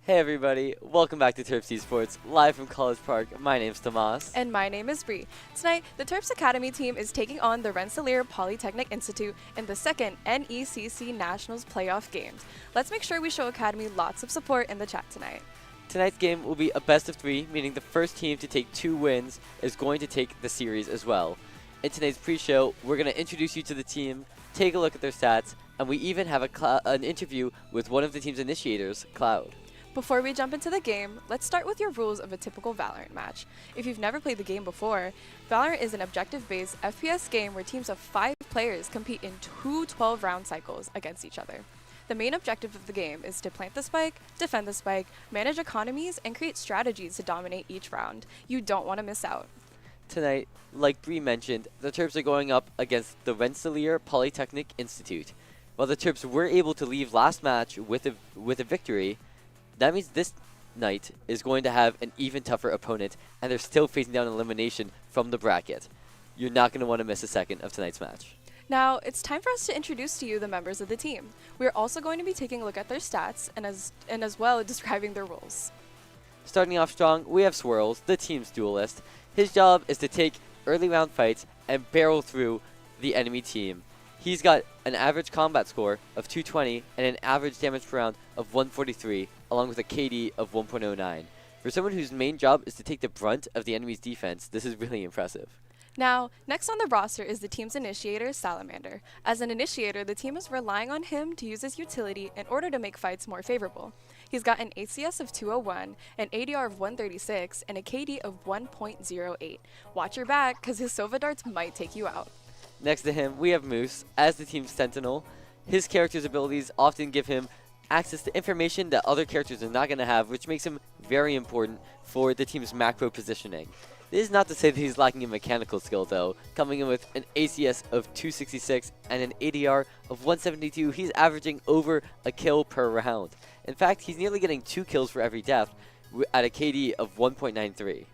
Hey everybody, welcome back to Terps Esports, live from College Park. My name's Tomas. And my name is Bree. Tonight, the Terps Academy team is taking on the Rensselaer Polytechnic Institute in the second NECC Nationals playoff games. Let's make sure we show Academy lots of support in the chat tonight. Tonight's game will be a best of 3, meaning the first team to take 2 wins is going to take the series as well. In today's pre-show, we're going to introduce you to the team, take a look at their stats, and we even have an interview with one of the team's initiators, Cloud. Before we jump into the game, let's start with your rules of a typical Valorant match. If you've never played the game before, Valorant is an objective-based FPS game where teams of 5 players compete in 2 12-round cycles against each other. The main objective of the game is to plant the spike, defend the spike, manage economies, and create strategies to dominate each round. You don't want to miss out. Tonight, like Bree mentioned, the Terps are going up against the Rensselaer Polytechnic Institute. While the Terps were able to leave last match with a victory, that means this night is going to have an even tougher opponent, and they're still facing down elimination from the bracket. You're not going to want to miss a second of tonight's match. Now, it's time for us to introduce to you the members of the team. We're also going to be taking a look at their stats and as well describing their roles. Starting off strong, we have Swirls, the team's duelist. His job is to take early round fights and barrel through the enemy team. He's got an average combat score of 220 and an average damage per round of 143, along with a KD of 1.09. For someone whose main job is to take the brunt of the enemy's defense, this is really impressive. Now, next on the roster is the team's initiator, Salamander. As an initiator, the team is relying on him to use his utility in order to make fights more favorable. He's got an ACS of 201, an ADR of 136, and a KD of 1.08. Watch your back, because his Sova darts might take you out. Next to him, we have Moose as the team's sentinel. His character's abilities often give him access to information that other characters are not going to have, which makes him very important for the team's macro positioning. This is not to say that he's lacking in mechanical skill, though. Coming in with an ACS of 266 and an ADR of 172, he's averaging over a kill per round. In fact, he's nearly getting 2 kills for every death at a KD of 1.93.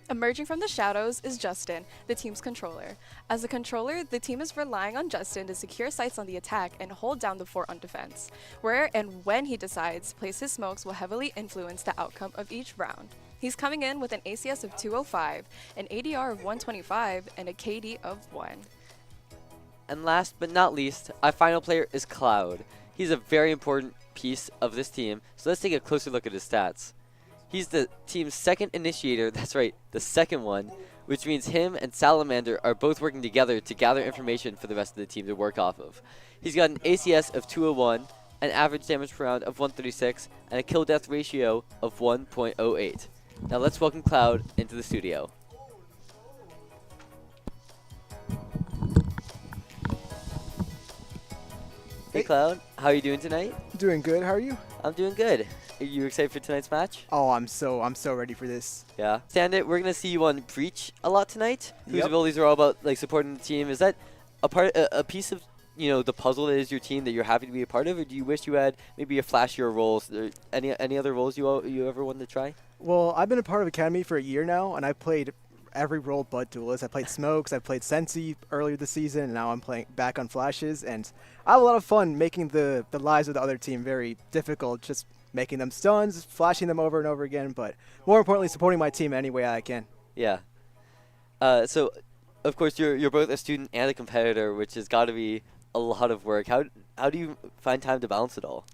Emerging from the shadows is Justin, the team's controller. As a controller, the team is relying on Justin to secure sights on the attack and hold down the fort on defense. Where and when he decides to place his smokes will heavily influence the outcome of each round. He's coming in with an ACS of 205, an ADR of 125, and a KD of 1. And last but not least, our final player is Cloud. He's a very important piece of this team, so let's take a closer look at his stats. He's the team's second initiator, that's right, the second one, which means him and Salamander are both working together to gather information for the rest of the team to work off of. He's got an ACS of 201, an average damage per round of 136, and a kill-death ratio of 1.08. Now let's welcome Cloud into the studio. Hey Cloud, how are you doing tonight? Doing good. How are you? I'm doing good. Are you excited for tonight's match? Oh, I'm so ready for this. Yeah. Stand we're gonna see you on Breach a lot tonight. Whose Yep. abilities are all about like supporting the team. Is that a piece of the puzzle that is your team that you're happy to be a part of, or do you wish you had maybe a flashier roles? Any other roles you ever wanted to try? Well, I've been a part of Academy for a year now, and I've played every role but duelist. I played smokes, I played Sensi earlier this season, and now I'm playing back on flashes, and I have a lot of fun making the lives of the other team very difficult, just making them stuns, flashing them over and over again, but more importantly, supporting my team any way I can. Yeah. So, of course, you're both a student and a competitor, which has got to be a lot of work. How do you find time to balance it all?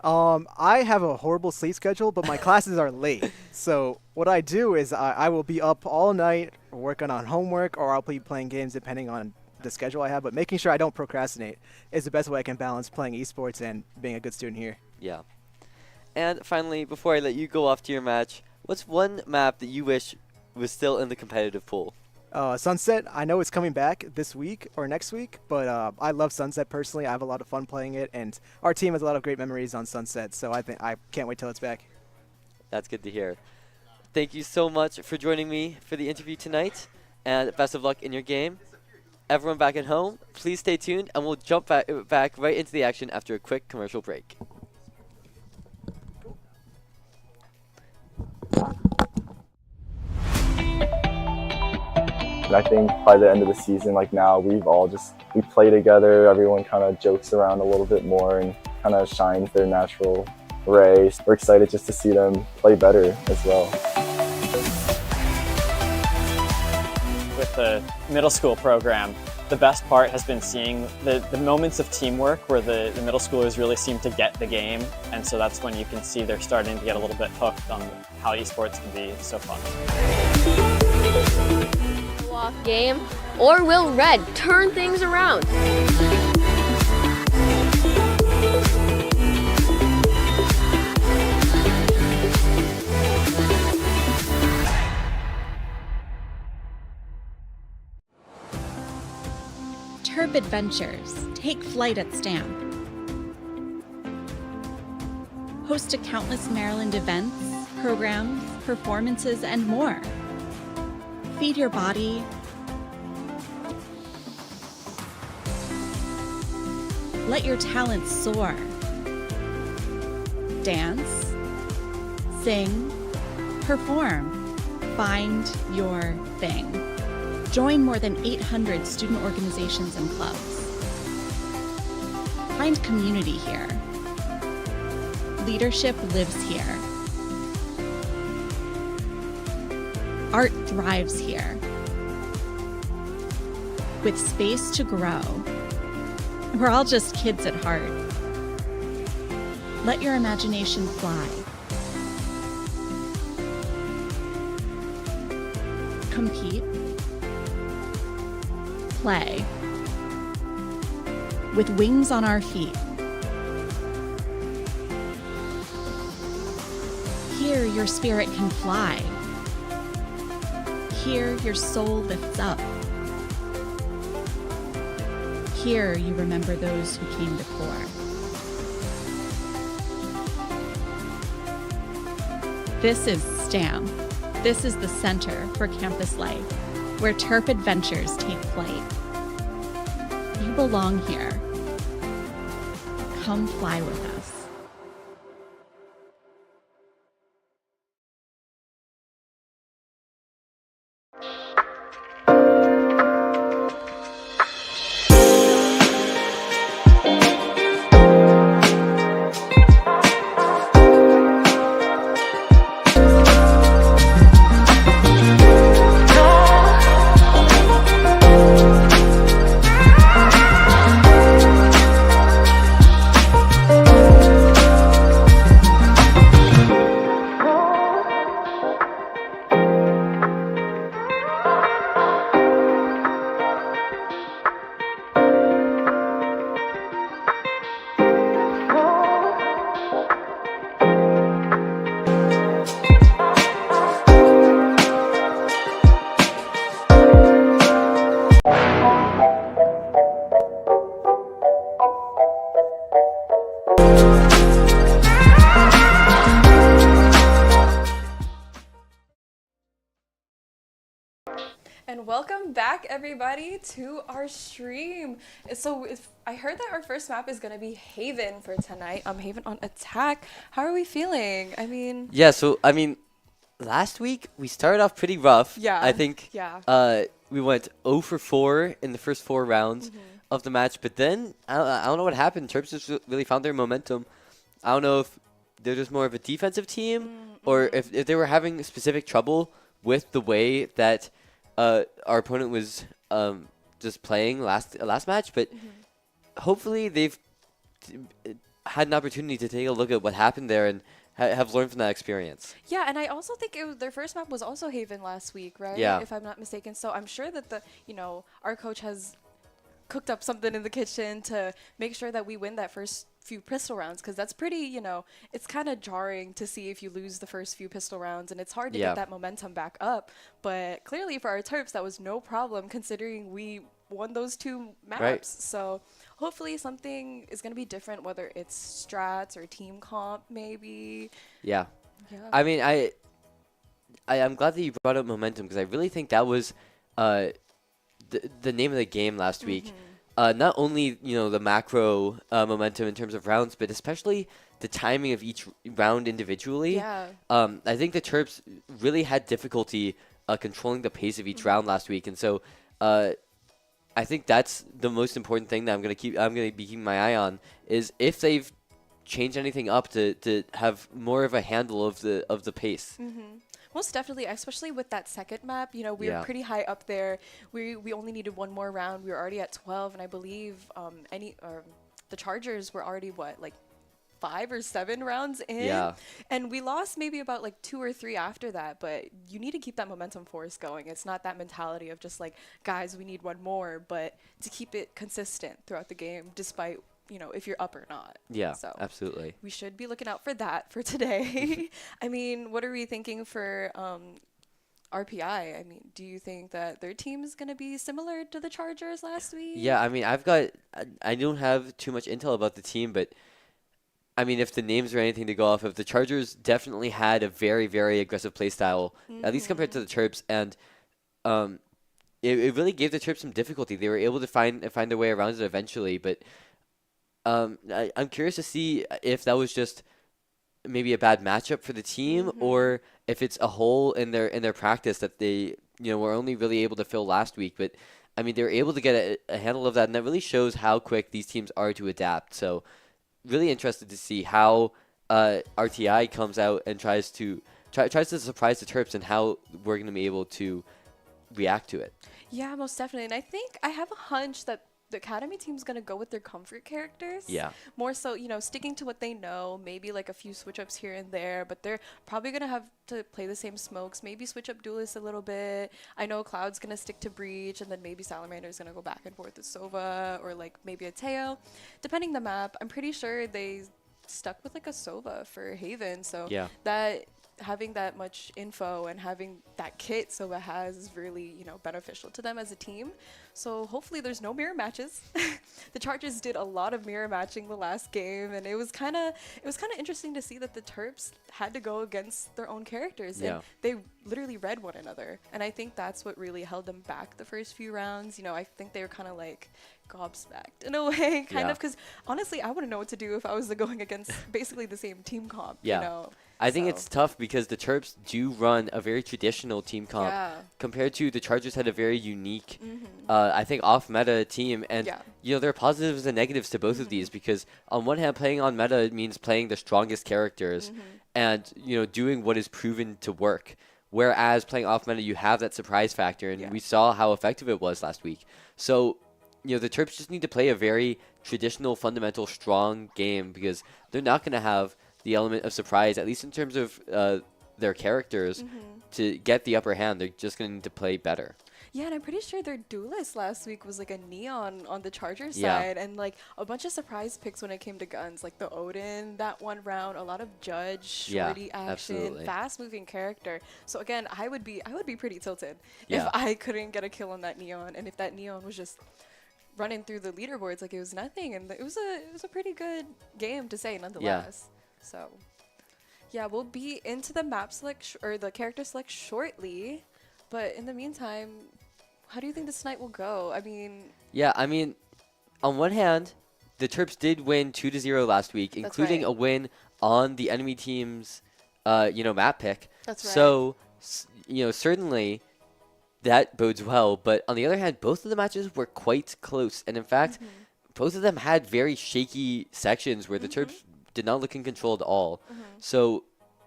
I have a horrible sleep schedule, but my classes are late. So what I do is I will be up all night working on homework, or I'll be playing games depending on the schedule I have. But making sure I don't procrastinate is the best way I can balance playing esports and being a good student here. Yeah. And finally, before I let you go off to your match, what's one map that you wish was still in the competitive pool? Sunset, I know it's coming back this week or next week, but I love Sunset personally. I have a lot of fun playing it, and our team has a lot of great memories on Sunset, so I can't wait till it's back. That's good to hear. Thank you so much for joining me for the interview tonight, and best of luck in your game. Everyone back at home, please stay tuned, and we'll jump back right into the action after a quick commercial break. And I think by the end of the season, like now, we play together, everyone kind of jokes around a little bit more and kind of shines their natural Ray. We're excited just to see them play better as well. With the middle school program, the best part has been seeing the moments of teamwork where the middle schoolers really seem to get the game, and so that's when you can see they're starting to get a little bit hooked on how esports can be so fun. Off game, or will Red turn things around? Terp Adventures. Take flight at Stamp. Host to countless Maryland events, programs, performances, and more. Feed your body. Let your talents soar. Dance, sing, perform. Find your thing. Join more than 800 student organizations and clubs. Find community here. Leadership lives here. Art thrives here. With space to grow. We're all just kids at heart. Let your imagination fly. Compete. Play. With wings on our feet. Here your spirit can fly. Here your soul lifts up. Here you remember those who came before. This is STAM. This is the Center for Campus Life, where Terp Adventures take flight. You belong here. Come fly with us. And welcome back, everybody, to our stream. So I heard that our first map is going to be Haven for tonight. Haven on attack. How are we feeling? Yeah, so, last week we started off pretty rough. Yeah. I think we went 0 for 4 in the first 4 rounds of the match, but then I don't know what happened. Terps just really found their momentum. I don't know if they're just more of a defensive team or if they were having specific trouble with the way that our opponent was just playing last match, but hopefully they've had an opportunity to take a look at what happened there and have learned from that experience. Yeah, and I also think their first map was also Haven last week, right? Yeah. If I'm not mistaken. So I'm sure that our coach has cooked up something in the kitchen to make sure that we win that first few pistol rounds, because that's pretty, it's kind of jarring to see if you lose the first few pistol rounds, and it's hard to get that momentum back up. But clearly for our Terps, that was no problem considering we won those 2 maps. Right. So hopefully something is going to be different, whether it's strats or team comp maybe. Yeah. I'm glad that you brought up momentum, because I really think that was the name of the game last week. Not only the macro momentum in terms of rounds, but especially the timing of each round individually. Yeah. I think the Terps really had difficulty controlling the pace of each round last week, and so I think that's the most important thing that I'm gonna be keeping my eye on, is if they've change anything up to have more of a handle of the pace. Most definitely, especially with that second map. You know, we were pretty high up there. We only needed one more round. We were already at 12, and I believe the Chargers were already like 5 or 7 rounds in. Yeah. And we lost maybe about like 2 or 3 after that. But you need to keep that momentum force going. It's not that mentality of just like, guys, we need one more, but to keep it consistent throughout the game, despite, you know, if you're up or not. Yeah, so absolutely. we should be looking out for that for today. I mean, what are we thinking for RPI? I mean, do you think that their team is going to be similar to the Chargers last week? Yeah, I mean, I don't have too much intel about the team, but I mean, if the names are anything to go off of, the Chargers definitely had a very, very aggressive play style, at least compared to the Terps, and it really gave the Terps some difficulty. They were able to find their way around it eventually, but I'm curious to see if that was just maybe a bad matchup for the team, or if it's a hole in their practice that they were only really able to fill last week. But I mean, they were able to get a handle of that, and that really shows how quick these teams are to adapt. So really interested to see how RTI comes out and tries to surprise the Terps, and how we're going to be able to react to it. Yeah, most definitely. And I think I have a hunch that the Academy team's going to go with their comfort characters. Yeah. More so, sticking to what they know, maybe like a few switch-ups here and there, but they're probably going to have to play the same smokes, maybe switch up Duelist a little bit. I know Cloud's going to stick to Breach, and then maybe Salamander's going to go back and forth with Sova, or like maybe a Teo. Depending the map, I'm pretty sure they stuck with like a Sova for Haven, so that having that much info and having that kit Sova has is really, beneficial to them as a team. So hopefully there's no mirror matches. The Chargers did a lot of mirror matching the last game, and it was kind of interesting to see that the Terps had to go against their own characters, and they literally read one another. And I think that's what really held them back the first few rounds. I think they were kind of like gobsmacked in a way, kind of, because honestly, I wouldn't know what to do if I was going against basically the same team comp. I think it's tough because the Terps do run a very traditional team comp compared to the Chargers had a very unique, I think, off-meta team. And, there are positives and negatives to both of these, because on one hand, playing on meta means playing the strongest characters and, doing what is proven to work. Whereas playing off-meta, you have that surprise factor, and we saw how effective it was last week. So, the Terps just need to play a very traditional, fundamental, strong game, because they're not going to have the element of surprise, at least in terms of their characters, to get the upper hand. They're just going to need to play better. Yeah, and I'm pretty sure their Duelist last week was like a Neon on the Chargers side, and like a bunch of surprise picks when it came to guns, like the Odin that one round, a lot of Judge, shorty action, fast-moving character. So again, I would be pretty tilted if I couldn't get a kill on that Neon, and if that Neon was just running through the leaderboards like it was nothing. And it was a pretty good game to say, nonetheless. So, yeah, we'll be into the map select or the character select shortly. But in the meantime, how do you think this night will go? I mean, on one hand, the Terps did win 2-0 last week, including a win on the enemy team's, map pick. That's right. So, certainly that bodes well. But on the other hand, both of the matches were quite close. And in fact, both of them had very shaky sections where the Terps did not look in control at all. So,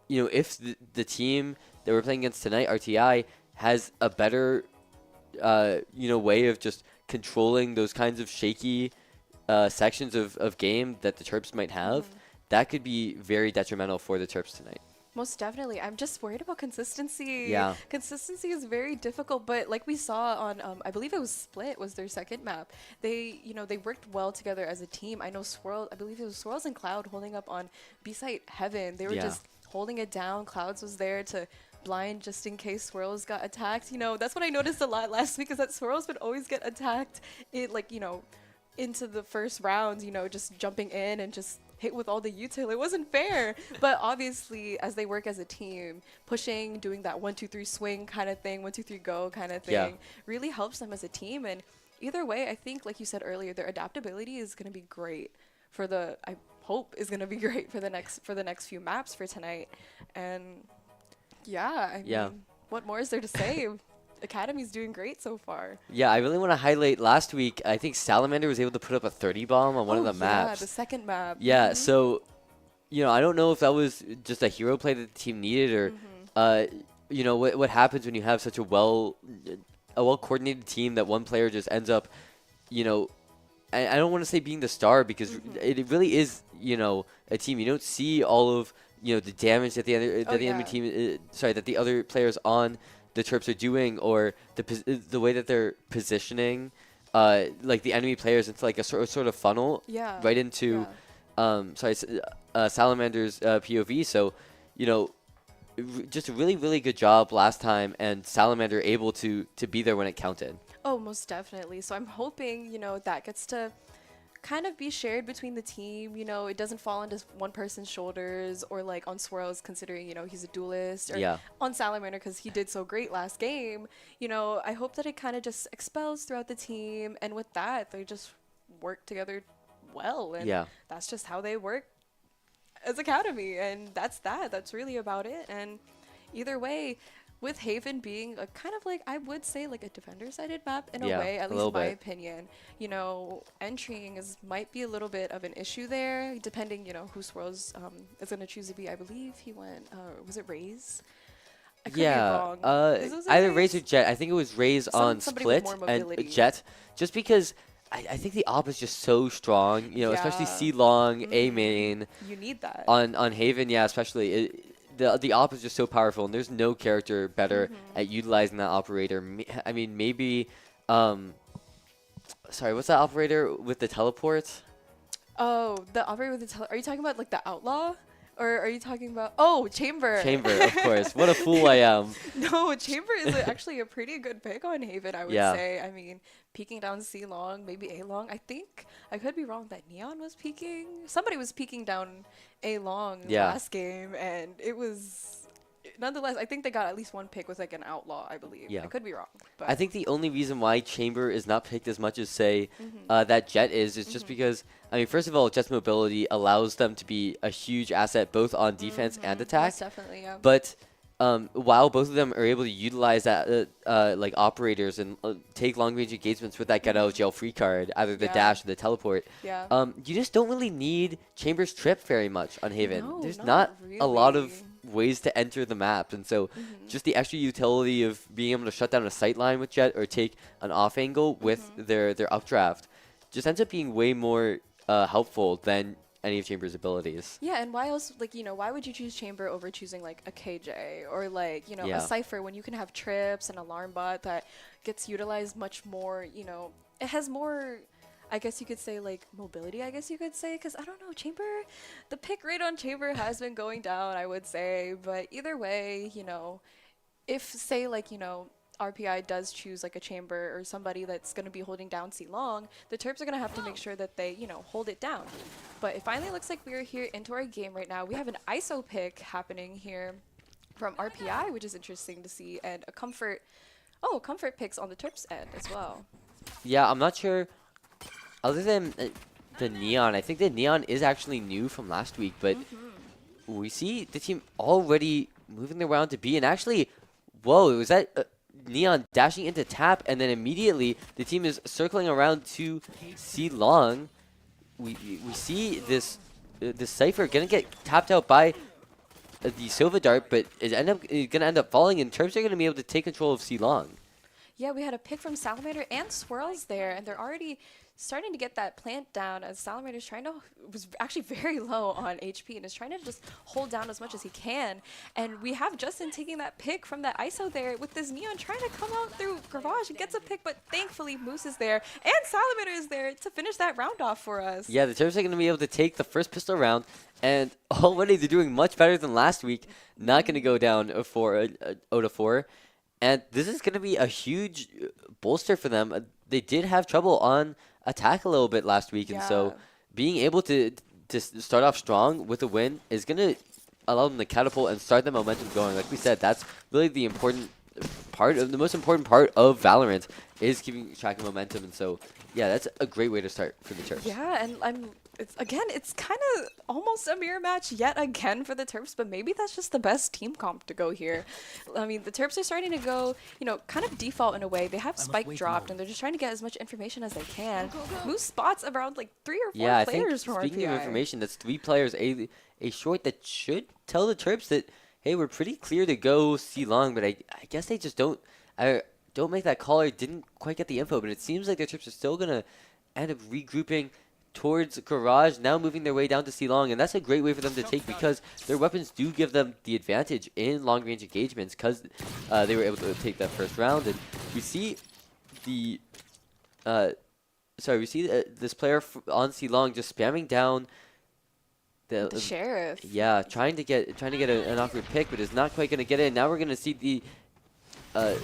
if the team that we're playing against tonight, RTI, has a better, way of just controlling those kinds of shaky sections of game that the Terps might have, that could be very detrimental for the Terps tonight. Most definitely. I'm just worried about consistency. Yeah. Consistency is very difficult, but like we saw on, I believe it was Split was their second map. They, they worked well together as a team. I know I believe it was Swirls and Cloud holding up on B-Site Heaven. They were just holding it down. Clouds was there to blind just in case Swirls got attacked. That's what I noticed a lot last week, is that Swirls would always get attacked. Into the first rounds, just jumping in and just hit with all the util. It wasn't fair. But obviously, as they work as a team, pushing, doing that 1-2-3 swing kind of thing, 1-2-3 go kind of thing, really helps them as a team. And either way, I think, like you said earlier, their adaptability is going to be great I hope is going to be great for the next few maps for tonight. And I mean, what more is there to say? Academy's doing great so far. Yeah, I really want to highlight last week. I think Salamander was able to put up a 30 bomb on one of the maps. Yeah, the second map. Yeah, so I don't know if that was just a hero play that the team needed, or what happens when you have such a well coordinated team that one player just ends up, I don't want to say being the star, because it really is, a team. You don't see all of, the damage that the enemy team, that the other players on the Terps are doing, or the way that they're positioning, like the enemy players into like a sort of funnel right into, Salamander's POV. So, just a really, really good job last time, and Salamander able to be there when it counted. Oh, most definitely. So I'm hoping, that gets to kind of be shared between the team. It doesn't fall on just one person's shoulders, or like on Swirls, considering, he's a duelist, or on Salamander because he did so great last game. I hope that it kind of just expels throughout the team, and with that, they just work together well, and that's just how they work as Academy, and that's really about it. And either way, with Haven being a kind of like, I would say like a defender-sided map in a way, at least in my opinion, entering might be a little bit of an issue there, depending, who Swirls is going to choose to be. I believe he went, was it Raze? I could be wrong. Either Raze or Jet. I think it was Raze on Split and Jet, just because I think the op is just so strong, especially C long, A main. You need that. On Haven, especially. The op is just so powerful, and there's no character better at utilizing that operator. I mean, maybe, sorry, what's that operator with the teleport? Oh, the operator with the are you talking about like the Outlaw? Or are you talking about, Chamber? Chamber, of course. What a fool I am. No, Chamber is actually a pretty good pick on Haven, I would say. I mean, peeking down C long, maybe A long. I think, I could be wrong, that Neon was peeking. Somebody was peeking down A long last game, and it was, nonetheless, I think they got at least one pick with like an Outlaw, I believe. I could be wrong. But I think the only reason why Chamber is not picked as much as, say, that Jet is just because, I mean, first of all, Jet's mobility allows them to be a huge asset both on defense and attack. Most definitely, yeah. But while both of them are able to utilize that, like operators, and take long-range engagements with that get-out-of-jail-free card, either the dash or the teleport, you just don't really need Chamber's trip very much on Haven. No, There's not not really. a lot of ways to enter the map, and so just the extra utility of being able to shut down a sight line with Jet, or take an off angle with their updraft, just ends up being way more helpful than any of Chamber's abilities. Yeah, and why else, like, why would you choose Chamber over choosing like a KJ or like, a Cypher, when you can have trips and alarm bot that gets utilized much more, it has more, I guess you could say, like, mobility, I guess you could say, because I don't know, Chamber, the pick rate on Chamber has been going down, I would say, but either way, if, say, like, RPI does choose like a Chamber or somebody that's going to be holding down C long, the Terps are going to have to make sure that they, hold it down. But it finally looks like we are here into our game right now. We have an ISO pick happening here from RPI, which is interesting to see, and a comfort picks on the Terps end as well. Yeah, I'm not sure. Other than the Neon, I think the Neon is actually new from last week, but we see the team already moving around to B, and actually, whoa, was that Neon dashing into tap, and then immediately the team is circling around to C long. We see this Cypher gonna get tapped out by the Sova Dart, but is gonna end up falling, and Terps are gonna be able to take control of C long. Yeah, we had a pick from Salamander and Swirls there, and they're already starting to get that plant down, as Salamander's was actually very low on HP and is trying to just hold down as much as he can. And we have Justin taking that pick from that ISO there with this Neon trying to come out through Garage and gets a pick, but thankfully Moose is there and Salamander is there to finish that round off for us. Yeah, the Terps are going to be able to take the first pistol round, and already they're doing much better than last week. Not going to go down 0-4. And this is going to be a huge bolster for them. They did have trouble on attack a little bit last week, and so being able to start off strong with a win is going to allow them to catapult and start the momentum going. Like we said, that's really the important the most important part of Valorant is keeping track of momentum, and so yeah, that's a great way to start for the Terps. Yeah, and it's kind of almost a mirror match yet again for the Terps, but maybe that's just the best team comp to go here. I mean, the Terps are starting to go, kind of default in a way. They have Spike dropped, and they're just trying to get as much information as they can. Moose spots around like 3 or 4 Yeah, players I think from speaking RPI. of information, that's 3 players, a short that should tell the Terps that, hey, we're pretty clear to go C long, but I guess they just don't make that call or didn't quite get the info, but it seems like the Terps are still going to end up regrouping towards Garage, now moving their way down to C long, and that's a great way for them to take because their weapons do give them the advantage in long range engagements because they were able to take that first round, and we see the this player on C long just spamming down The Sheriff. yeah, trying to get an awkward pick, but is not quite going to get it. Now we're going to see the An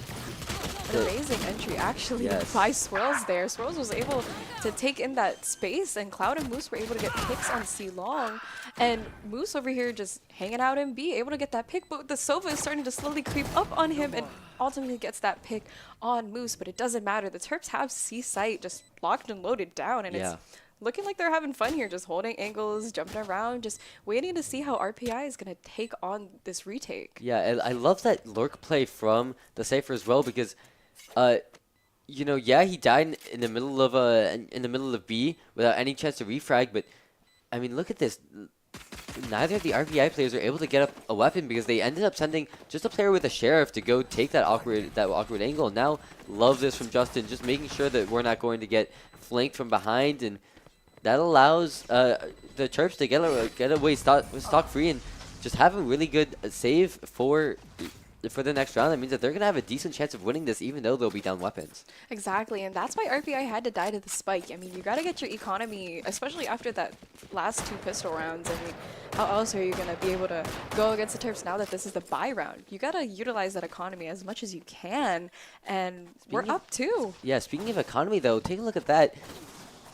amazing entry, actually, Yes. by Swirls there. Swirls was able to take in that space, and Cloud and Moose were able to get picks on C long. And Moose over here just hanging out in B, able to get that pick, but the Sova is starting to slowly creep up on him and ultimately gets that pick on Moose. But it doesn't matter. The Terps have C site just locked and loaded down, and Yeah. it's looking like they're having fun here, just holding angles, jumping around, just waiting to see how RPI is going to take on this retake. Yeah, and I love that lurk play from the Cypher as well because, yeah, he died in the middle of B without any chance to refrag. But I mean, look at this. Neither of the RPI players are able to get up a weapon because they ended up sending just a player with a Sheriff to go take that awkward angle. Now, love this from Justin, just making sure that we're not going to get flanked from behind, and that allows the Terps to get away stock free and just have a really good save for the next round. That means that they're going to have a decent chance of winning this even though they'll be down weapons. Exactly, and that's why RPI had to die to the spike. I mean, you got to get your economy, especially after that last 2 pistol rounds. I mean, how else are you going to be able to go against the Terps now that this is the buy round? You got to utilize that economy as much as you can, and we're up 2. Yeah, speaking of economy though, take a look at that.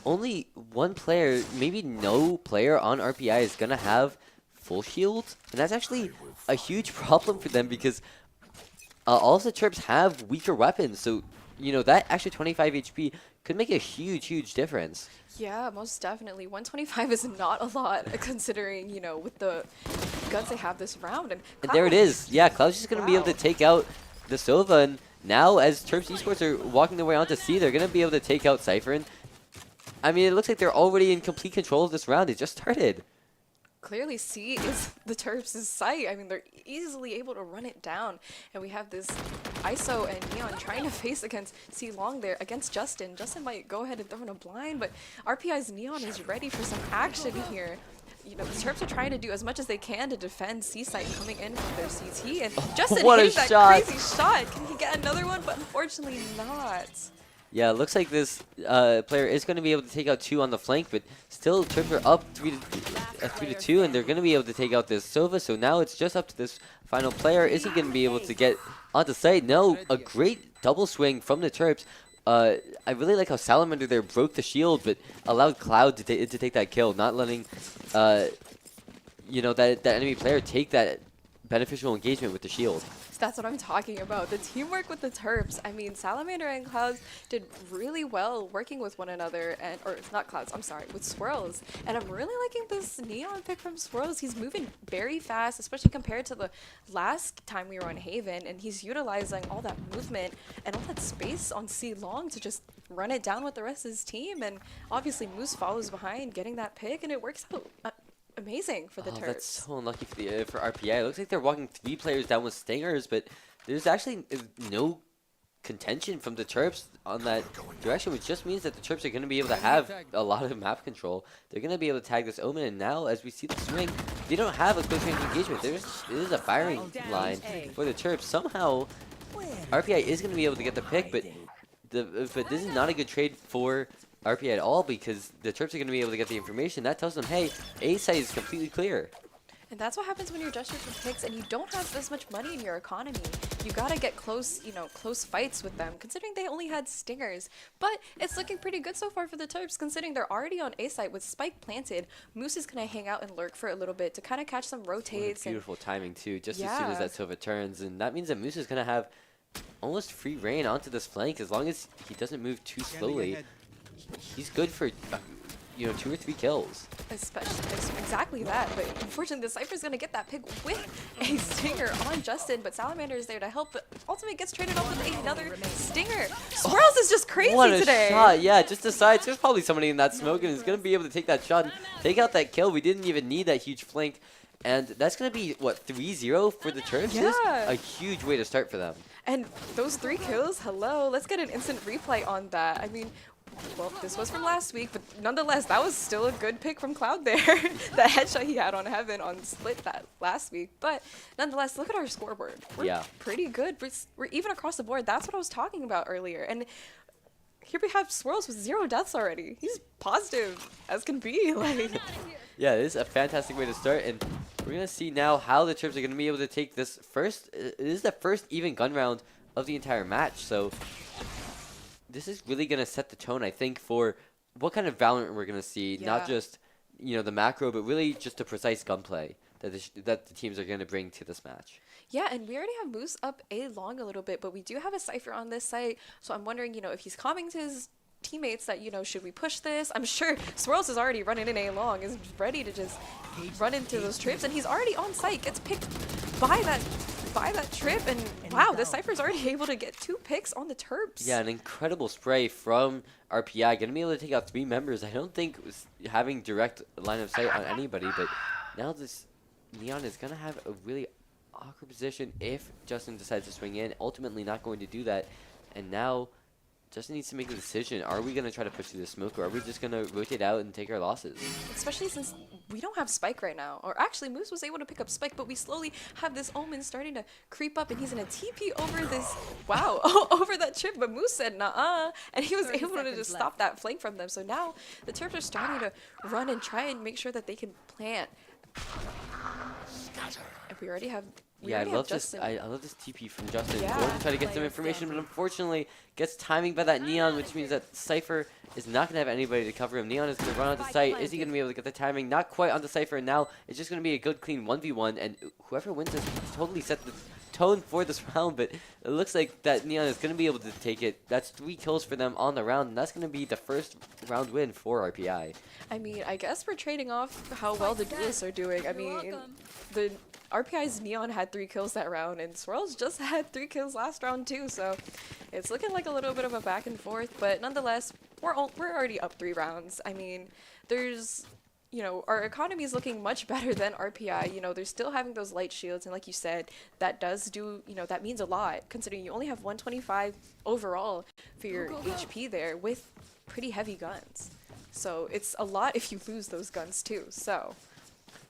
Only one player, maybe no player on RPI is going to have full shields, and that's actually a huge problem for them because all of the Terps have weaker weapons, so that extra 25 HP could make a huge difference. Yeah, most definitely. 125 is not a lot considering, with the guns they have this round. And there it is. Yeah, Cloud's just going to be able to take out the Sova, and now as Terps Esports are walking their way onto C, they're going to be able to take out Cypher. And I mean, it looks like they're already in complete control of this round. It just started. Clearly C is the Terps' site. I mean, they're easily able to run it down. And we have this ISO and Neon trying to face against C long there against Justin. Justin might go ahead and throw in a blind, but RPI's Neon is ready for some action here. The Terps are trying to do as much as they can to defend C site coming in from their CT. And Justin hitting that crazy shot. Can he get another one? But unfortunately not. Yeah, it looks like this player is going to be able to take out 2 on the flank, but still Terps are up 3-2, and they're going to be able to take out this Sova. So now it's just up to this final player. Is he going to be able to get onto site? No, a great double swing from the Terps. I really like how Salamander there broke the shield, but allowed Cloud to take that kill, not letting that enemy player take that beneficial engagement with the shield. That's what I'm talking about. The teamwork with the Terps. I mean, Salamander and Clouds did really well working with one another, or it's not Clouds, I'm sorry, with Swirls. And I'm really liking this Neon pick from Swirls. He's moving very fast, especially compared to the last time we were on Haven, and he's utilizing all that movement and all that space on C long to just run it down with the rest of his team. And obviously Moose follows behind, getting that pick, and it works out amazing for the Terps. That's so unlucky for RPI. It looks like they're walking 3 players down with Stingers, but there's actually no contention from the Terps on that direction, which just means that the Terps are going to be able to have a lot of map control. They're going to be able to tag this Omen, and now as we see the swing, they don't have a close range engagement. It is a firing line for the Terps. Somehow, RPI is going to be able to get the pick, but this is not a good trade for RPI at all because the Terps are going to be able to get the information. That tells them, hey, A site is completely clear. And that's what happens when you're gesturing for picks and you don't have this much money in your economy. You gotta get close, close fights with them, considering they only had Stingers. But it's looking pretty good so far for the Terps, considering they're already on A site with Spike planted. Moose is gonna hang out and lurk for a little bit to kind of catch some rotates. Beautiful timing too, just as soon as that Sova turns. And that means that Moose is going to have almost free reign onto this flank. As long as he doesn't move too slowly, he's good for 2 or 3 kills. Exactly that, but unfortunately the Cypher's gonna get that pick with a stinger on Justin, but Salamander is there to help, but Ultimate gets traded off with another stinger. Swirls is just crazy What a today. shot, yeah, just decides there's probably somebody in that smoke and is going to be able to take that shot and take out that kill. We didn't even need that huge flank, and that's going to be, what, 3-0 for the Terps? Yeah. A huge way to start for them. And those 3 kills, hello, let's get an instant replay on that. I mean, well, this was from last week, but nonetheless, that was still a good pick from Cloud there. The headshot he had on Heaven on Split that last week. But nonetheless, look at our scoreboard. We're pretty good. We're even across the board. That's what I was talking about earlier. And here we have Swirls with 0 deaths already. He's positive as can be. Like, yeah, it is a fantastic way to start, and we're going to see now how the Terps are going to be able to take this first. It is the first even gun round of the entire match, so this is really going to set the tone, I think, for what kind of Valorant we're going to see. Yeah. Not just, the macro, but really just the precise gunplay that the teams are going to bring to this match. yeah, and we already have Moose up A long a little bit, but we do have a Cypher on this site, so I'm wondering, if he's calming to his teammates that, should we push this? I'm sure Swirls is already running in A long, is ready to just run into those trips, and he's already on site, gets picked by that trip, and wow, the Cypher's already able to get 2 picks on the Terps. Yeah, an incredible spray from RPI. Going to be able to take out 3 members. I don't think was having direct line of sight on anybody, but now this Neon is going to have a really awkward position if Justin decides to swing in. Ultimately not going to do that, and now Justin needs to make a decision. Are we going to try to push through the smoke, or are we just going to rotate out and take our losses? Especially since we don't have Spike right now. Or actually, Moose was able to pick up Spike, but we slowly have this Omen starting to creep up, and he's in a TP over this, wow, over that trip. But Moose said, nah, and he was able to just stop that flank from them. So now the Terps are starting to run and try and make sure that they can plant. And we already have... I love this TP from Justin. Yeah. Going to try to get some information, but unfortunately gets timing by that Neon, which means that Cypher is not going to have anybody to cover him. Neon is going to run onto site. Is he going to be able to get the timing? Not quite onto Cypher, and now it's just going to be a good, clean 1v1, and whoever wins this totally set the tone for this round, but it looks like that Neon is going to be able to take it. That's 3 kills for them on the round, and that's going to be the first round win for RPI. I mean, I guess we're trading off how well the duelists are doing. I mean, the RPI's Neon had 3 kills that round, and Swirls just had 3 kills last round too, so it's looking like a little bit of a back and forth, but nonetheless, we're already up 3 rounds. I mean, there's, our economy is looking much better than RPI. They're still having those light shields, and like you said, that does do, that means a lot, considering you only have 125 overall for your HP there with pretty heavy guns. So it's a lot if you lose those guns too, so.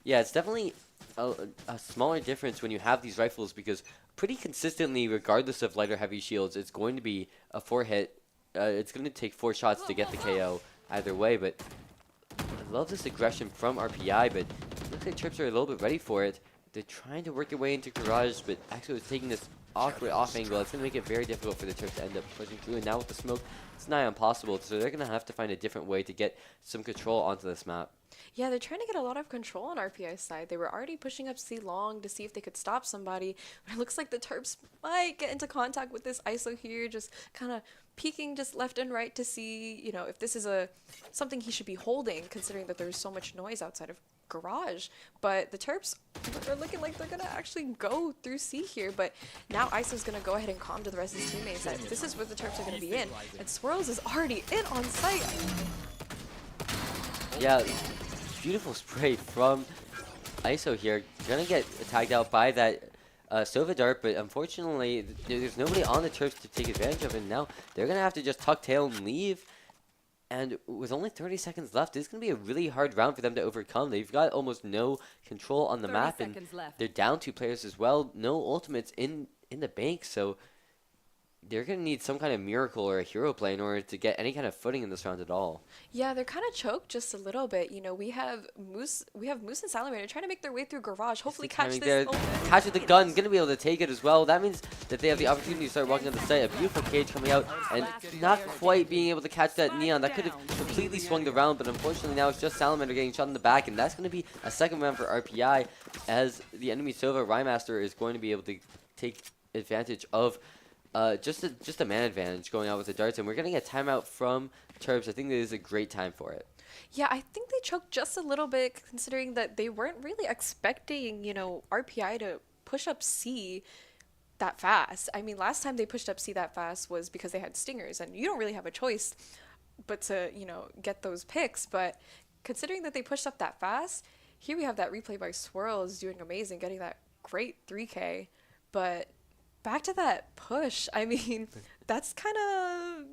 Yeah, it's definitely a smaller difference when you have these rifles, because pretty consistently, regardless of light or heavy shields, it's going to be a 4-hit. It's going to take 4 shots to get the KO either way, but I love this aggression from RPI, but it looks like Terps are a little bit ready for it. They're trying to work their way into Garage, but actually it's taking this awkward off angle. It's going to make it very difficult for the Terps to end up pushing through, and now with the smoke, it's nigh impossible, so they're going to have to find a different way to get some control onto this map. Yeah, they're trying to get a lot of control on RPI's side. They were already pushing up C long to see if they could stop somebody, but it looks like the Terps might get into contact with this ISO here, just kind of peeking just left and right to see, if this is something he should be holding, considering that there's so much noise outside of Garage. But the Terps are looking like they're going to actually go through C here, but now ISO's going to go ahead and calm to the rest of his teammates that this is where the Terps are going to be in, and Swirls is already in on site. Yeah, beautiful spray from ISO here. Gonna get tagged out by that Sova Dart, but unfortunately there's nobody on the Terps to take advantage of it. Now they're gonna have to just tuck tail and leave, and with only 30 seconds left, it's gonna be a really hard round for them to overcome. They've got almost no control on the map, and they're down 2 players as well. No ultimates in the bank, so they're going to need some kind of miracle or a hero play in order to get any kind of footing in this round at all. Yeah, they're kind of choked just a little bit. We have Moose and Salamander trying to make their way through Garage. Hopefully catch this. Catch with the gun, going to be able to take it as well. That means that they have the opportunity to start walking on the site. A beautiful cage coming out, and not quite being able to catch that Neon. That could have completely swung the round, but unfortunately now it's just Salamander getting shot in the back, and that's going to be a second round for RPI, as the enemy Sova Rymaster is going to be able to take advantage of just a man advantage going out with the darts, and we're getting a timeout from Terps. I think this is a great time for it. Yeah, I think they choked just a little bit considering that they weren't really expecting, RPI to push up C that fast. I mean, last time they pushed up C that fast was because they had stingers, and you don't really have a choice but to, get those picks. But considering that they pushed up that fast, here we have that replay by Swirls doing amazing, getting that great 3K. But back to that push, I mean, that's kind of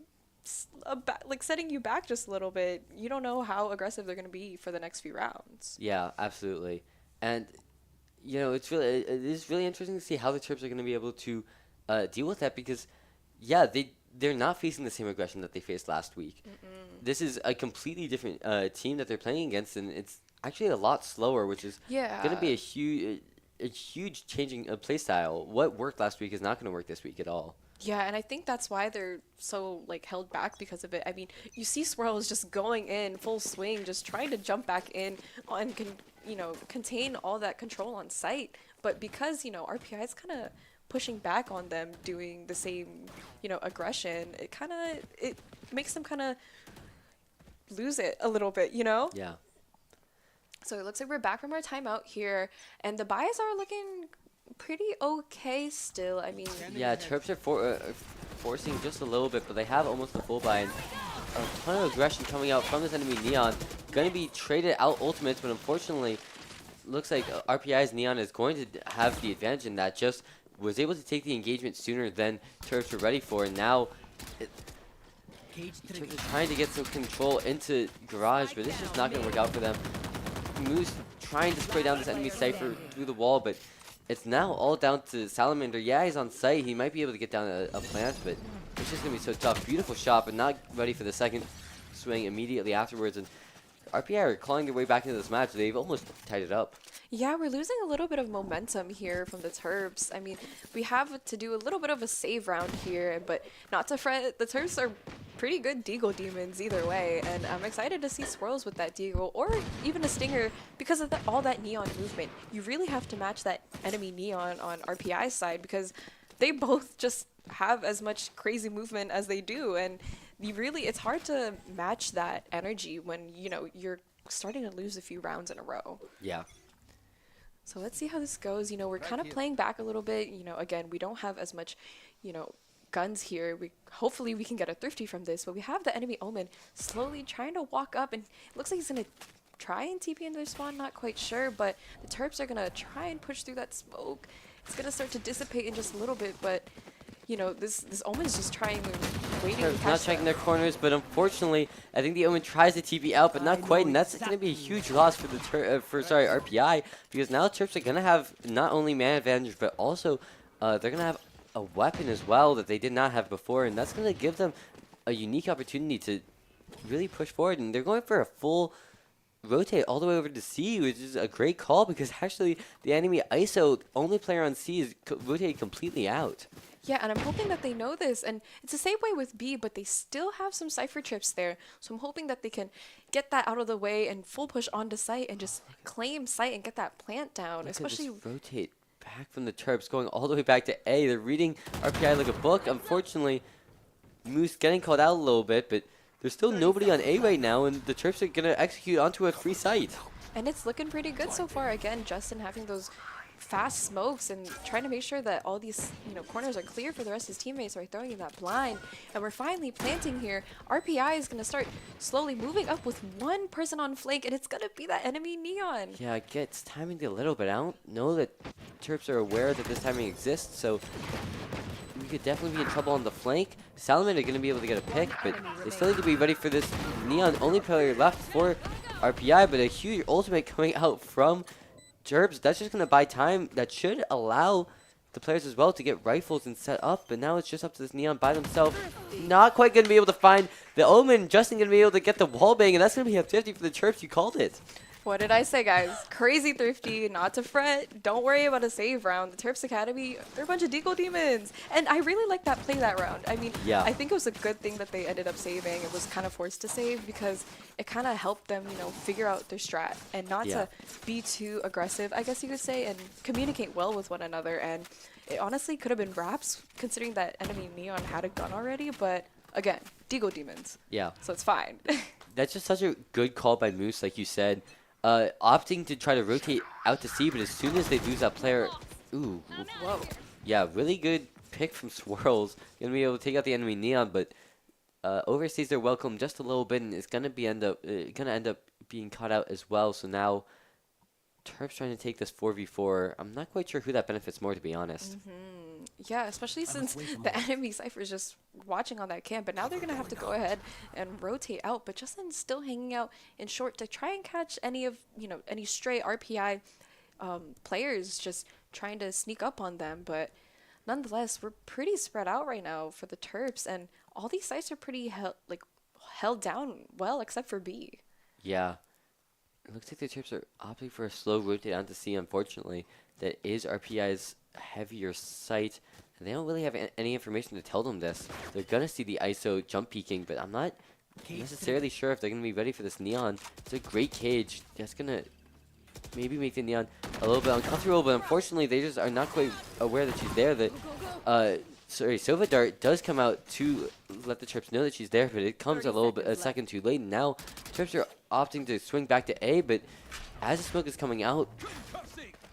like setting you back just a little bit. You don't know how aggressive they're going to be for the next few rounds. Yeah, absolutely. And it is really interesting to see how the Terps are going to be able to deal with that, because yeah, they're not facing the same aggression that they faced last week. This is a completely different team that they're playing against, and it's actually a lot slower, which is going to be a huge changing of play style. What worked last week is not going to work this week at all. Yeah, and I think that's why they're so held back because of it. I mean, you see Swirls just going in full swing, just trying to jump back in and contain all that control on site. But because RPI is kind of pushing back on them, doing the same aggression, it makes them kind of lose it a little bit. Yeah. So it looks like we're back from our timeout here, and the buys are looking pretty okay still. I mean, yeah, Terps are forcing just a little bit, but they have almost the full buy, and a ton of aggression coming out from this enemy Neon. Going to be traded out ultimates, but unfortunately, looks like RPI's Neon is going to have the advantage in that. Just was able to take the engagement sooner than Terps were ready for, and now Terps are trying to get some control into Garage, but it's just not going to work out for them. Moose trying to spray down this enemy Cypher through the wall, but it's now all down to Salamander. Yeah, he's on site. He might be able to get down a plant, but it's just going to be so tough. Beautiful shot, but not ready for the second swing immediately afterwards. And RPI are clawing their way back into this match. They've almost tied it up. Yeah, we're losing a little bit of momentum here from the Terps. I mean, we have to do a little bit of a save round here, but not to fret. The Terps are pretty good Deagle Demons either way, and I'm excited to see Swirls with that Deagle or even a Stinger because of all that Neon movement. You really have to match that enemy Neon on RPI's side because they both just have as much crazy movement as they do, and it's hard to match that energy when you're starting to lose a few rounds in a row. Yeah. So let's see how this goes. We're kind of playing back a little bit. Again, we don't have as much, guns here. Hopefully we can get a thrifty from this, but we have the enemy Omen slowly trying to walk up, and it looks like he's going to try and TP into their spawn, not quite sure, but the Terps are going to try and push through that smoke. It's going to start to dissipate in just a little bit, but this Omen's just trying and waiting to catch not checking their corners, but unfortunately, I think the Omen tries to TP out, but not quite, and that's going to be a huge loss for the RPI, because now Terps are going to have not only man advantage, but also they're going to have a weapon as well that they did not have before, and that's going to give them a unique opportunity to really push forward. And they're going for a full rotate all the way over to C, which is a great call because actually the enemy ISO, only player on C, is rotated completely out. Yeah, and I'm hoping that they know this, and it's the same way with B, but they still have some Cypher trips there, so I'm hoping that they can get that out of the way and full push onto site and just claim site and get that plant down. Especially rotate back from the Terps, going all the way back to A. They're reading RPI like a book. Unfortunately, Moose getting called out a little bit, but there's still nobody on A right now, and the Terps are going to execute onto a free site. And it's looking pretty good so far. Again, Justin having those fast smokes and trying to make sure that all these corners are clear for the rest of his teammates by throwing in that blind. And we're finally planting here. RPI is going to start slowly moving up with one person on flank, and it's going to be that enemy Neon. Yeah, it gets timing a little bit. I don't know that Terps are aware that this timing exists, so we could definitely be in trouble on the flank. Salamander are going to be able to get a pick, but they still need to be ready for this Neon. Only player left for RPI, but a huge ultimate coming out from Terps. That's just going to buy time. That should allow the players as well to get rifles and set up, but now it's just up to this Neon by themselves. Not quite going to be able to find the Omen. Justin going to be able to get the wall bang, and that's going to be a 50 for the Terps. You called it. What did I say, guys? Crazy thrifty, not to fret. Don't worry about a save round. The Terps Academy, they're a bunch of Deagle Demons. And I really like that play that round. I mean, yeah. I think it was a good thing that they ended up saving. It was kind of forced to save because it kind of helped them, figure out their strat and not to be too aggressive, I guess you could say, and communicate well with one another. And It honestly could have been Raps, considering that enemy Neon had a gun already, but again, Deagle Demons, Yeah. so it's fine. That's just such a good call by Moose, like you said. Opting to try to rotate out to C, but as soon as they lose that player, ooh, Whoa. yeah, really good pick from Swirls. Gonna be able to take out the enemy Neon, but overstays their welcome just a little bit, and it's gonna end up being caught out as well. So now Terps trying to take this 4v4. I'm not quite sure who that benefits more, to be honest. Yeah, especially since the enemy Cypher is just watching on that camp, but now they're going to have to go ahead and rotate out, but Justin's still hanging out in short to try and catch any of, any stray RPI players just trying to sneak up on them, but nonetheless, we're pretty spread out right now for the Terps, and all these sites are pretty held down well, except for B. Yeah. It looks like the Terps are opting for a slow rotate onto C, unfortunately. That is RPI's heavier site, and they don't really have any information to tell them this. They're going to see the ISO jump peeking, but I'm not necessarily sure if they're going to be ready for this Neon. It's a great cage. That's going to maybe make the Neon a little bit uncomfortable, but unfortunately they just are not quite aware that she's there. Sova Dart does come out to let the Terps know that she's there, but it comes a second too late. And now Terps are opting to swing back to A, but as the smoke is coming out,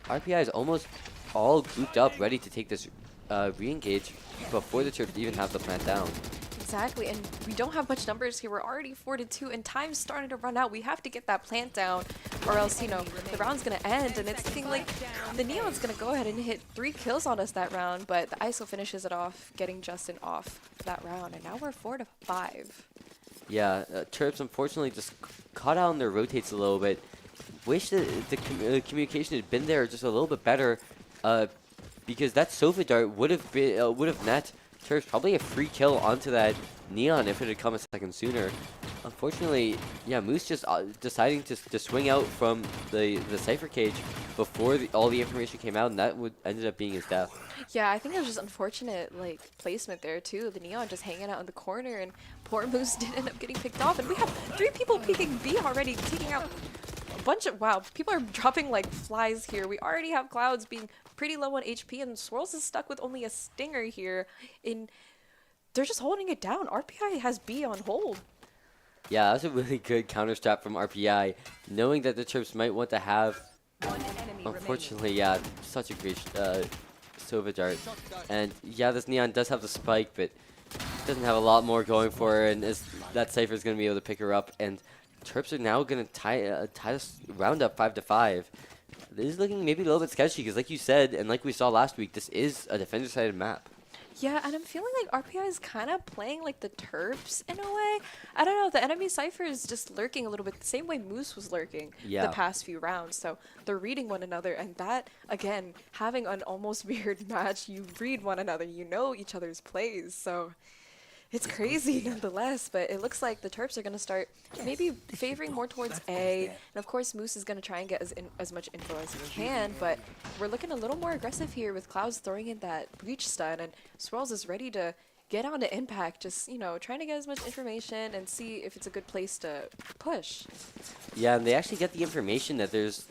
RPI is almost all grouped up, ready to take this re-engage before the Terps even have the plant down. Exactly, and we don't have much numbers here. We're already 4-2, and time's starting to run out. We have to get that plant down, or else, the round's going to end, and it's looking like the Neon's going to go ahead and hit 3 kills on us that round, but the ISO finishes it off, getting Justin off that round, and now we're 4-5. Yeah, Terps unfortunately just caught out on their rotates a little bit. Wish that the communication had been there just a little bit better, because that Sofa Dart would have net Terps probably a free kill onto that Neon if it had come a second sooner. Unfortunately, yeah, Moose just deciding to swing out from the Cypher cage before all the information came out, and that ended up being his death. Yeah, I think it was just unfortunate placement there too. The Neon just hanging out in the corner, and poor Moose did end up getting picked off. And we have 3 people peeking B already, taking out a bunch of people are dropping like flies here. We already have Clouds being pretty low on HP, and Swirls is stuck with only a Stinger here. They're just holding it down. RPI has B on hold. Yeah, that was a really good counter strat from RPI, knowing that the Terps might want to have. Unfortunately, yeah, such a great Sova Dart. And yeah, this Neon does have the spike, but doesn't have a lot more going for her, and that Cypher is going to be able to pick her up. And Terps are now going to tie this round up 5-5. This is looking maybe a little bit sketchy because, like you said, and like we saw last week, this is a defender-sided map. Yeah, and I'm feeling like RPI is kind of playing like the Terps in a way. I don't know, the enemy Cypher is just lurking a little bit the same way Moose was lurking the past few rounds. So they're reading one another, and that, again, having an almost mirrored match, you read one another, you know each other's plays. So it's crazy nonetheless, but it looks like the Terps are going to start maybe favoring more towards A. And of course, Moose is going to try and get as much info as he can, but we're looking a little more aggressive here with Clouds throwing in that breach stun, and Swirls is ready to get on to Impact, just, trying to get as much information and see if it's a good place to push. Yeah, and they actually get the information that there's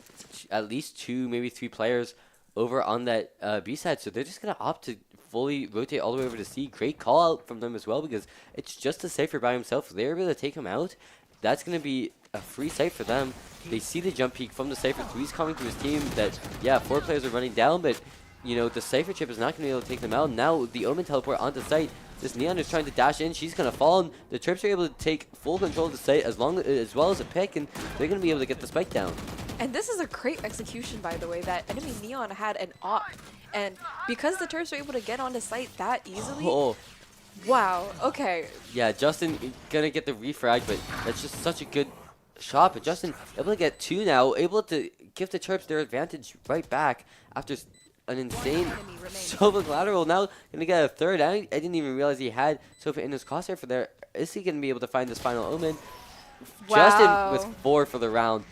at least 2, maybe 3 players over on that B side, so they're just going to opt to fully rotate all the way over to C. Great call out from them as well, because it's just a Cypher by himself. If they're able to take him out, that's going to be a free site for them. They see the jump peek from the Cypher. 3's coming to his team that, yeah, 4 players are running down, but, the Cypher chip is not going to be able to take them out. Now the Omen teleport onto site. This Neon is trying to dash in. She's going to fall, and the Terps are able to take full control of the site as well as a pick, and they're going to be able to get the spike down. And this is a great execution, by the way, that enemy Neon had an op. And because the Terps were able to get onto site that easily, wow, okay. Yeah, Justin gonna get the refrag, but that's just such a good shot. But Justin able to get 2 now, able to give the Terps their advantage right back after an insane Sofa collateral. Now gonna get a 3rd. I didn't even realize he had Sofa in his crosshair for there. Is he gonna be able to find this final Omen? Wow. Justin with 4 for the round.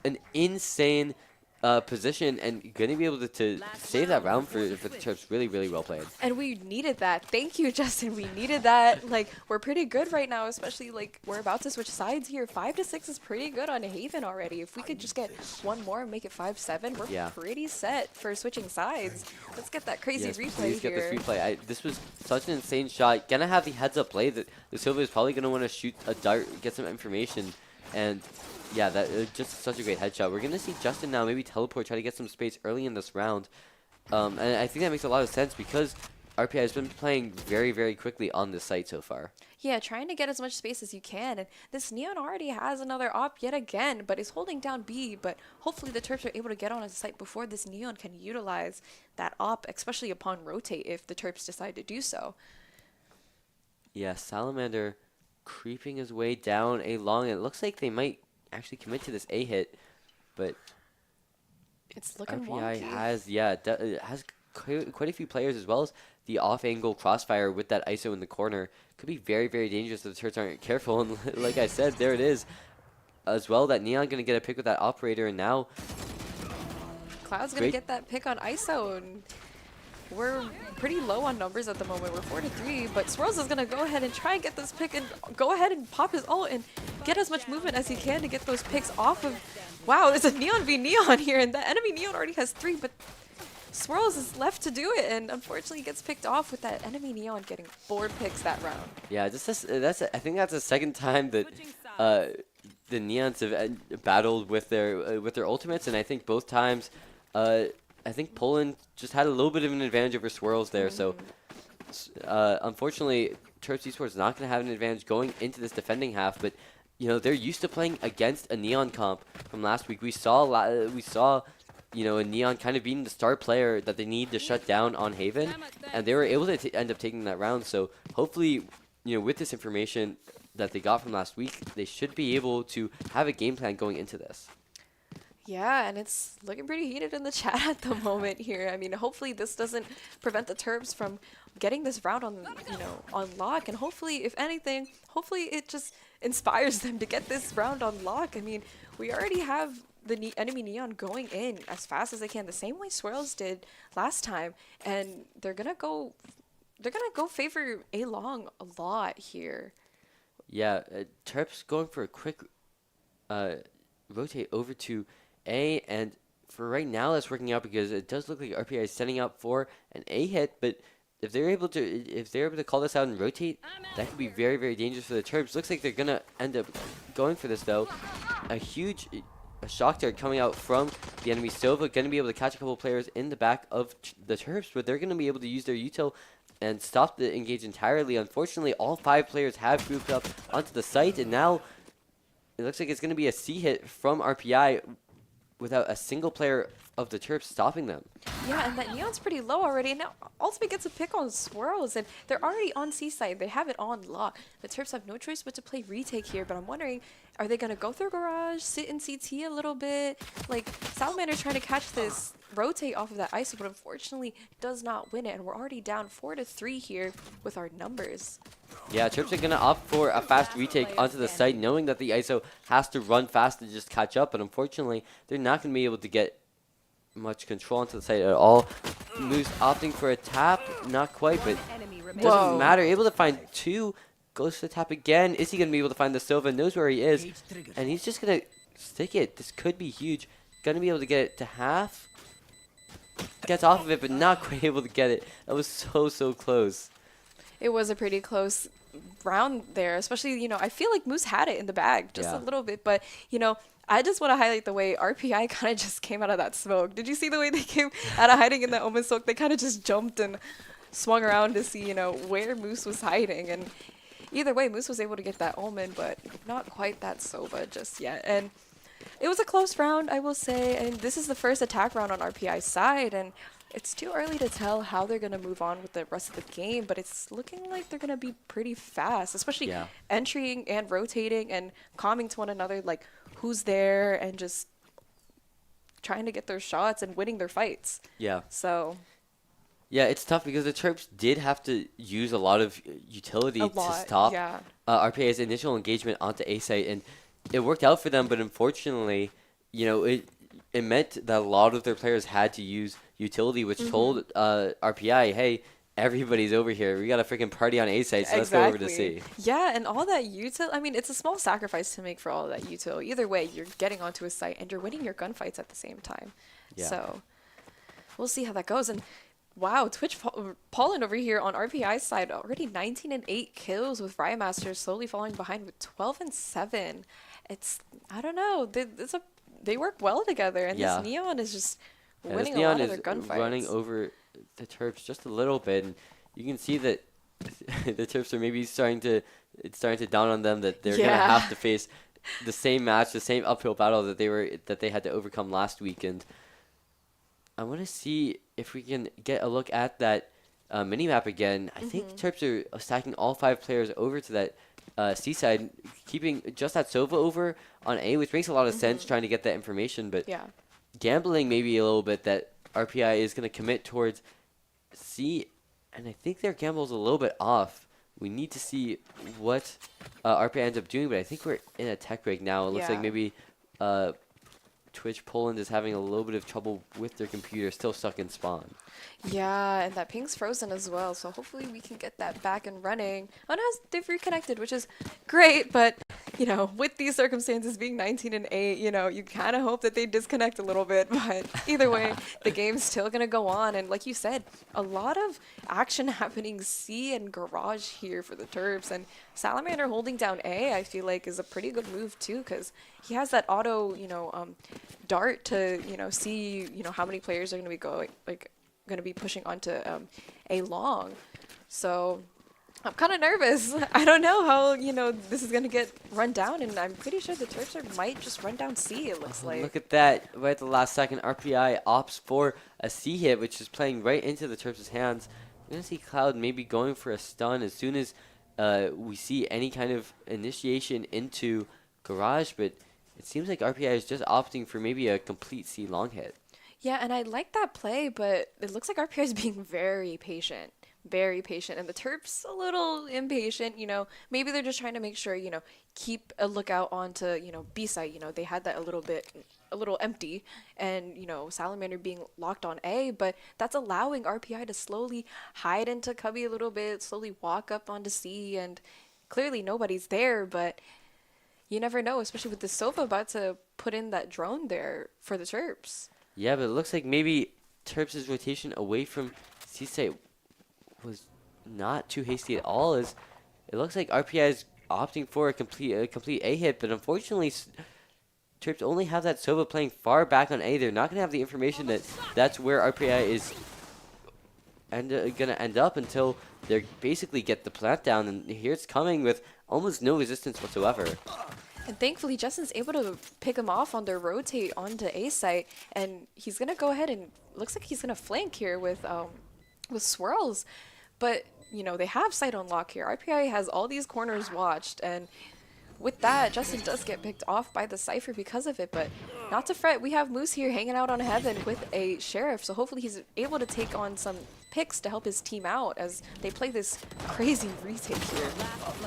An insane position and going to be able to save that round for the Terps. Really, really well played. And we needed that. Thank you, Justin. We needed that. Like, we're pretty good right now, especially, like, we're about to switch sides here. 5-6 is pretty good on Haven already. If we could just get one more and make it 5-7, we're pretty set for switching sides. Let's get that crazy replay please here. get this replay. This was such an insane shot. Gonna have the heads-up play that the Silva is probably gonna want to shoot a dart, get some information, and yeah, that just such a great headshot. We're gonna see Justin now maybe teleport, try to get some space early in this round, and I think that makes a lot of sense because RPI has been playing very, very quickly on this site so far. Yeah, trying to get as much space as you can. And this Neon already has another op yet again, but is holding down B. But hopefully the Terps are able to get on his site before this Neon can utilize that op, especially upon rotate if the Terps decide to do so. Yeah, Salamander creeping his way down A long. It looks like they might actually commit to this A hit, but it's looking RPI wonky. has quite a few players, as well as the off-angle crossfire with that ISO in the corner. Could be very, very dangerous if the Terps aren't careful. And like I said, there it is. As well, that Neon going to get a pick with that operator, and now Cloud's going to get that pick on ISO, and we're pretty low on numbers at the moment. We're 4-3, but Swirls is going to go ahead and try and get this pick and go ahead and pop his ult and get as much movement as he can to get those picks off of... Wow, there's a Neon v Neon here, and the enemy Neon already has 3, but Swirls is left to do it, and unfortunately gets picked off with that enemy Neon getting 4 picks that round. Yeah, I think that's the second time that the Neons have battled with their ultimates, and I think both times I think Poland just had a little bit of an advantage over Swirls there. So unfortunately, Terps Esports not going to have an advantage going into this defending half, but you know, they're used to playing against a Neon comp from last week. We saw you know, a Neon kind of being the star player that they need to shut down on Haven, and they were able to end up taking that round. So hopefully, you know, with this information that they got from last week, they should be able to have a game plan going into this. Yeah, and it's looking pretty heated in the chat at the moment here. I mean, hopefully this doesn't prevent the Terps from getting this round on, you know, on lock, and hopefully, if anything, hopefully it just inspires them to get this round on lock. I mean, we already have the enemy Neon going in as fast as they can, the same way Swirls did last time, and they're gonna go favor A long a lot here. Yeah, Terps going for a quick rotate over to A, and for right now that's working out because it does look like RPI is setting up for an A hit, but if they're able to call this out and rotate, that could be very, very dangerous for the Terps. Looks like they're gonna end up going for this though. A shock dart coming out from the enemy Sova, going to be able to catch a couple of players in the back of the Terps, but they're going to be able to use their util and stop the engage entirely. Unfortunately, all 5 players have grouped up onto the site, and now it looks like it's going to be a C hit from RPI without a single player of the Terps stopping them. Yeah, and that Neon's pretty low already. And now Ultimate gets a pick on Swirls, and they're already on C side. They have it on lock. The Terps have no choice but to play retake here, but I'm wondering, are they going to go through Garage, sit in CT a little bit? Like, Salamander's trying to catch this rotate off of that ISO, but unfortunately does not win it, and we're already down 4-3 here with our numbers. Yeah, Terps are going to opt for a fast retake onto the site, knowing that the ISO has to run fast to just catch up, but unfortunately, they're not going to be able to get much control onto the site at all. Moose opting for a tap, not quite, but doesn't matter. Able to find 2, goes for the tap again. Is he going to be able to find the Silva? Knows where he is, and he's just going to stick it. This could be huge. Going to be able to get it to half. Gets off of it, but not quite able to get it. That was so close. It was a pretty close round there, especially, you know, I feel like Moose had it in the bag just a little bit, but, you know, I just want to highlight the way RPI kind of just came out of that smoke. Did you see the way they came out of hiding in that Omen smoke? They kind of just jumped and swung around to see, you know, where Moose was hiding. And either way, Moose was able to get that Omen, but not quite that Sova just yet. And it was a close round, I will say. And this is the first attack round on RPI's side. And it's too early to tell how they're going to move on with the rest of the game, but it's looking like they're going to be pretty fast, especially entering and rotating and calming to one another, like who's there, and just trying to get their shots and winning their fights. Yeah. So. Yeah, it's tough because the Terps did have to use a lot of utility to stop RPA's initial engagement onto A site, and it worked out for them, but unfortunately, you know, it meant that a lot of their players had to use utility, which told RPI, hey, everybody's over here. We got a freaking party on A site, so let's go over to C. Yeah, and all that util, I mean, it's a small sacrifice to make for all that util. Either way, you're getting onto a site and you're winning your gunfights at the same time. Yeah. So we'll see how that goes. And wow, Poland over here on RPI's side already 19 and 8 kills, with Riot Masters slowly falling behind with 12 and 7. It's, I don't know, they work well together, and this Neon is just winning a lot of their gunfights. Running over the Terps just a little bit, and you can see that the Terps are maybe starting to dawn on them that they're gonna have to face the same match, the same uphill battle that they had to overcome last week. And I want to see if we can get a look at that mini map again. I think Terps are stacking all 5 players over to that C side, keeping just that Sova over on A, which makes a lot of sense trying to get that information, but gambling maybe a little bit that RPI is going to commit towards C, and I think their gamble's a little bit off. We need to see what RPI ends up doing, but I think we're in a tech break now. It looks like maybe Twitch Poland is having a little bit of trouble with their computer, still stuck in spawn. Yeah, and that ping's frozen as well, so hopefully we can get that back and running. Oh no, they've reconnected, which is great, but, you know, with these circumstances being 19 and 8, you know, you kind of hope that they disconnect a little bit, but either way, the game's still going to go on, and like you said, a lot of action happening C and Garage here for the Terps, and Salamander holding down A, I feel like, is a pretty good move too, because he has that auto, you know, dart to, you know, see, you know, how many players are going to be going, like, going to be pushing onto A long. So I'm kind of nervous. I don't know how, you know, this is going to get run down, and I'm pretty sure the Terps might just run down C, it looks like. Look at that. Right at the last second, RPI opts for a C hit, which is playing right into the Terps' hands. We're going to see Cloud maybe going for a stun as soon as we see any kind of initiation into Garage, but it seems like RPI is just opting for maybe a complete C long hit. Yeah, and I like that play, but it looks like RPI is being very patient, and the Terps a little impatient, you know. Maybe they're just trying to make sure, you know, keep a lookout onto, you know, B site. You know, they had that a little empty, and, you know, Salamander being locked on A, but that's allowing RPI to slowly hide into Cubby a little bit, slowly walk up onto C, and clearly nobody's there, but you never know, especially with the Sova about to put in that drone there for the Terps. Yeah, but it looks like maybe Terps' rotation away from C-Site was not too hasty at all, as it looks like RPI is opting for a complete A hit, but unfortunately Terps only have that Sova playing far back on A. They're not going to have the information that that's where RPI is going to end up until they basically get the plant down, and here it's coming with almost no resistance whatsoever. And thankfully, Justin's able to pick him off on their rotate onto A site, and he's gonna go ahead and looks like he's gonna flank here with swirls. But you know, they have site on lock here. RPI has all these corners watched, and with that, Justin does get picked off by the Cypher because of it, but not to fret. We have Moose here hanging out on Heaven with a Sheriff, so hopefully he's able to take on some picks to help his team out as they play this crazy retake here.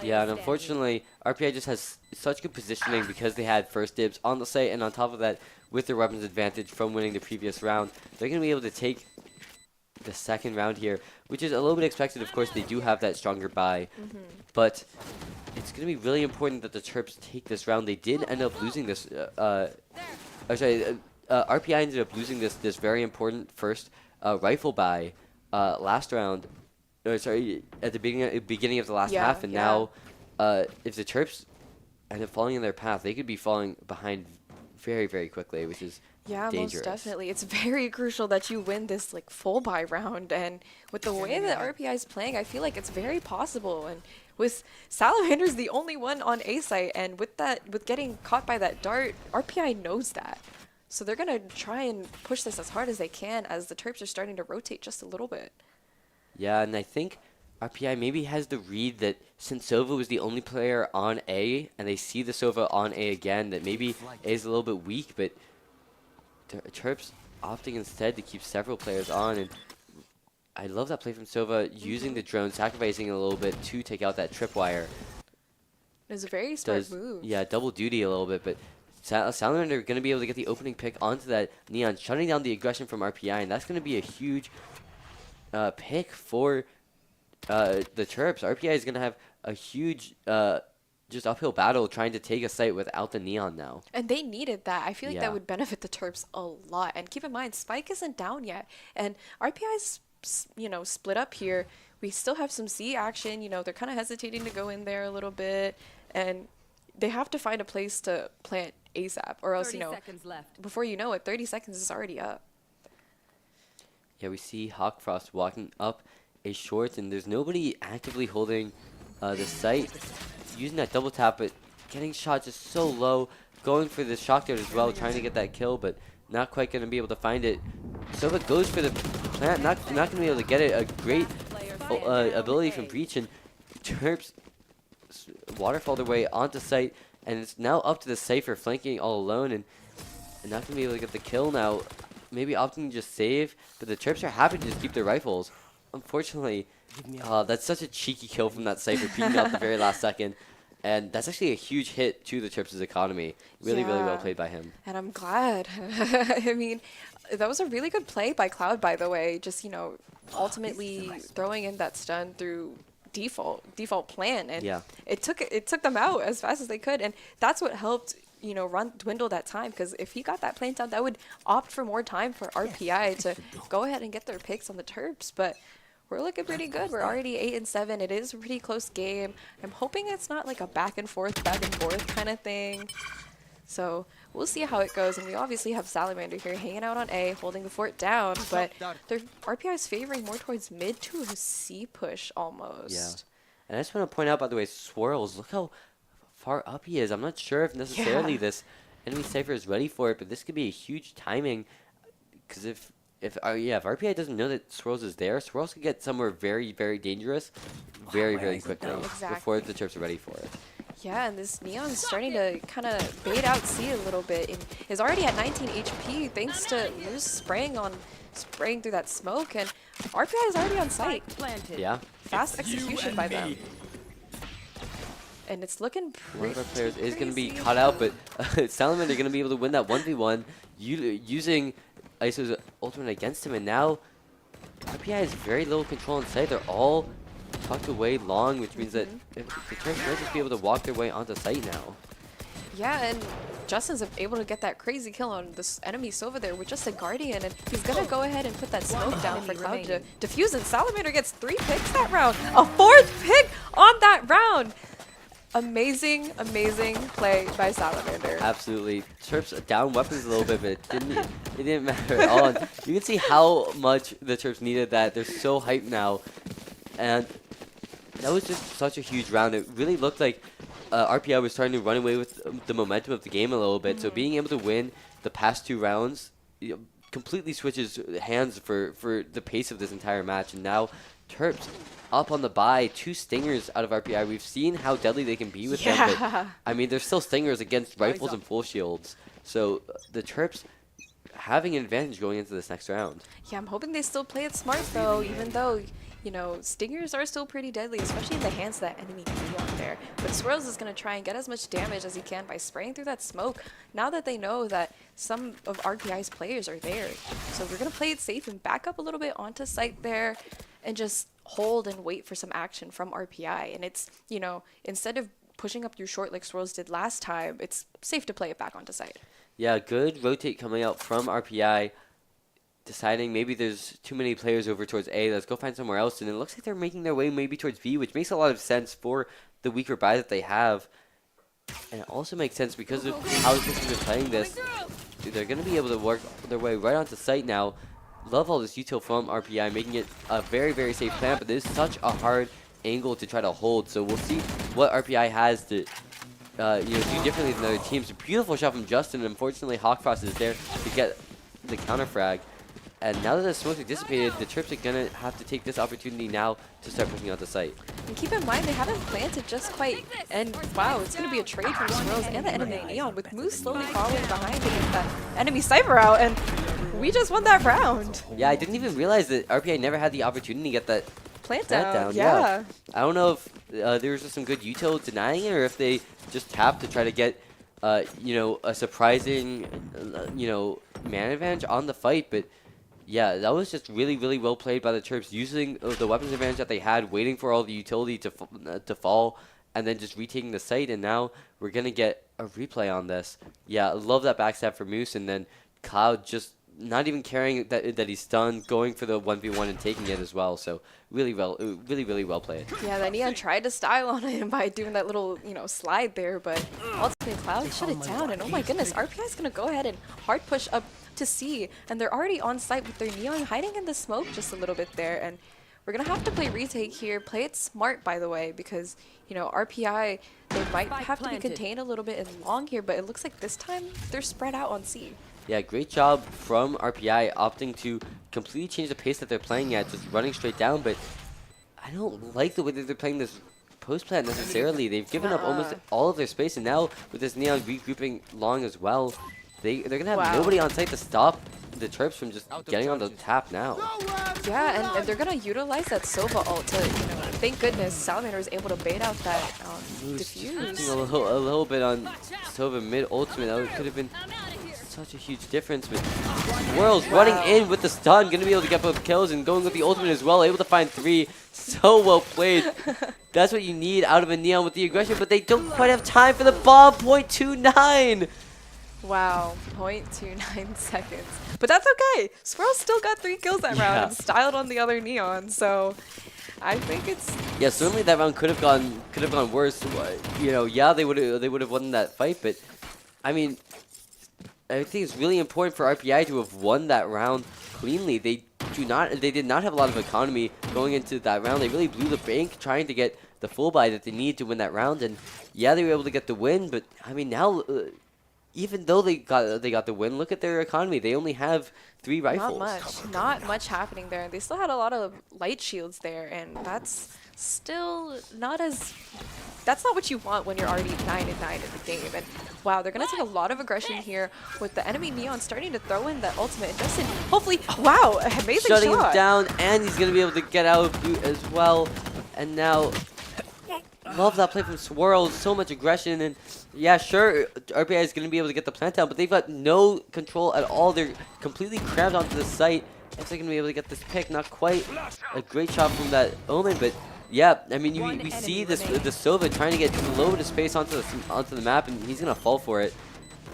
Yeah, and unfortunately, RPI just has such good positioning because they had first dibs on the site, and on top of that, with their weapons advantage from winning the previous round, they're going to be able to take the second round here, which is a little bit expected. Of course, they do have that stronger buy, but it's going to be really important that the Terps take this round. They did end up losing this. RPI ended up losing this very important first rifle buy last round. At the beginning of the last half, and now if the Terps end up falling in their path, they could be falling behind very, very quickly, which is dangerous. Most definitely. It's very crucial that you win this like full buy round, and with the way that RPI is playing, I feel like it's very possible. And with Salamander's the only one on A site, and with getting caught by that dart, RPI knows that. So they're gonna try and push this as hard as they can as the Terps are starting to rotate just a little bit. Yeah, and I think RPI maybe has the read that since Sova was the only player on A, and they see the Sova on A again, that maybe A is a little bit weak, but Terps opting instead to keep several players on. And I love that play from Sova, using the drone, sacrificing a little bit to take out that tripwire. It was a very smart move. Yeah, double duty a little bit, but Salamander are going to be able to get the opening pick onto that Neon, shutting down the aggression from RPI, and that's going to be a huge pick for the Terps. RPI is going to have a huge just uphill battle trying to take a site without the Neon now. And they needed that. I feel like Yeah. that would benefit the Terps a lot. And keep in mind, Spike isn't down yet. And RPI's, split up here. We still have some C action. They're kind of hesitating to go in there a little bit. And they have to find a place to plant ASAP. Or else, seconds left. before you know it, 30 seconds is already up. Yeah, we see Hawkfrost walking up a short, and there's nobody actively holding the site. Using that double tap, but getting shot just so low. Going for the shock dart as well, trying to get that kill, but not quite going to be able to find it. Sova goes for the plant, not going to be able to get it. A great ability from Breach, and Terps waterfall their way onto site, and it's now up to the Cypher flanking all alone, and not going to be able to get the kill now. Maybe opting to just save, but the Terps are happy to just keep their rifles. Unfortunately, that's such a cheeky kill from that Cypher, peeking out the very last second. And that's actually a huge hit to the Terps' economy. Really, really well played by him. And I'm glad. I mean, that was a really good play by Cloud, by the way. Just, ultimately throwing in that stun through default plan. And it took them out as fast as they could. And that's what helped, dwindle that time. Because if he got that plant down, that would opt for more time for RPI to go ahead and get their picks on the Terps. But we're looking pretty good. We're already 8-7. It is a pretty close game. I'm hoping it's not like a back and forth kind of thing. So we'll see how it goes. And we obviously have Salamander here hanging out on A, holding the fort down. But their RPI is favoring more towards mid to a C push almost. Yeah. And I just want to point out, by the way, Swirls, look how far up he is. I'm not sure if necessarily this enemy Cypher is ready for it, but this could be a huge timing. Because if RPI doesn't know that Swirls is there, Swirls could get somewhere very, very dangerous very quickly before the Terps are ready for it. Yeah, and this Neon's starting to kind of bait out C a little bit. And is already at 19 HP thanks to Moose spraying through that smoke. And RPI is already on site. Yeah. Fast execution by them. And it's looking pretty One of our players is going to be caught out, but Salamander going to be able to win that 1v1 using ISO's ultimate against him, and now RPI has very little control on site. They're all tucked away long, which means that the Terps might just be able to walk their way onto site now. Yeah, and Justin's able to get that crazy kill on this enemy Sova there with just a Guardian, and he's going to go ahead and put that smoke down for Cloud to defuse, and Salamander gets 3 picks that round. A 4th pick on that round! Amazing play by Salamander. Absolutely. Terps down weapons a little bit, but it didn't matter at all. And you can see how much the Terps needed that. They're so hyped now. And that was just such a huge round. It really looked like RPI was starting to run away with the momentum of the game a little bit. So being able to win the past 2 rounds completely switches hands for the pace of this entire match. And now Terps up on the bye, 2 stingers out of RPI. We've seen how deadly they can be with them, but I mean, they're still stingers against rifles and full shields. So the Terps having an advantage going into this next round. Yeah, I'm hoping they still play it smart though, even though, stingers are still pretty deadly, especially in the hands of that enemy Neon there. But Swirls is going to try and get as much damage as he can by spraying through that smoke, now that they know that some of RPI's players are there. So we're going to play it safe and back up a little bit onto site there and just hold and wait for some action from RPI. And it's, instead of pushing up your short like Swirls did last time, it's safe to play it back onto site. Yeah, good rotate coming out from RPI, deciding maybe there's too many players over towards A, let's go find somewhere else. And it looks like they're making their way maybe towards B, which makes a lot of sense for the weaker buy that they have. And it also makes sense because of how the Terps have been playing this. They're going to be able to work their way right onto site now. Love all this util from RPI, making it a very, very safe plan, but this is such a hard angle to try to hold. So we'll see what RPI has to do differently than other teams. A beautiful shot from Justin, and unfortunately Hawkfrost is there to get the counter frag. And now that the smoke is dissipated, the Terps are going to have to take this opportunity now to start pushing out the site. And keep in mind, they haven't planted just quite. And wow, it's going to be a trade from Swirls and the enemy Neon, with Moose slowly following behind to get that enemy Cypher out. And we just won that round. Yeah, I didn't even realize that RPI never had the opportunity to get that plant down. Yeah. I don't know if there was just some good util denying it, or if they just tapped to try to get you know, a surprising, you know, man advantage on the fight, but yeah, that was just really, really well played by the Terps, using the weapons advantage that they had, waiting for all the utility to fall, and then just retaking the site, and now we're going to get a replay on this. Yeah, I love that backstab for Moose, and then Cloud just not even caring that he's stunned, going for the 1v1 and taking it as well. So really well played. Yeah, then Neon tried to style on him by doing that little, you know, slide there, but ultimately Cloud shut it down. And oh my goodness, RPI is going to go ahead and hard push up to C. And they're already on site with their Neon hiding in the smoke just a little bit there. And we're going to have to play retake here. Play it smart, by the way, because, you know, RPI, they might have to be contained a little bit in long here, but it looks like this time they're spread out on C. Yeah, great job from RPI opting to completely change the pace that they're playing at, just running straight down, but I don't like the way that they're playing this post plant necessarily. They've given up almost all of their space, and now with this Neon regrouping long as well, they're going to have nobody on site to stop the Terps from just getting on the tap now. Yeah, and they're going to utilize that Sova ult to, you know, thank goodness Salamander was able to bait out that diffuse. A little bit on Sova mid ultimate, that could have been such a huge difference, but Swirls running in with the stun, going to be able to get both kills and going with the ultimate as well, able to find 3. So well played. That's what you need out of a Neon with the aggression, but they don't quite have time for the bomb. 0.29. Wow, 0.29 seconds. But that's okay. Swirls still got 3 kills that round and styled on the other Neon, so I think it's... Yeah, certainly that round could have gone worse. You know, yeah, they would have won that fight, but I mean, I think it's really important for RPI to have won that round cleanly. They did not have a lot of economy going into that round. They really blew the bank trying to get the full buy that they needed to win that round, and yeah, they were able to get the win. But I mean, now even though they got the win, look at their economy. They only have 3 rifles. Not much happening there. They still had a lot of light shields there, and that's still not as... That's not what you want when you're already 9-9 in the game. And wow, they're going to take a lot of aggression here with the enemy Neon starting to throw in that ultimate. And Justin, hopefully, wow, amazing Shutting shot. him down, and he's going to be able to get out of boot as well. And now, love that play from Swirls. So much aggression. And yeah, sure, RPI is going to be able to get the plant down, but they've got no control at all. They're completely crammed onto the site. If they're going to be able to get this pick, not quite a great shot from that Omen, but yeah, I mean, we see the Sova trying to get a little bit of space onto the map, and he's going to fall for it.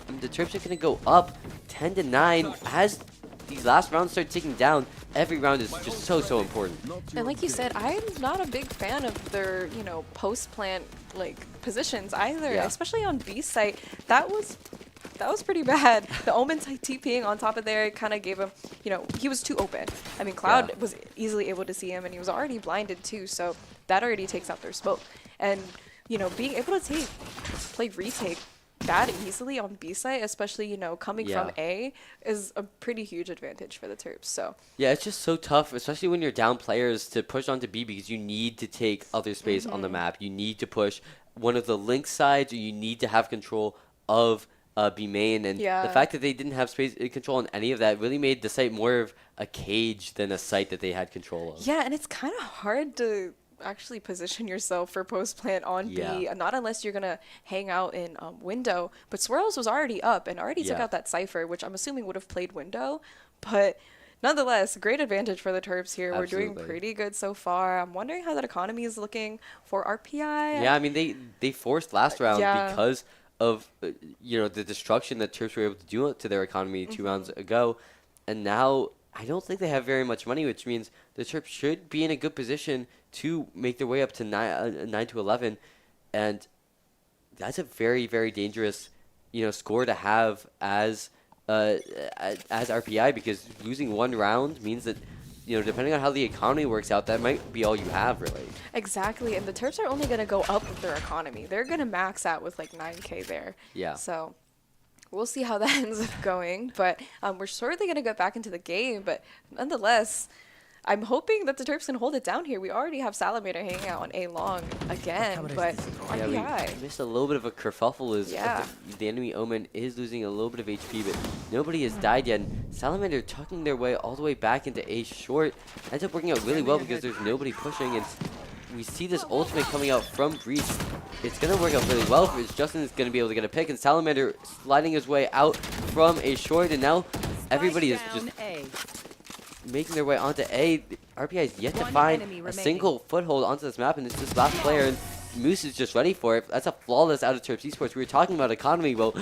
And the Terps are going to go up 10-9 as these last rounds start ticking down. Every round is just so important. And like you said, I'm not a big fan of their, you know, post-plant like positions either, especially on B site. That was pretty bad. The Omen TPing on top of there kind of gave him, you know, he was too open. I mean, Cloud was easily able to see him, and he was already blinded too, so that already takes out their smoke. And, you know, being able to play retake that easily on B site, especially, you know, coming from A, is a pretty huge advantage for the Terps. So yeah, it's just so tough, especially when you're down players, to push onto B, because you need to take other space on the map. You need to push one of the link sides, or you need to have control of B main, and the fact that they didn't have space control on any of that really made the site more of a cage than a site that they had control of. Yeah, and it's kind of hard to actually position yourself for post plant on B, not unless you're gonna hang out in window. But Swirls was already up and already took out that Cypher, which I'm assuming would have played window, but nonetheless, great advantage for the Terps here. Absolutely. We're doing pretty good so far. I'm wondering how that economy is looking for RPI. Yeah, I mean, they forced last round because of you know, the destruction that Terps were able to do to their economy 2 rounds ago, and now I don't think they have very much money, which means the Terps should be in a good position to make their way up to 9-11, and that's a very dangerous, you know, score to have as RPI, because losing 1 round means that, you know, depending on how the economy works out, that might be all you have, really. Exactly, and the Terps are only going to go up with their economy. They're going to max out with like 9K there. Yeah. So we'll see how that ends up going, but we're certainly going to get back into the game, but nonetheless, I'm hoping that the Terps can hold it down here. We already have Salamander hanging out on A long again, but RPI. We missed a little bit of a kerfuffle as the enemy Omen is losing a little bit of HP, but nobody has died yet. And Salamander tucking their way all the way back into A short ends up working out really well because there's nobody pushing, and we see this ultimate coming out from Breach. It's going to work out really well for Justin is going to be able to get a pick, and Salamander sliding his way out from a short, and now everybody is just making their way onto A. RPI is yet to find a single foothold onto this map, and it's this last player, and Moose is just ready for it. That's a flawless out of Terps Esports. We were talking about economy. Well,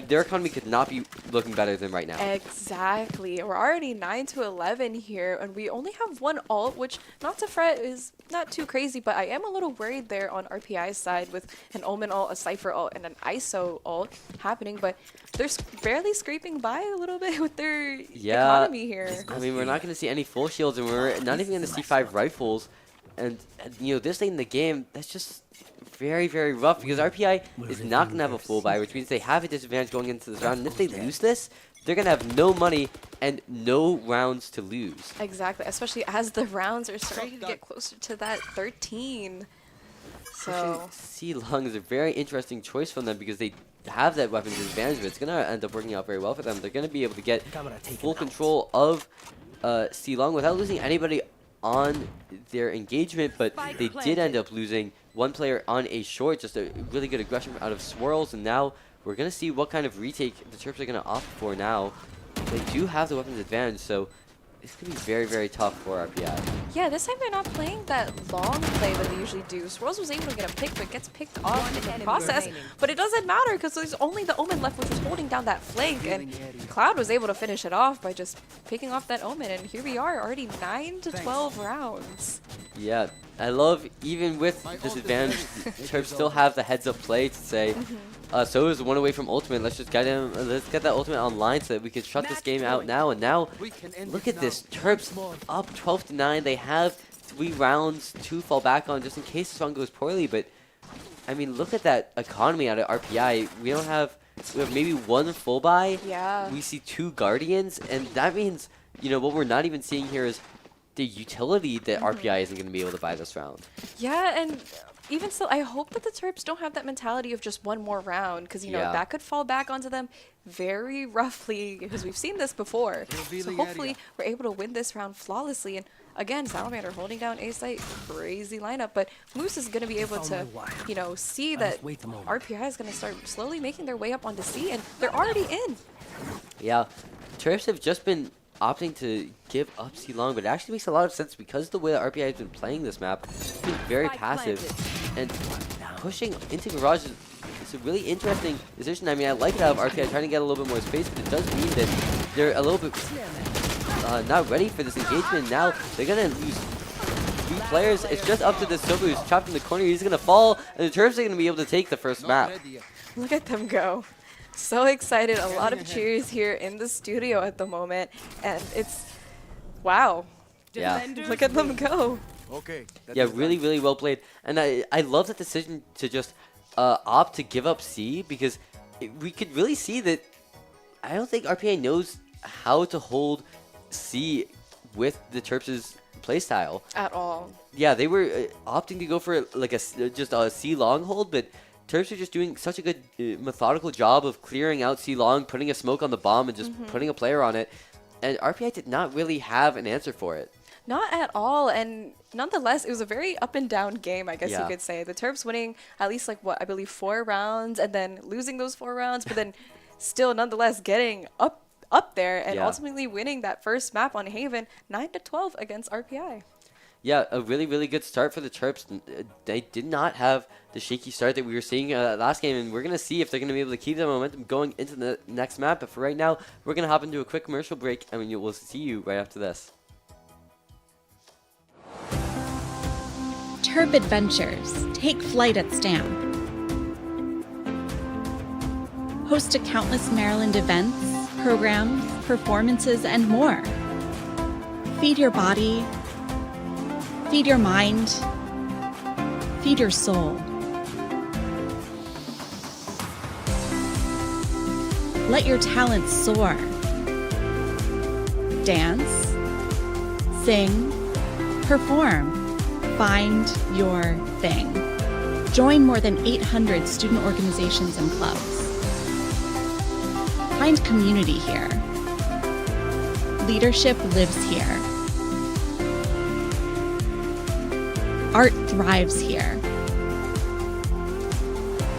their economy could not be looking better than right now. Exactly. We're already 9-11 here, and we only have one ult, which, not to fret, is not too crazy, but I am a little worried there on RPI's side with an Omen ult, a Cypher ult, and an ISO ult happening, but they're barely scraping by a little bit with their economy here. I mean, we're not going to see any full shields, and we're not even going to see 5 rifles. And, you know, this late in the game, that's just very, very rough because RPI is not going to have a full buy, which means they have a disadvantage going into this round. And if they lose this, they're going to have no money and no rounds to lose. Exactly, especially as the rounds are starting to get closer to that 13. So C-Long is a very interesting choice from them because they have that weapons advantage, but it's going to end up working out very well for them. They're going to be able to get full control of C-Long without losing anybody on their engagement, but they did end up losing one player on a short, just a really good aggression out of Swirls, and now we're going to see what kind of retake the Terps are going to opt for now. They do have the weapons advantage, so it's going to be very, very tough for RPI. yeah, this time they're not playing that long play that they usually do. Swirls was able to get a pick, but gets picked off in the process. But it doesn't matter because there's only the Omen left, which was holding down that flank, and Cloud was able to finish it off by just picking off that Omen, and here we are, already 9-12 rounds. Yeah, I love, even with this advantage, Terps still have the heads-up play to say, so is one away from ultimate. Let's just get him. Let's get that ultimate online so that we can shut this game out now. And now, look at this. Terps up 12-9. They have 3 rounds to fall back on just in case this one goes poorly. But I mean, look at that economy out of RPI. We have maybe 1 full buy. Yeah. We see 2 Guardians, and that means, you know, what we're not even seeing here is the utility that RPI isn't going to be able to buy this round. Yeah, and even still, I hope that the Terps don't have that mentality of just one more round, because, you know, that could fall back onto them very roughly, because we've seen this before. So hopefully we're able to win this round flawlessly. And again, Salamander holding down A-Site, crazy lineup, but Moose is going to be able to, you know, see that RPI is going to start slowly making their way up onto C, and they're already in. Yeah, Terps have just been opting to give up C-Long, but it actually makes a lot of sense because the way that RPI has been playing this map, it's been very passive, and pushing into Garage is a really interesting decision. I mean, I like it out of RPI trying to get a little bit more space, but it does mean that they're a little bit not ready for this engagement. Now they're going to lose 3 players. It's just up to this Sobu who's trapped in the corner. He's going to fall, and the Terps are going to be able to take the first map. Look at them go. So excited. A lot of cheers here in the studio at the moment. And it's, wow. Yeah. Look at them go. Yeah, really, really well played. And I love that decision to just opt to give up C, because we could really see that I don't think RPA knows how to hold C with the Terps' playstyle. At all. Yeah, they were opting to go for like just a C long hold, but Terps are just doing such a good methodical job of clearing out C long, putting a smoke on the bomb, and just putting a player on it. And RPI did not really have an answer for it. Not at all, and nonetheless, it was a very up and down game, I guess you could say. The Terps winning at least, like, what, I believe 4 rounds, and then losing those 4 rounds, but then still, nonetheless, getting up there, and ultimately winning that first map on Haven, 9-12 against RPI. Yeah, a really, really good start for the Terps. They did not have the shaky start that we were seeing last game, and we're going to see if they're going to be able to keep that momentum going into the next map. But for right now, we're going to hop into a quick commercial break, and we'll see you right after this. Terp Adventures. Take flight at STAM. Host to countless Maryland events, programs, performances, and more. Feed your body. Feed your mind. Feed your soul. Let your talents soar. Dance. Sing. Perform. Find your thing. Join more than 800 student organizations and clubs. Find community here. Leadership lives here. Art thrives here.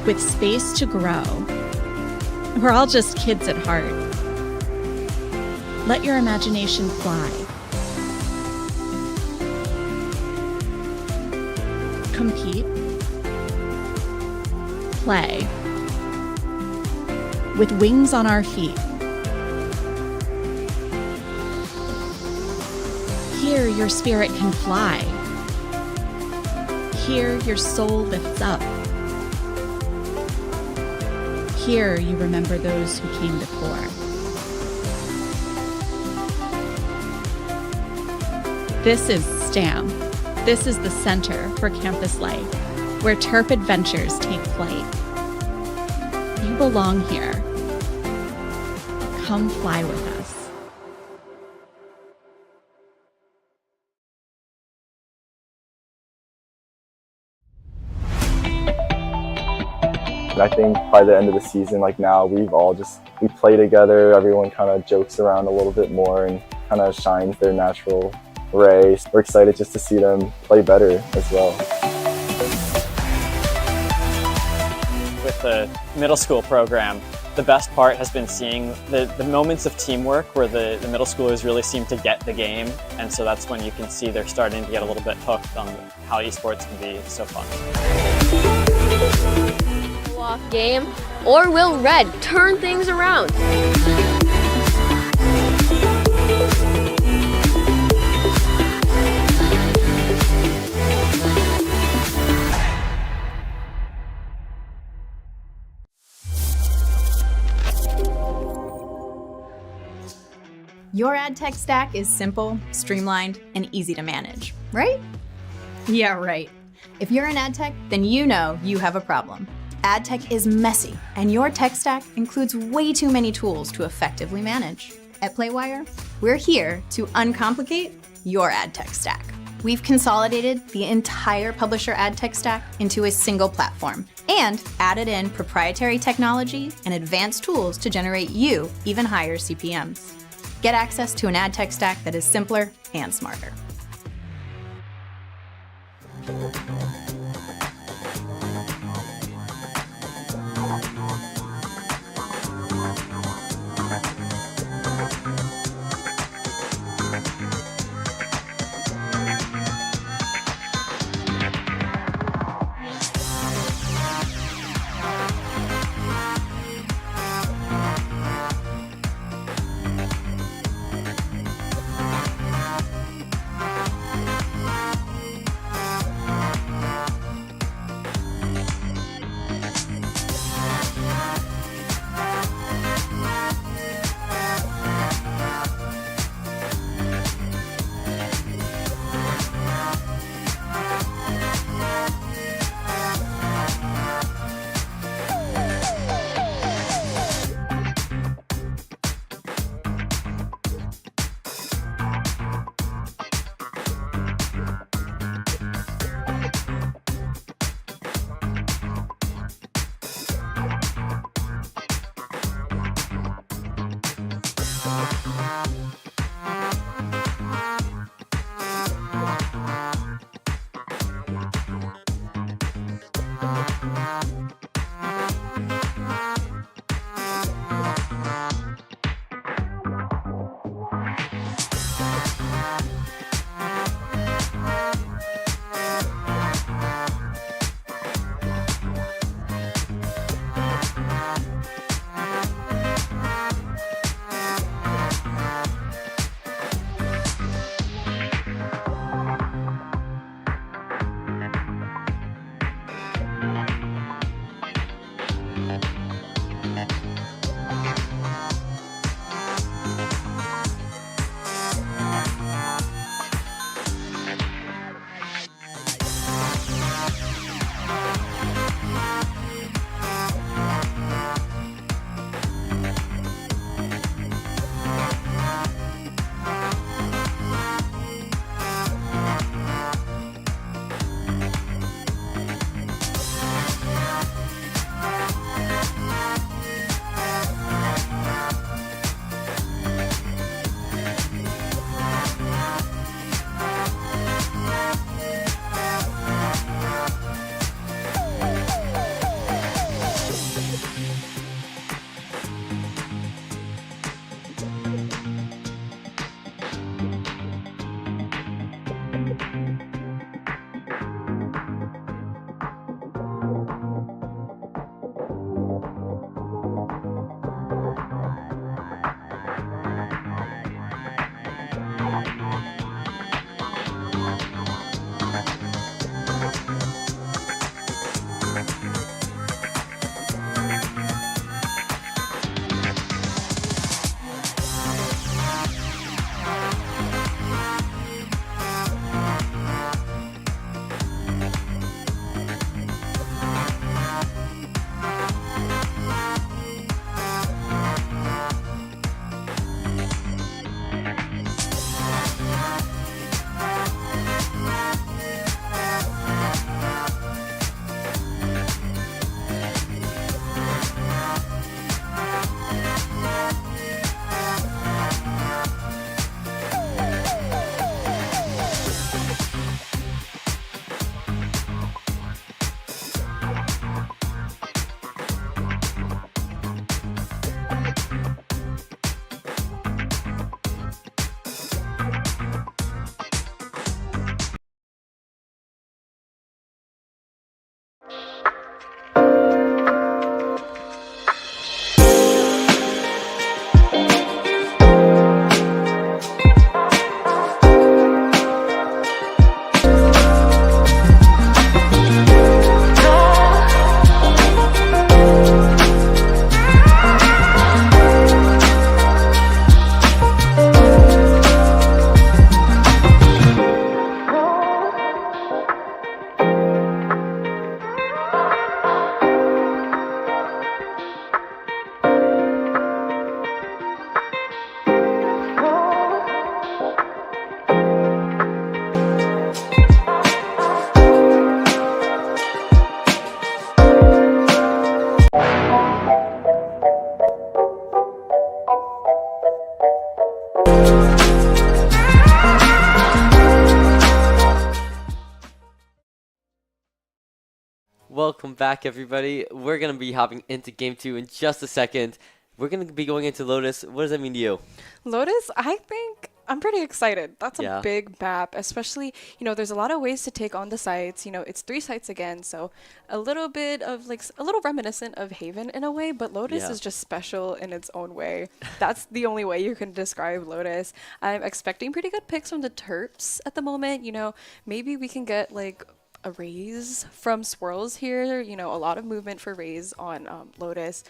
With space to grow. We're all just kids at heart. Let your imagination fly. Compete. Play. With wings on our feet. Here your spirit can fly. Here your soul lifts up. Here you remember those who came before. This is STAM. This is the Center for Campus Life, where Terp adventures take flight. You belong here. Come fly with us. And I think by the end of the season, like now, we play together, everyone kind of jokes around a little bit more and kind of shines their natural ray. We're excited just to see them play better as well. With the middle school program, the best part has been seeing the moments of teamwork where the middle schoolers really seem to get the game, and so that's when you can see they're starting to get a little bit hooked on how esports can be so fun. Off game, or will Red turn things around? Your ad tech stack is simple, streamlined, and easy to manage, right? Yeah, right. If you're in ad tech, then you know you have a problem. Ad tech is messy, and your tech stack includes way too many tools to effectively manage. At Playwire, we're here to uncomplicate your ad tech stack. We've consolidated the entire publisher ad tech stack into a single platform and added in proprietary technology and advanced tools to generate you even higher CPMs. Get access to an ad tech stack that is simpler and smarter. back, everybody. We're going to be hopping into Game 2 in just a second. We're going to be going into Lotus. What does that mean to you? Lotus, I think I'm pretty excited. That's Yeah. a big map, especially, there's a lot of ways to take on the sites. It's 3 sites again, so a little bit of a little reminiscent of Haven in a way, but Lotus Yeah. is just special in its own way. That's the only way you can describe Lotus. I'm expecting pretty good picks from the Terps at the moment. Maybe we can get a raise from Swirls here, a lot of movement for raise on Lotus.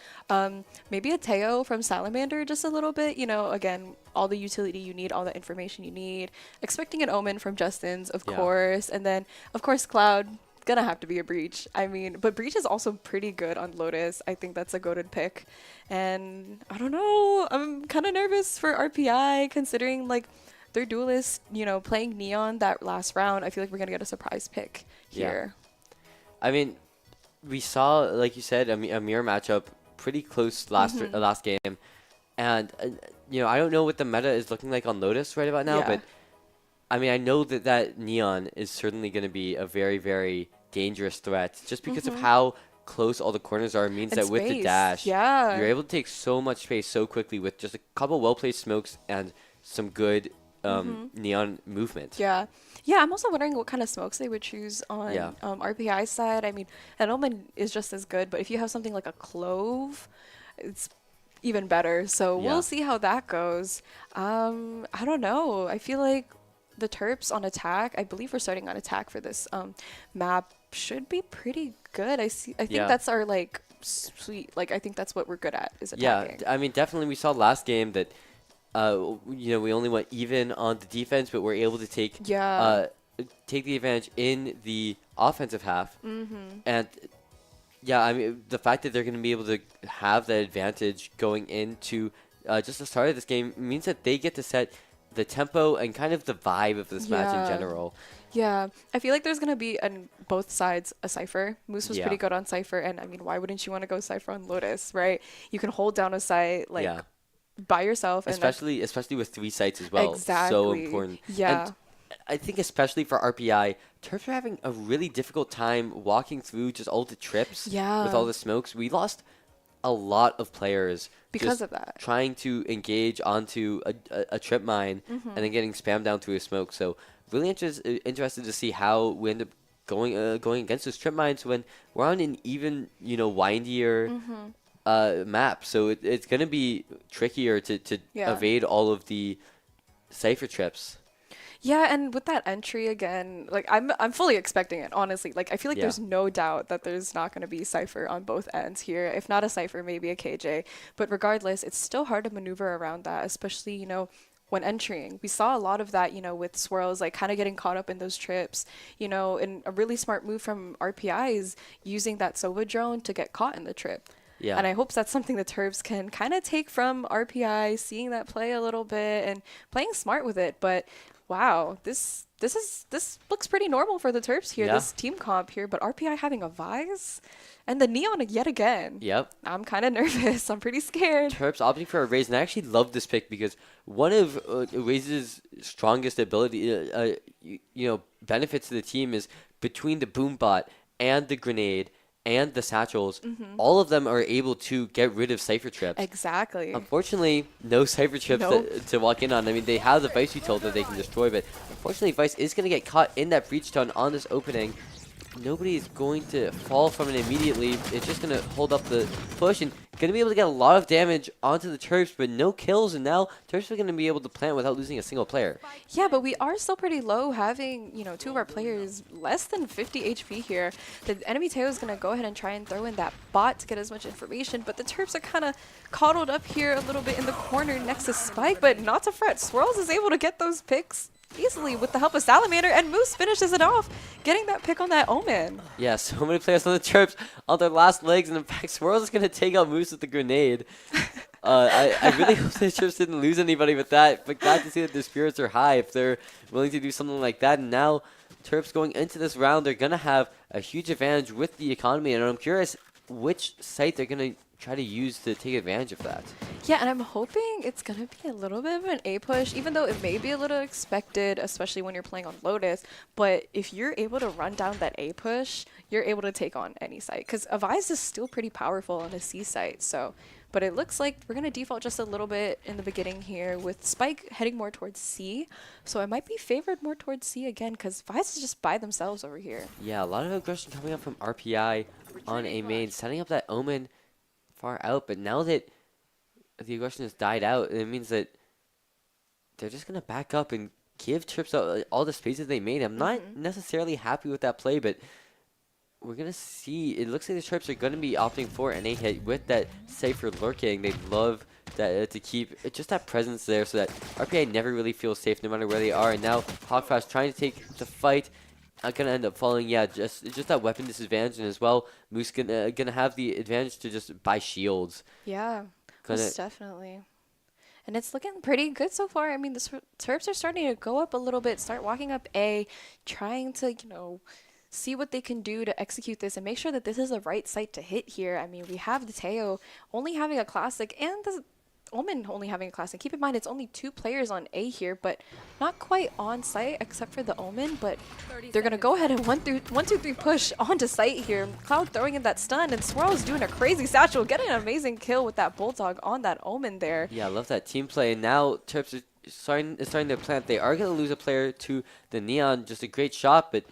Maybe a Teo from Salamander just a little bit, again, all the utility you need, all the information you need. Expecting an Omen from Justin's, of course. And then, of course, Cloud, gonna have to be a Breach. But Breach is also pretty good on Lotus. I think that's a goated pick. And I don't know, I'm kind of nervous for RPI considering their duelist, playing Neon that last round. I feel like we're going to get a surprise pick here. We saw, like you said, a mirror matchup pretty close last game. And, I don't know what the meta is looking like on Lotus right about now, but I know that Neon is certainly going to be a very, very dangerous threat just because of how close all the corners are. It means And that with the dash, yeah, you're able to take so much space so quickly with just a couple well-placed smokes and some good Neon movement. Yeah, I'm also wondering what kind of smokes they would choose on RPI's side. An Omen is just as good, but if you have something like a Clove, it's even better. So we'll see how that goes. I don't know. I feel like the Terps on attack, I believe we're starting on attack for this map, should be pretty good. I think that's our sweet, I think that's what we're good at, is attacking. Yeah, definitely we saw last game that we only went even on the defense, but we're able to take the advantage in the offensive half. And the fact that they're going to be able to have that advantage going into just the start of this game means that they get to set the tempo and kind of the vibe of this match in general. Yeah, I feel like there's going to be on both sides a Cypher. Moose was pretty good on Cypher, and why wouldn't you want to go Cypher on Lotus, right? You can hold down a site by yourself, especially with 3 sites as well. Exactly. So important. Yeah. And I think especially for RPI, Terps are having a really difficult time walking through just all the trips with all the smokes. We lost a lot of players because of that, trying to engage onto a trip mine and then getting spammed down through a smoke. So really interested to see how we end up going against those trip mines when we're on an even windier map. So it's going to be trickier to evade all of the Cypher trips. Yeah, and with that entry again, I'm fully expecting it, honestly. I feel like there's no doubt that there's not going to be Cypher on both ends here. If not a Cypher, maybe a KJ. But regardless, it's still hard to maneuver around that, especially, when entering. We saw a lot of that, with Swirls, kind of getting caught up in those trips, and a really smart move from RPI is using that Sova drone to get caught in the trip. Yeah. And I hope that's something the Terps can kind of take from RPI, seeing that play a little bit and playing smart with it. But wow, this looks pretty normal for the Terps here, this team comp here, but RPI having a Vise and the Neon yet again. Yep. I'm kind of nervous. I'm pretty scared. Terps opting for a Raze, and I actually love this pick because one of Raze's strongest ability, benefits to the team is between the boom bot and the grenade and the satchels, all of them are able to get rid of Cypher trips. Exactly. Unfortunately, no Cypher trips to walk in on. They have the Vice util that they can destroy, but unfortunately, Vice is going to get caught in that breach stun on this opening. Nobody is going to fall from it immediately. It's just going to hold up the push and going to be able to get a lot of damage onto the Terps, but no kills, and now Terps are going to be able to plant without losing a single player. Yeah, but we are still pretty low, having, 2 of our players less than 50 HP here. The enemy Teo is going to go ahead and try and throw in that bot to get as much information, but the Terps are kind of coddled up here a little bit in the corner next to Spike, but not to fret. Swirls is able to get those picks easily with the help of Salamander, and Moose finishes it off, getting that pick on that Omen. Yeah, so many players on the Terps on their last legs, and in fact, Swirls is going to take out Moose with the grenade. I really hope the Terps didn't lose anybody with that, but glad to see that their spirits are high if they're willing to do something like that. And now, Terps going into this round, they're going to have a huge advantage with the economy, and I'm curious which site they're going to try to use to take advantage of that. Yeah, and I'm hoping it's going to be a little bit of an A push, even though it may be a little expected, especially when you're playing on Lotus. But if you're able to run down that A push, you're able to take on any site. Because Avize is still pretty powerful on a C site. So, but it looks like we're going to default just a little bit in the beginning here with Spike heading more towards C. So I might be favored more towards C again because Avize is just by themselves over here. Yeah, a lot of aggression coming up from RPI on a main, setting up that Omen far out. But now that the aggression has died out, it means that they're just going to back up and give Terps all the spaces they made. I'm not necessarily happy with that play, but we're going to see. It looks like the Terps are going to be opting for an A hit with that Cypher lurking. They'd love that to keep just that presence there so that RPI never really feels safe no matter where they are. And now Hawkflash trying to take the fight. Not going to end up falling. Yeah, just that weapon disadvantage. And as well, Moose gonna have the advantage to just buy shields. Yeah, most definitely. And it's looking pretty good so far. I mean, the Terps are starting to go up a little bit, start walking up A, trying to, see what they can do to execute this and make sure that this is the right site to hit here. I mean, we have the Teo only having a classic and the Omen only having a classic. Keep in mind, it's only 2 players on A here, but not quite on site except for the Omen. But they're going to go ahead and 1-2-3 push onto site here. Cloud throwing in that stun, and Swirl's doing a crazy satchel, getting an amazing kill with that Bulldog on that Omen there. Yeah, I love that team play. And now Terps are starting to plant. They are going to lose a player to the Neon. Just a great shot, but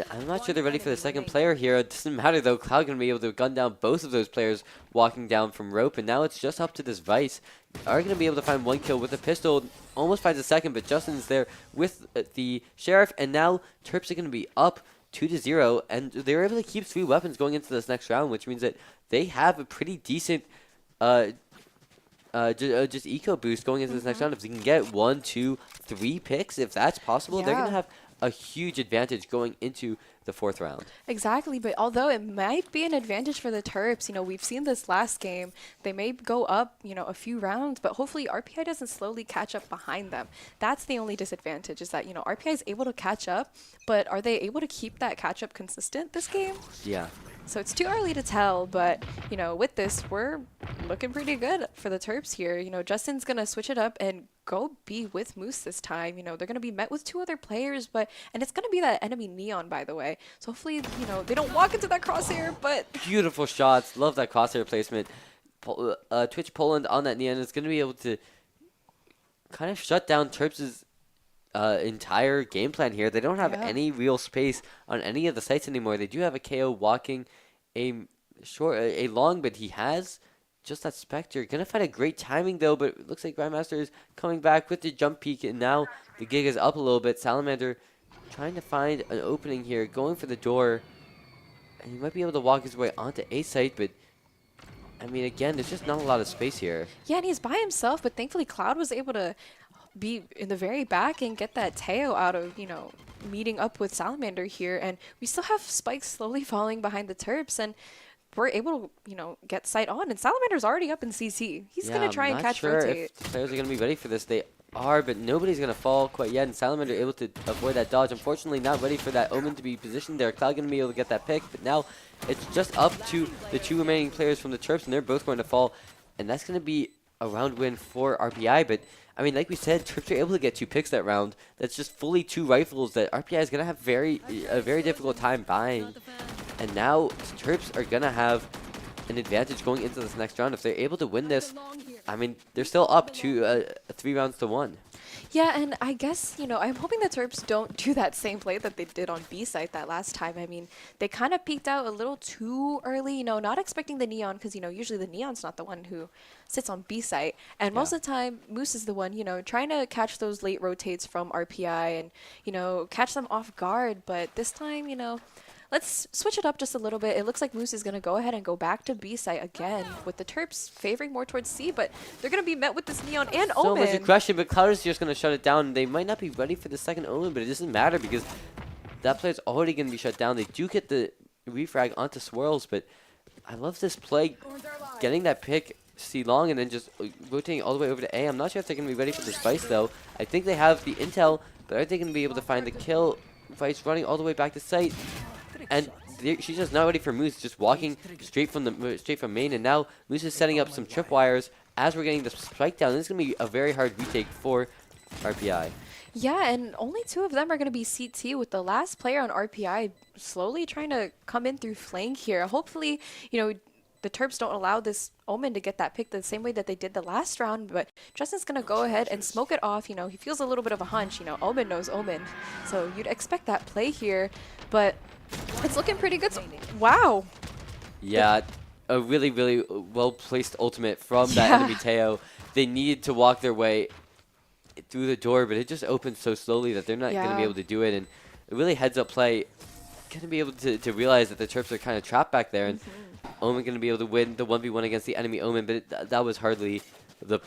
I'm not sure they're ready for the second player here. It doesn't matter though. Cloud going to be able to gun down both of those players walking down from rope. And now it's just up to this Vice. Are going to be able to find 1 kill with a pistol. Almost finds a second, but Justin's there with the Sheriff. And now Terps are going to be up 2-0. And they were able to keep 3 weapons going into this next round, which means that they have a pretty decent just eco boost going into this next round. If they can get 1, 2, 3 picks, if that's possible, they're going to have a huge advantage going into the 4th round. Exactly, but although it might be an advantage for the Terps, we've seen this last game. They may go up, a few rounds, but hopefully RPI doesn't slowly catch up behind them. That's the only disadvantage is that, RPI is able to catch up, but are they able to keep that catch up consistent this game? Yeah. So it's too early to tell, but, with this, we're looking pretty good for the Terps here. Justin's going to switch it up and go be with Moose this time. They're going to be met with 2 other players, and it's going to be that enemy Neon, by the way. So hopefully, they don't walk into that crosshair, but... Beautiful shots. Love that crosshair placement. Twitch Poland on that Neon is going to be able to kind of shut down Terps' entire game plan here. They don't have any real space on any of the sites anymore. They do have a KO walking a long, but he has just that Spectre. Gonna find a great timing though, but it looks like Grandmaster is coming back with the jump peek, and now the gig is up a little bit. Salamander trying to find an opening here, going for the door, and he might be able to walk his way onto A site, but I mean, again, there's just not a lot of space here. Yeah, and he's by himself, but thankfully Cloud was able to be in the very back and get that Teo out of, meeting up with Salamander here. And we still have Spike slowly falling behind the Terps, and we're able to, get sight on. And Salamander's already up in CC. He's going to try and catch rotate. If the players are going to be ready for this. They are, but nobody's going to fall quite yet. And Salamander able to avoid that dodge. Unfortunately, not ready for that Omen to be positioned there. Cloud going to be able to get that pick, but now it's just up to the 2 remaining players from the Terps, and they're both going to fall. And that's going to be a round win for RPI, but I mean, like we said, Terps are able to get 2 picks that round. That's just fully 2 rifles that RPI is going to have a very difficult time buying. And now Terps are going to have an advantage going into this next round. If they're able to win this, I mean, they're still up to 3 rounds to 1. Yeah, and I guess, I'm hoping the Terps don't do that same play that they did on B site that last time. I mean, they kind of peeked out a little too early, not expecting the Neon, because, usually the Neon's not the one who sits on B site. And most of the time, Moose is the one, trying to catch those late rotates from RPI and, catch them off guard. But this time, let's switch it up just a little bit. It looks like Moose is going to go ahead and go back to B site again, with the Terps favoring more towards C, but they're going to be met with this Neon and Omen. So much aggression, but Cloud is just going to shut it down. They might not be ready for the second Omen, but it doesn't matter because that player's already going to be shut down. They do get the refrag onto Swirls, but I love this play, getting that pick C long and then just rotating all the way over to A. I'm not sure if they're going to be ready for this Vice, though. I think they have the intel, but are they going to be able to find the kill? Vice running all the way back to site. And she's just not ready for Moose, just walking straight from main, and now Moose is setting up some tripwires as we're getting the spike down. This is going to be a very hard retake for RPI. Yeah, and only 2 of them are going to be CT, with the last player on RPI slowly trying to come in through flank here. Hopefully, the Terps don't allow this Omen to get that pick the same way that they did the last round, but Justin's going to go ahead and smoke it off. He feels a little bit of a hunch. Omen knows Omen. So you'd expect that play here, but it's looking pretty good. Wow. Yeah, a really, really well-placed ultimate from that enemy Teo. They needed to walk their way through the door, but it just opened so slowly that they're not going to be able to do it. And a really heads-up play, going to be able to realize that the Terps are kind of trapped back there, and Omen going to be able to win the 1v1 against the enemy Omen, but that was hardly the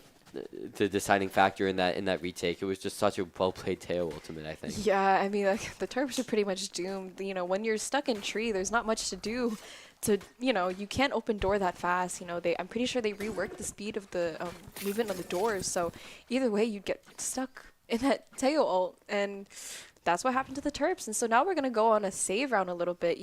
deciding factor in that retake. It was just such a well-played Teo ultimate, I think. Yeah, I mean, the Terps are pretty much doomed. When you're stuck in tree, there's not much to do. You can't open door that fast. I'm pretty sure they reworked the speed of the movement of the doors. So either way, you'd get stuck in that Teo ult, and that's what happened to the Terps. And so now we're going to go on a save round a little bit.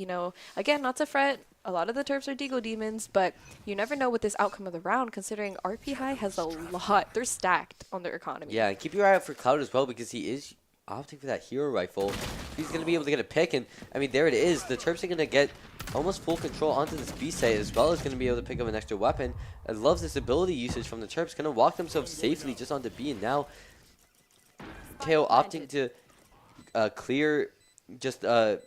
Again, not to fret. A lot of the Terps are Deagle Demons, but you never know with this outcome of the round, considering RPI has a lot. They're stacked on their economy. Yeah, and keep your eye out for Cloud as well, because he is opting for that hero rifle. He's going to be able to get a pick, and I mean, there it is. The Terps are going to get almost full control onto this B site, as well as going to be able to pick up an extra weapon. I love this ability usage from the Terps. Going to walk themselves safely just onto B, and now Teo opting to clear just the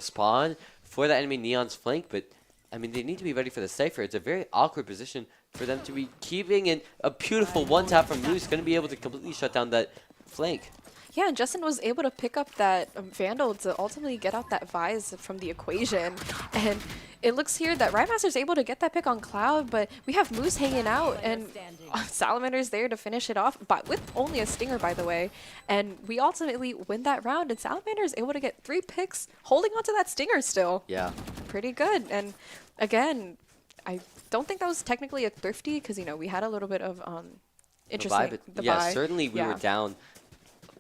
spawn for that enemy Neon's flank, but I mean, they need to be ready for the Cypher. It's a very awkward position for them to be keeping in. A beautiful one-tap from Moose, going to be able to completely shut down that flank. Yeah, and Justin was able to pick up that Vandal to ultimately get out that Vise from the equation. And it looks here that Rhymaster's able to get that pick on Cloud, but we have Moose hanging out, and Salamander's there to finish it off, but with only a Stinger, by the way. And we ultimately win that round, and Salamander is able to get 3 picks, holding onto that Stinger still. Yeah. Pretty good. And again, I don't think that was technically a thrifty, because, we had a little bit of interesting. The buy. Certainly we were down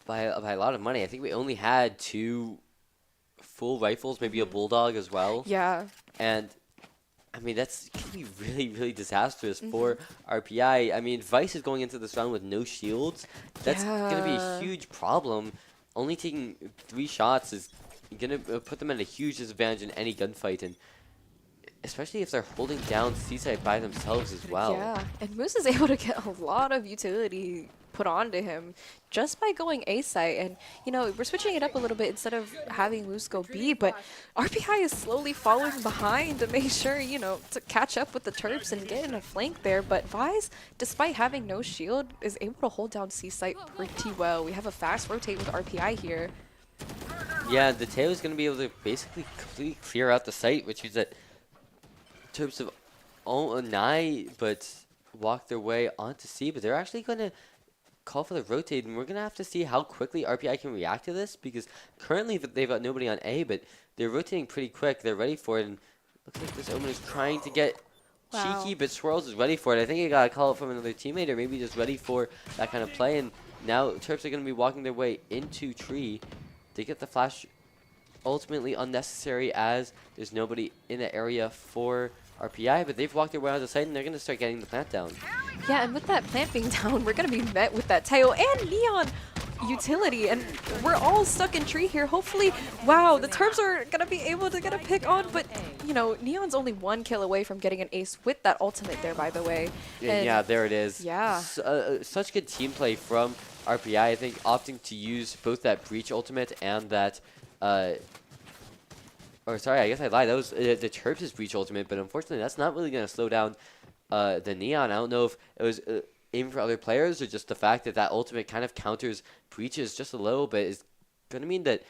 by a lot of money. I think we only had 2 full rifles, maybe a Bulldog as well. Yeah. And I mean, that's going to be really, really disastrous for RPI. I mean, Vice is going into this round with no shields. That's going to be a huge problem. Only taking 3 shots is going to put them at a huge disadvantage in any gunfight, and especially if they're holding down C-side by themselves as well. Yeah, and Moose is able to get a lot of utility put onto him just by going A site. And we're switching it up a little bit instead of having Moose go B, but RPI is slowly following behind to make sure to catch up with the Terps and get in a flank there. But Vise, despite having no shield, is able to hold down C site pretty well. We have a fast rotate with RPI here. Yeah, the Teo is going to be able to basically completely clear out the site, which means that Terps have nigh but walk their way onto C, but they're actually going to call for the rotate, and we're going to have to see how quickly RPI can react to this, because currently they've got nobody on A, but they're rotating pretty quick. They're ready for it, and looks like this Omen is trying to get cheeky, but Swirls is ready for it. I think he got a call from another teammate, or maybe just ready for that kind of play, and now Terps are going to be walking their way into tree. They get the flash ultimately unnecessary, as there's nobody in the area for RPI, but they've walked their way out of the site, and they're going to start getting the plant down. Yeah, and with that plant being down, we're going to be met with that Teo and Neon utility, and we're all stuck in tree here. Hopefully, wow, the Terps are going to be able to get a pick on, but, Neon's only 1 kill away from getting an ace with that ultimate there, by the way. Yeah, there it is. Yeah. Such good team play from RPI, I think, opting to use both that Breach ultimate and that sorry, I guess I lied. That was the Terps' Breach ultimate, but unfortunately, that's not really going to slow down the Neon. I don't know if it was aiming for other players, or just the fact that that ultimate kind of counters Breaches just a little bit is going to mean that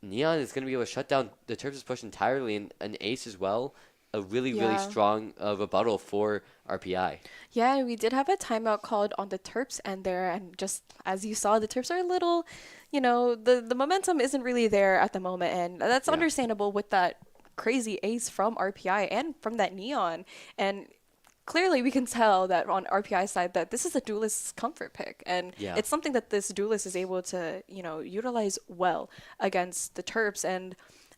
Neon is going to be able to shut down the Terps' push entirely, and an ace as well. A really, really strong rebuttal for RPI. Yeah, we did have a timeout called on the Terps end there, and just as you saw, the Terps are a little, the momentum isn't really there at the moment, and that's understandable with that crazy ace from RPI and from that Neon. And clearly we can tell that on RPI's side that this is a duelist's comfort pick, and it's something that this duelist is able to, utilize well against the Terps. And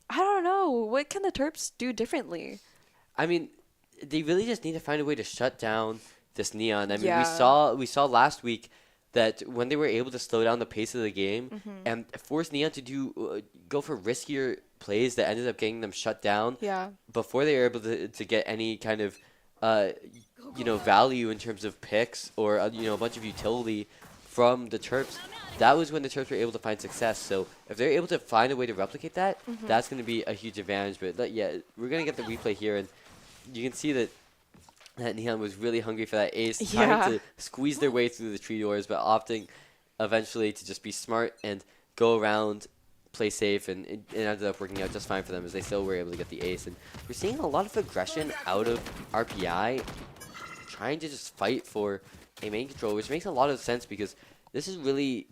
I don't know. What can the Terps do differently? I mean, they really just need to find a way to shut down this Neon. I mean, Yeah. we saw last week that when they were able to slow down the pace of the game and force Neon to go for riskier plays that ended up getting them shut down Yeah. before they were able to get any kind of value in terms of picks or a bunch of utility from the Terps. That was when the Terps were able to find success. So if they're able to find a way to replicate that, that's going to be a huge advantage. But yeah, we're going to get the replay here, and you can see that Neon was really hungry for that ace, trying to squeeze their way through the tree doors, but opting eventually to just be smart and go around, play safe, and it ended up working out just fine for them as they still were able to get the ace. And we're seeing a lot of aggression out of RPI, trying to just fight for a main control, which makes a lot of sense because this is really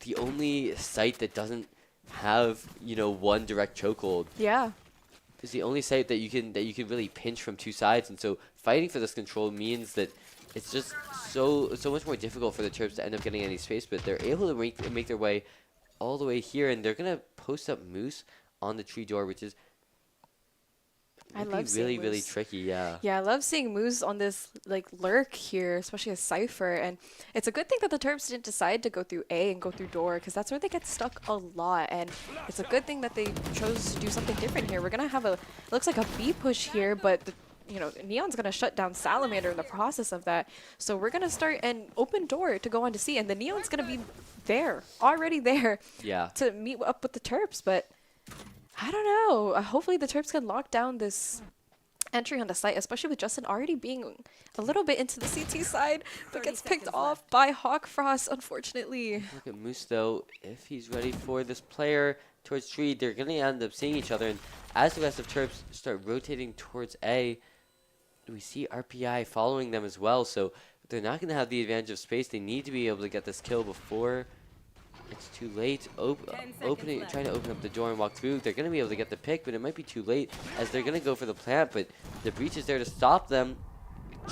the only site that doesn't have one direct chokehold. Yeah. It's the only site that you can really pinch from two sides, and so fighting for this control means that it's just so much more difficult for the Terps to end up getting any space. But they're able to make their way all the way here, and they're gonna post up Moose on the tree door, which is I love seeing really Moose. tricky. Yeah. Yeah, I love seeing Moose on this like lurk here, especially a Cypher. And it's a good thing that the Terps didn't decide to go through A and go through door, because that's where they get stuck a lot. And it's a good thing that they chose to do something different here. We're gonna have it looks like a B push here, but Neon's gonna shut down Salamander in the process of that. So we're gonna start an open door to go on to C, and the Neon's gonna be already there Yeah. to meet up with the Terps. But I don't know. Hopefully the Terps can lock down this entry on the site, especially with Justin already being a little bit into the CT side, but gets picked off by Hawkfrost, unfortunately. Look at Moose, though. If he's ready for this player towards tree, they're going to end up seeing each other. And as the rest of Terps start rotating towards A, we see RPI following them as well. So they're not going to have the advantage of space. They need to be able to get this kill before it's too late. Trying to open up the door and walk through. They're going to be able to get the pick, but it might be too late as they're going to go for the plant. But the breach is there to stop them.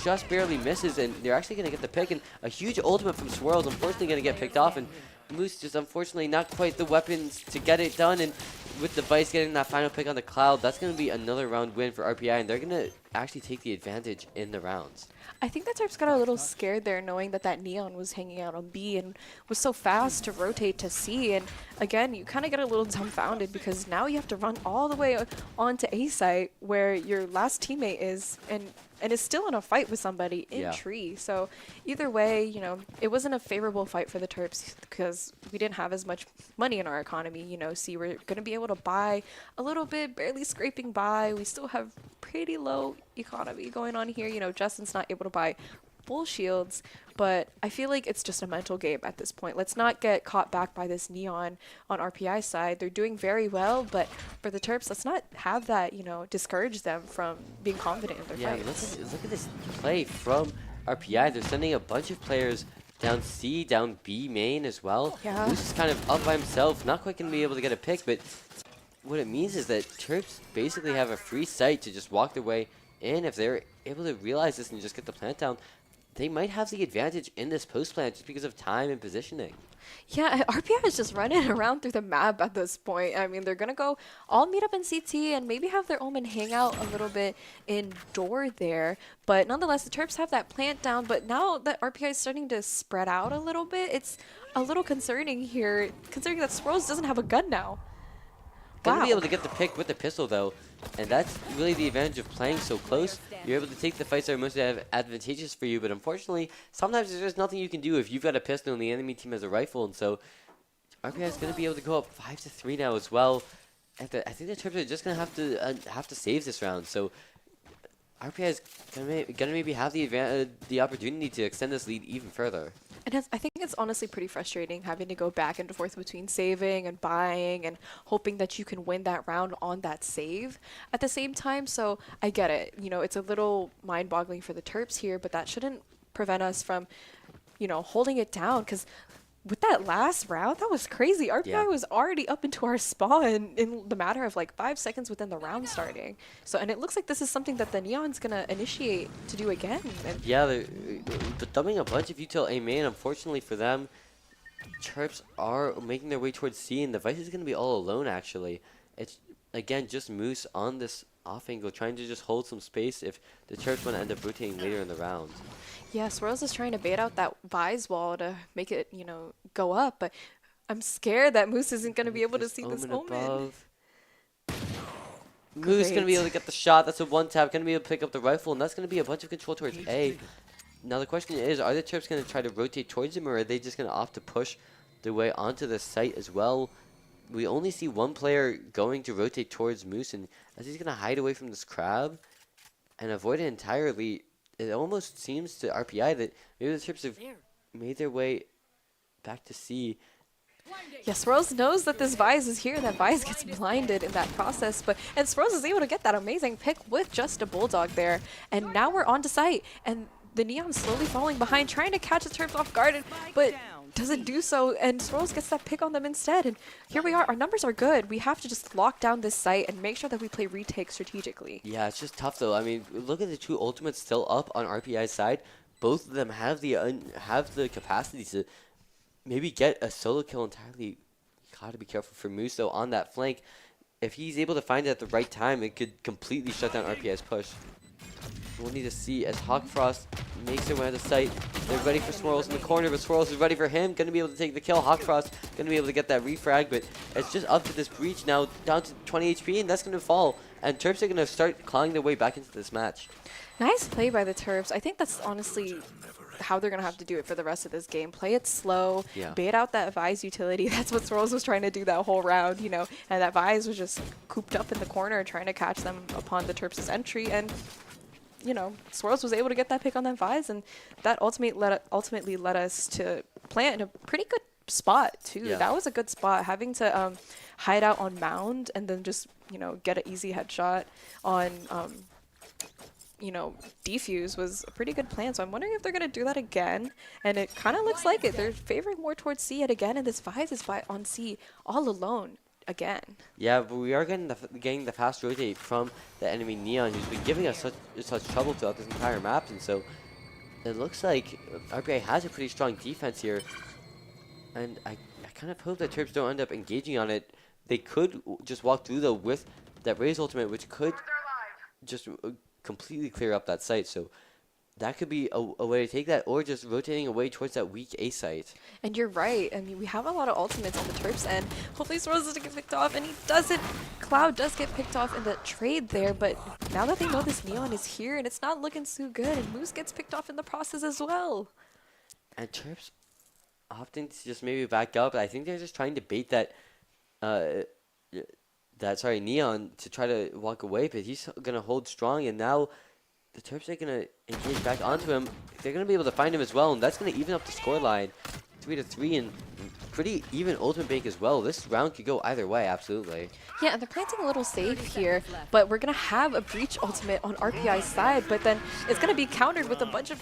Just barely misses, and they're actually going to get the pick. And a huge ultimate from Swirl's unfortunately going to get picked off. And Moose just unfortunately not quite the weapons to get it done. And with the Vice getting that final pick on the Cloud, that's going to be another round win for RPI. And they're going to actually take the advantage in the rounds. I think the Terps got a little scared there, knowing that Neon was hanging out on B and was so fast to rotate to C. And again, you kind of get a little dumbfounded because now you have to run all the way on to A site where your last teammate is, and is still in a fight with somebody in tree. So either way, it wasn't a favorable fight for the Terps because we didn't have as much money in our economy. See, we're going to be able to buy a little bit, barely scraping by. We still have pretty low economy going on here. Justin's not able to buy full shields, but I feel like it's just a mental game at this point. Let's not get caught back by this Neon on RPI side. They're doing very well, but for the Terps, let's not have that, discourage them from being confident in their fights. Look at this play from RPI. They're sending a bunch of players down C, down B main as well. Yeah. Moose is kind of up by himself, not quite going to be able to get a pick, but what it means is that Terps basically have a free site to just walk their way in. If they're able to realize this and just get the plant down, they might have the advantage in this post plant just because of time and positioning. Yeah, RPI is just running around through the map at this point. I mean, they're going to go all meet up in CT and maybe have their Omen hang out a little bit in door there. But nonetheless, the Terps have that plant down. But now that RPI is starting to spread out a little bit, it's a little concerning here, considering that Swirls doesn't have a gun now. Gonna be able to get the pick with the pistol though, and that's really the advantage of playing so close. You're able to take the fights that are most advantageous for you, but unfortunately, sometimes there's just nothing you can do if you've got a pistol and the enemy team has a rifle, and so RPI is gonna be able to go up 5-3 now as well. I think the Terps are just gonna have to save this round. So RPI is gonna maybe have the opportunity to extend this lead even further. And I think it's honestly pretty frustrating having to go back and forth between saving and buying and hoping that you can win that round on that save at the same time. So I get it. It's a little mind-boggling for the Terps here, but that shouldn't prevent us from, holding it down. Because with that last round, that was crazy. RPI was already up into our spawn in the matter of like 5 seconds within the round starting. So, and it looks like this is something that the Neon's gonna initiate to do again. And they're dumping a bunch of util A main. Unfortunately for them, Terps are making their way towards C, and the Vice is gonna be all alone actually. It's again, just Moose on this off angle, trying to just hold some space if the Terps want to end up rotating later in the round. Yeah, Swirls is trying to bait out that Vise wall to make it, go up, but I'm scared that Moose isn't going to be able to see this omen. Above. Moose going to be able to get the shot. That's a one tap. Going to be able to pick up the rifle, and that's going to be a bunch of control towards A. Now the question is, are the Terps going to try to rotate towards him, or are they just going to opt to push their way onto the site as well? We only see one player going to rotate towards Moose, and as he's going to hide away from this crab and avoid it entirely, it almost seems to RPI that maybe the Terps have made their way back to C. Yeah, Swirls knows that this Vise is here, that Vise gets blinded in that process, and Swirls is able to get that amazing pick with just a Bulldog there. And now we're on to site, and the Neon's slowly falling behind, trying to catch the Terps off guard, but doesn't do so, and Swirls gets that pick on them instead. And here we are, our numbers are good. We have to just lock down this site and make sure that we play retake strategically. Yeah, it's just tough though. I mean, look at the two ultimates still up on RPI's side. Both of them have the capacity to maybe get a solo kill entirely. Gotta be careful for Moose though on that flank. If he's able to find it at the right time, it could completely shut down RPI's push. We'll need to see as Hawkfrost makes their way to the site. They're ready for Swirls in the corner, but Swirls is ready for him. Going to be able to take the kill. Hawkfrost going to be able to get that refrag, but it's just up to this breach now, down to 20 HP, and that's going to fall. And Terps are going to start clawing their way back into this match. Nice play by the Terps. I think that's honestly how they're going to have to do it for the rest of this game. Play it slow, bait out that Vise utility. That's what Swirls was trying to do that whole round, and that Vise was just cooped up in the corner trying to catch them upon the Terps' entry, and Swirls was able to get that pick on that Vise, and that ultimately led us to plant in a pretty good spot too. Yeah. That was a good spot. Having to hide out on Mound and then just get an easy headshot on defuse was a pretty good plan. So I'm wondering if they're gonna do that again, and it kind of looks like it. They're favoring more towards C yet again, and this Vise is on C all alone again. Yeah, but we are getting the fast rotate from the enemy Neon, who's been giving us such trouble throughout this entire map, and so it looks like RPI has a pretty strong defense here, and I kind of hope that Terps don't end up engaging on it. They could just walk through though with that Raze ultimate, which could just completely clear up that site, so that could be a way to take that, or just rotating away towards that weak A site. And you're right. I mean, we have a lot of ultimates on the Terps end. Hopefully Swirls doesn't get picked off, and he doesn't. Cloud does get picked off in the trade there, but now that they know this Neon is here, and it's not looking so good, and Moose gets picked off in the process as well. And Terps opting to just maybe back up. I think they're just trying to bait that Neon to try to walk away, but he's gonna hold strong, and now the Terps are going to engage back onto him. They're going to be able to find him as well, and that's going to even up the scoreline 3-3, and pretty even ultimate bank as well. This round could go either way, absolutely. Yeah, and they're planting a little safe here, but we're going to have a breach ultimate on RPI's side, but then it's going to be countered with a bunch of,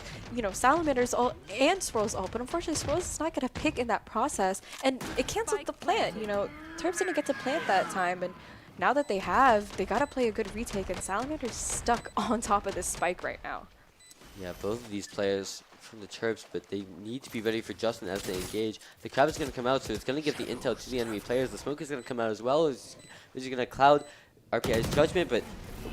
Salamanders ult and Swirls ult, but unfortunately Swirls is not going to pick in that process, and it canceled the plant. Terps didn't get to plant that time, and now that they got to play a good retake, and Salamander's stuck on top of this spike right now. Yeah, both of these players from the Terps, but they need to be ready for Justin as they engage. The crab is going to come out, so it's going to give the intel to the enemy players. The smoke is going to come out as well, which is going to cloud RPI's judgment, but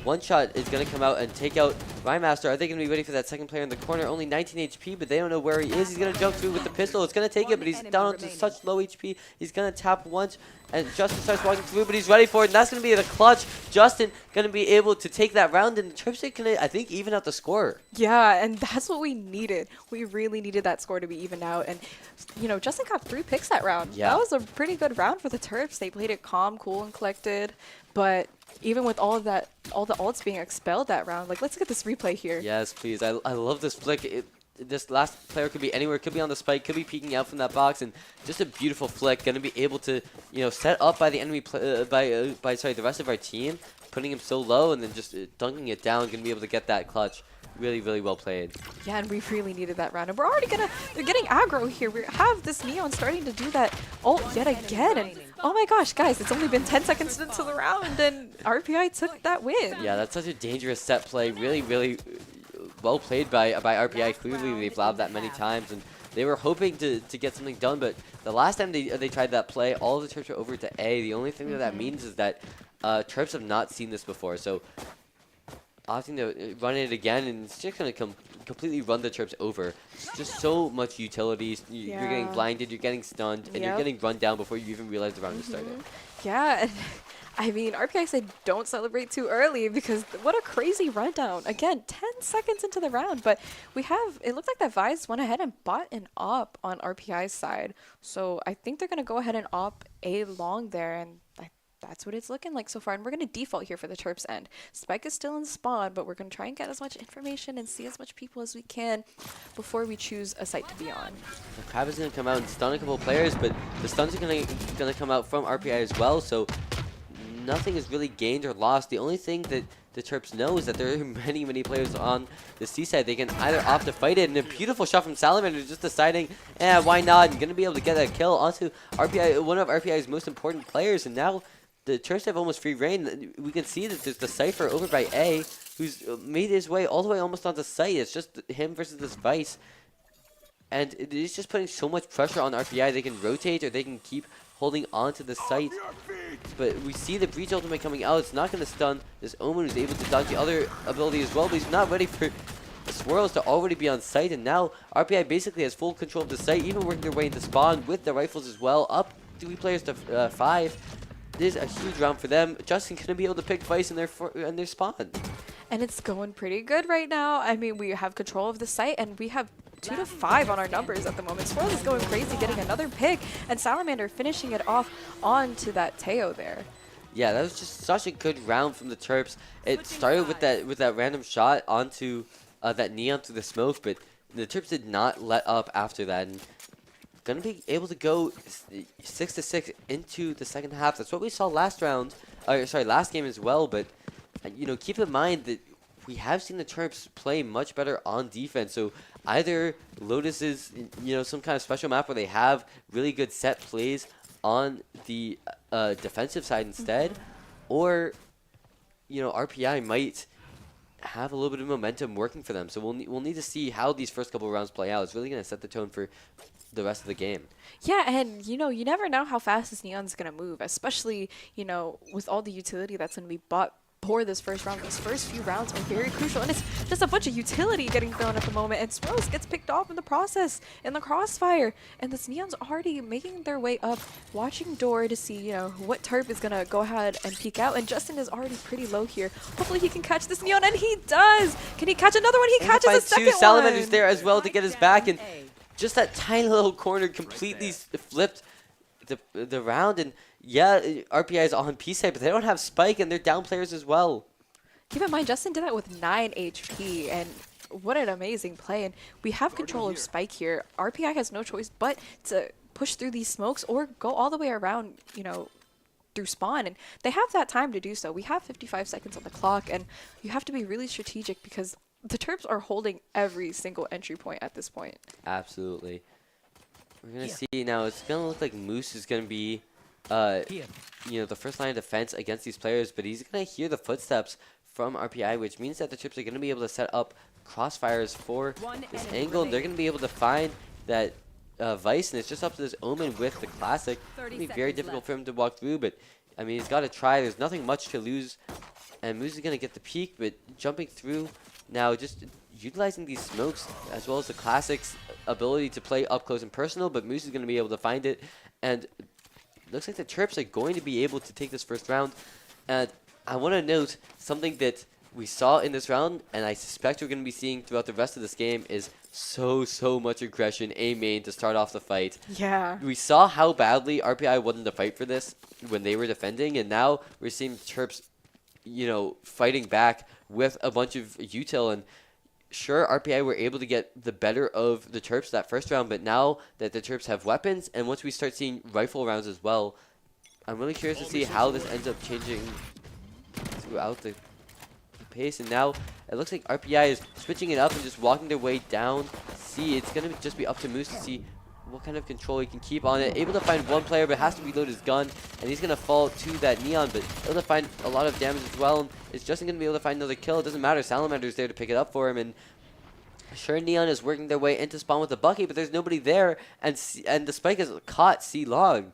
one shot is going to come out and take out Rhymaster. Are they going to be ready for that second player in the corner? Only 19 HP, but they don't know where he is. He's going to jump through with the pistol. It's going to take it, but he's down to such low HP. He's going to tap once, and Justin starts walking through, but he's ready for it, and that's going to be the clutch. Justin going to be able to take that round, and the Terps are going to, I think, even out the score. Yeah, and that's what we needed. We really needed that score to be evened out, and, Justin got 3 picks that round. Yeah. That was a pretty good round for the Terps. They played it calm, cool, and collected, but even with all of that, all the ults being expelled that round, let's get this replay here. Yes, please. I love this flick. This last player could be anywhere. Could be on the spike. Could be peeking out from that box, and just a beautiful flick. Going to be able to, set up by the enemy by the rest of our team, putting him so low, and then just dunking it down. Going to be able to get that clutch. Really, really well played. Yeah, and we really needed that round. And we're already they're getting aggro here. We have this Neon starting to do that ult yet again. And oh my gosh, guys, it's only been 10 seconds into the round, and RPI took that win. Yeah, that's such a dangerous set play. Really, really well played by RPI. Clearly, they've lobbed that many times, and they were hoping to get something done. But the last time they tried that play, all of the Terps were over to A. The only thing that means is that Terps have not seen this before, so opting to run it again, and it's just going to completely run the Terps over. It's just so much utilities. You're getting blinded, you're getting stunned, and you're getting run down before you even realize the round has started. Yeah, and I mean, RPI said don't celebrate too early because what a crazy rundown. Again, 10 seconds into the round, but it looked like that Vise went ahead and bought an op on RPI's side. So I think they're going to go ahead and op A long there, and that's what it's looking like so far. And we're going to default here for the Terps end. Spike is still in spawn, but we're going to try and get as much information and see as much people as we can before we choose a site to be on. The Crab is going to come out and stun a couple of players, but the stuns are going to come out from RPI as well, so nothing is really gained or lost. The only thing that the Terps know is that there are many, many players on the C side. They can either opt to fight it, and a beautiful shot from Salamander just deciding, why not, and going to be able to get that kill onto RPI, one of RPI's most important players, and now the Terps have almost free reign. We can see that there's the Cypher over by A, who's made his way all the way almost onto site. It's just him versus this Vice. And it is just putting so much pressure on RPI. They can rotate or they can keep holding on to the site. But we see the Breach ultimate coming out. It's not going to stun this Omen, who's able to dodge the other ability as well. But he's not ready for Swirls to already be on site. And now RPI basically has full control of the site, even working their way into spawn with the rifles as well. Up 3 players to 5. This is a huge round for them. Justin going to be able to pick Vice in their spawn. And it's going pretty good right now. I mean, we have control of the site, and we have 2 to 5 on our numbers at the moment. Swirls is going crazy, getting another pick, and Salamander finishing it off onto that Teo there. Yeah, that was just such a good round from the Terps. It started with that random shot onto that Neon through the smoke, but the Terps did not let up after that. And going to be able to go 6-6 into the second half. That's what we saw last round. Last game as well. But keep in mind that we have seen the Terps play much better on defense. So either Lotus is some kind of special map where they have really good set plays on the defensive side instead, or RPI might have a little bit of momentum working for them. So we'll need to see how these first couple of rounds play out. It's really going to set the tone for the rest of the game. Yeah, and you never know how fast this Neon's gonna move, especially with all the utility that's gonna be bought for this first round. These first few rounds are very crucial, and it's just a bunch of utility getting thrown at the moment, and Swirls gets picked off in the process in the crossfire, and this Neon's already making their way up, watching door to see what Terp is gonna go ahead and peek out, and Justin is already pretty low here. Hopefully he can catch this Neon, and he does. Can he catch another one? He catches a second one. Salamander's there as well to get his back, and just that tiny little corner completely flipped the round. And yeah, RPI is on P side, but they don't have Spike, and they're down players as well. Keep in mind, Justin did that with 9 HP, and what an amazing play. And we have control of Spike here. RPI has no choice but to push through these smokes or go all the way around, through spawn. And they have that time to do so. We have 55 seconds on the clock, and you have to be really strategic because the Terps are holding every single entry point at this point. Absolutely. We're going to see now. It's going to look like Moose is going to be, the first line of defense against these players, but he's going to hear the footsteps from RPI, which means that the Terps are going to be able to set up crossfires for this angle. They're going to be able to find that Vice, and it's just up to this Omen with the Classic. It's going to be very difficult for him to walk through, but I mean, he's got to try. There's nothing much to lose, and Moose is going to get the peek, but jumping through. Now, just utilizing these smokes as well as the Classic's ability to play up close and personal, but Moose is going to be able to find it. And it looks like the Terps are going to be able to take this first round. And I want to note something that we saw in this round, and I suspect we're going to be seeing throughout the rest of this game, is so much aggression A main to start off the fight. Yeah. We saw how badly RPI wanted to fight for this when they were defending, and now we're seeing Terps, fighting back with a bunch of util. And sure, RPI were able to get the better of the Terps that first round, but now that the Terps have weapons, and once we start seeing rifle rounds as well, I'm really curious to see how this ends up changing throughout the pace. And now it looks like RPI is switching it up and just walking their way down C. It's going to just be up to Moose to see what kind of control he can keep on it. Able to find one player, but has to reload his gun, and he's going to fall to that Neon, but able to find a lot of damage as well. And is Justin going to be able to find another kill? It doesn't matter. Salamander's there to pick it up for him, and sure, Neon is working their way into spawn with the Bucky, but there's nobody there, and the Spike is caught C long.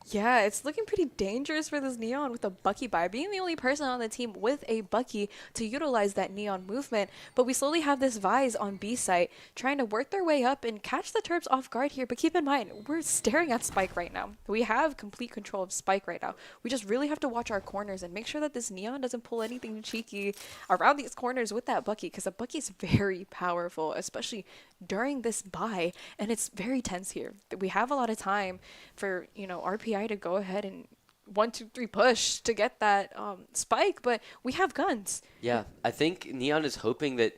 Yeah, it's looking pretty dangerous for this Neon with a Bucky buy, being the only person on the team with a Bucky to utilize that Neon movement. But we slowly have this Vise on B site, trying to work their way up and catch the Terps off guard here. But keep in mind, we're staring at Spike right now. We have complete control of Spike right now. We just really have to watch our corners and make sure that this Neon doesn't pull anything cheeky around these corners with that Bucky, because a Bucky is very powerful, especially during this buy, and it's very tense here. We have a lot of time for, you know, RPI to go ahead and 1, 2, 3 push to get that spike, but we have guns. Yeah, I think Neon is hoping that,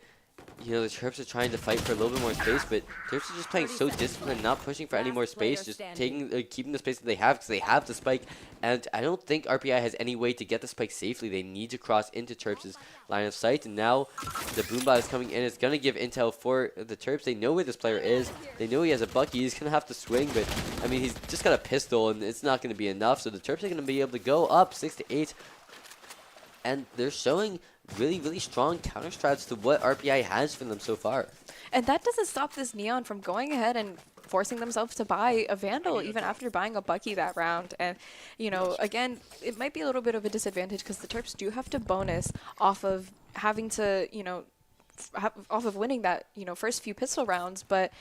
you know, the Terps are trying to fight for a little bit more space, but Terps are just playing so disciplined, not pushing for any more space, just taking, keeping the space that they have because they have the spike. And I don't think RPI has any way to get the spike safely. They need to cross into Terps' line of sight. And now the Boombot is coming in. It's going to give intel for the Terps. They know where this player is. They know he has a Bucky. He's going to have to swing, but I mean, he's just got a pistol, and it's not going to be enough. So the Terps are going to be able to go up 6-8. And they're showing really strong counter strats to what RPI has for them so far. And that doesn't stop this Neon from going ahead and forcing themselves to buy a Vandal even after buying a Bucky that round. And, you know, again, it might be a little bit of a disadvantage because the Terps do have to bonus off of having to, you know, off of winning that, you know, first few pistol rounds. But,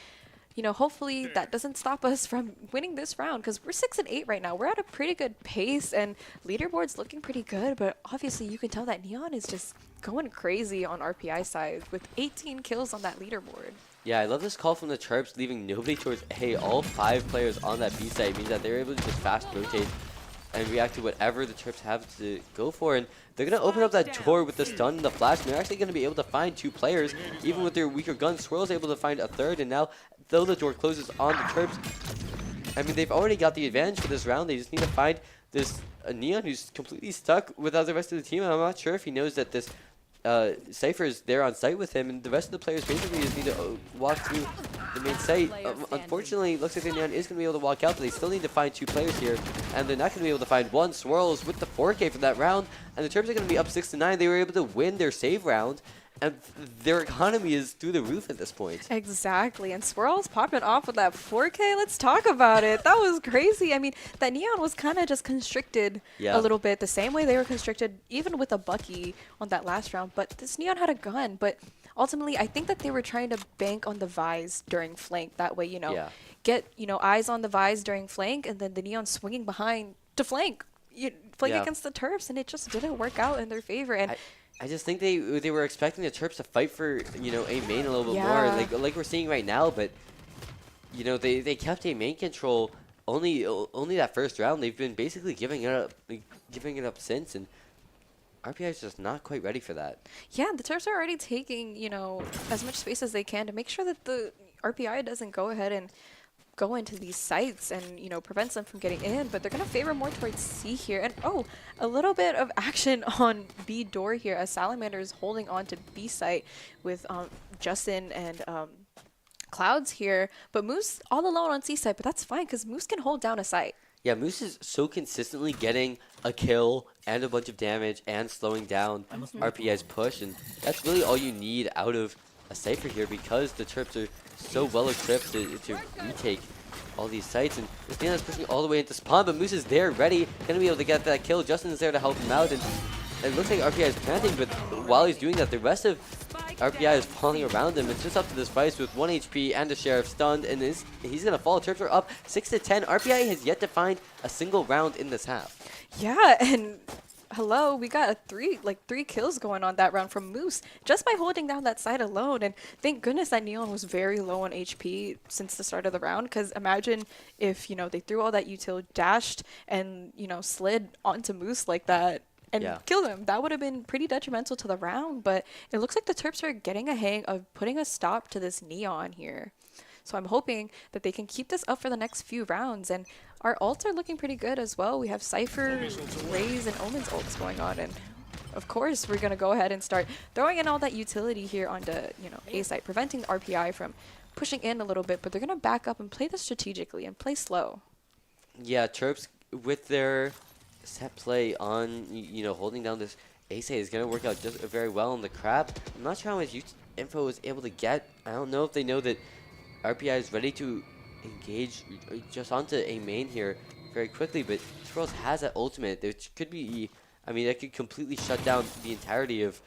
you know, hopefully that doesn't stop us from winning this round, because we're 6-8 right now. We're at a pretty good pace and leaderboard's looking pretty good, but obviously you can tell that Neon is just going crazy on RPI side with 18 kills on that leaderboard. Yeah, I love this call from the Terps, leaving nobody towards A. All 5 players on that B side means that they're able to just fast rotate and react to whatever the Terps have to go for. And they're going to open up that door with the stun and the flash. And they're actually going to be able to find 2 players, even with their weaker guns. Swirl's able to find a third. And now, though the door closes on the Terps, I mean, they've already got the advantage for this round. They just need to find this Neon who's completely stuck without the rest of the team. And I'm not sure if he knows that this Cypher is there on site with him, and the rest of the players basically just need to walk through the main site. Unfortunately, looks like the Neon is going to be able to walk out, but they still need to find 2 players here, and they're not going to be able to find one. Swirls with the 4K for that round, and the Terps are going to be up 6-9. They were able to win their save round, and their economy is through the roof at this point. Exactly, and Swirl's popping off with that 4K. Let's talk about it. That was crazy. I mean, that Neon was kind of just constricted a little bit, the same way they were constricted even with a Bucky on that last round. But this Neon had a gun, but ultimately I think that they were trying to bank on the Vise during flank. That way, you know, get, you know, eyes on the Vise during flank, and then the Neon swinging behind to flank. Flank against the Terps, and it just didn't work out in their favor. And I just think they were expecting the Terps to fight for, you know, a main a little bit more, like we're seeing right now. But you know, they kept a main control only that first round. They've been basically giving it up since, and RPI is just not quite ready for that. Yeah, the Terps are already taking, you know, as much space as they can to make sure that the RPI doesn't go ahead and go into these sites and, you know, prevents them from getting in, but they're going to favor more towards C here. And a little bit of action on B door here as Salamander is holding on to B site with Justin and Clouds here, but Moose all alone on C site, but that's fine because Moose can hold down a site. Yeah, Moose is so consistently getting a kill and a bunch of damage and slowing down RPI's push, and that's really all you need out of a Cypher here, because the Terps are so well equipped to retake all these sites. And Christina is pushing all the way into spawn, but Moose is there ready, gonna be able to get that kill. Justin is there to help him out, and it looks like RPI is planting, but while he's doing that, the rest of RPI is falling around him. It's just up to this Vice with 1 HP and the Sheriff stunned, and he's gonna fall. Terps are up 6-10. RPI has yet to find a single round in this half. Yeah, and hello, we got three kills going on that round from Moose just by holding down that side alone. And thank goodness that Neon was very low on HP since the start of the round, because imagine if, you know, they threw all that util, dashed, and, you know, slid onto Moose like that and killed him. That would have been pretty detrimental to the round. But it looks like the Terps are getting a hang of putting a stop to this Neon here. So I'm hoping that they can keep this up for the next few rounds. And our ults are looking pretty good as well. We have Cypher, Raze, and Omen's ults going on. And of course, we're going to go ahead and start throwing in all that utility here onto, you know, A site, preventing the RPI from pushing in a little bit. But they're going to back up and play this strategically and play slow. Yeah, Terps with their set play on, you know, holding down this A site is going to work out just very well on the Crab. I'm not sure how much info is able to get. I don't know if they know that RPI is ready to engage just onto a main here. very quickly, but Swirls has that ultimate, which could be, I mean, that could completely shut down the entirety of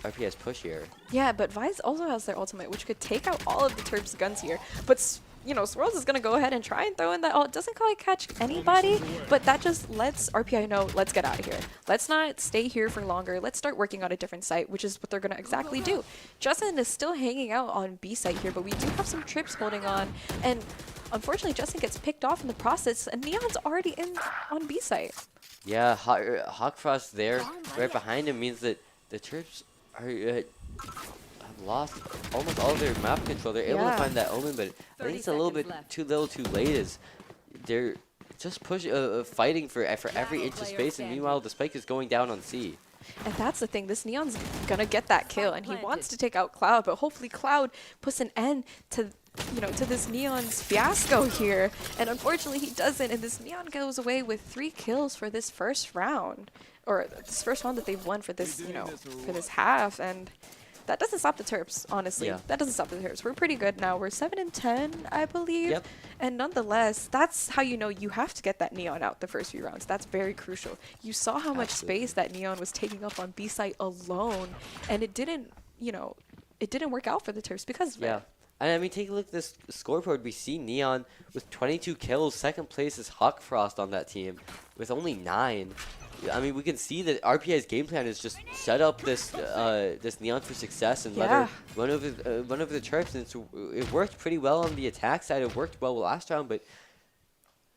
RPI's push here. Yeah, but Vice also has their ultimate, which could take out all of the Terps' guns here. But, you know, Swirls is going to go ahead and try and throw in that ult. Doesn't quite catch anybody, but that just lets RPI know, let's get out of here. Let's not stay here for longer. Let's start working on a different site, which is what they're going to exactly do. Justin is still hanging out on B site here, but we do have some Trips holding on. And unfortunately, Justin gets picked off in the process, and Neon's already in on B site. Yeah, Hawkfrost there, right behind him, means that the Terps are have lost almost all of their map control. They're able to find that Omen, but I think it's a little bit too little, too late. As they're just fighting for every inch of space, and meanwhile the spike is going down on C. And that's the thing, this Neon's gonna get that kill, and he wants to take out Cloud, but hopefully Cloud puts an end to, you know, to this Neon's fiasco here. And unfortunately he doesn't, and this Neon goes away with 3 kills for this first round, or this first round that they've won for this, you know, for this half. And that doesn't stop the Terps, honestly. Yeah. That doesn't stop the Terps. We're pretty good now. We're 7-10, I believe. Yep. And nonetheless, that's how you know you have to get that Neon out the first few rounds. That's very crucial. You saw how much space that Neon was taking up on B site alone, and it didn't, you know, it didn't work out for the Terps because of it. And I mean, take a look at this scoreboard. We see Neon with 22 kills. Second place is Hawkfrost on that team with only 9. I mean, we can see that RPI's game plan is just set up this this Neon for success and let her run over the Terps, and it worked pretty well on the attack side. It worked well last round, but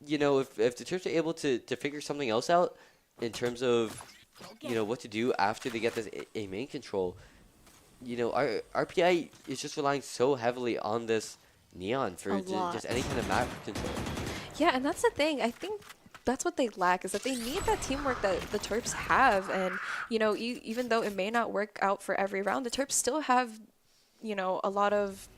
you know, if the Terps are able to figure something else out in terms of, you know, what to do after they get this A main control, you know, RPI is just relying so heavily on this Neon for just any kind of map control. Yeah, and that's the thing. I think that's what they lack, is that they need that teamwork that the Terps have. And, you know, even though it may not work out for every round, the Terps still have, you know, a lot of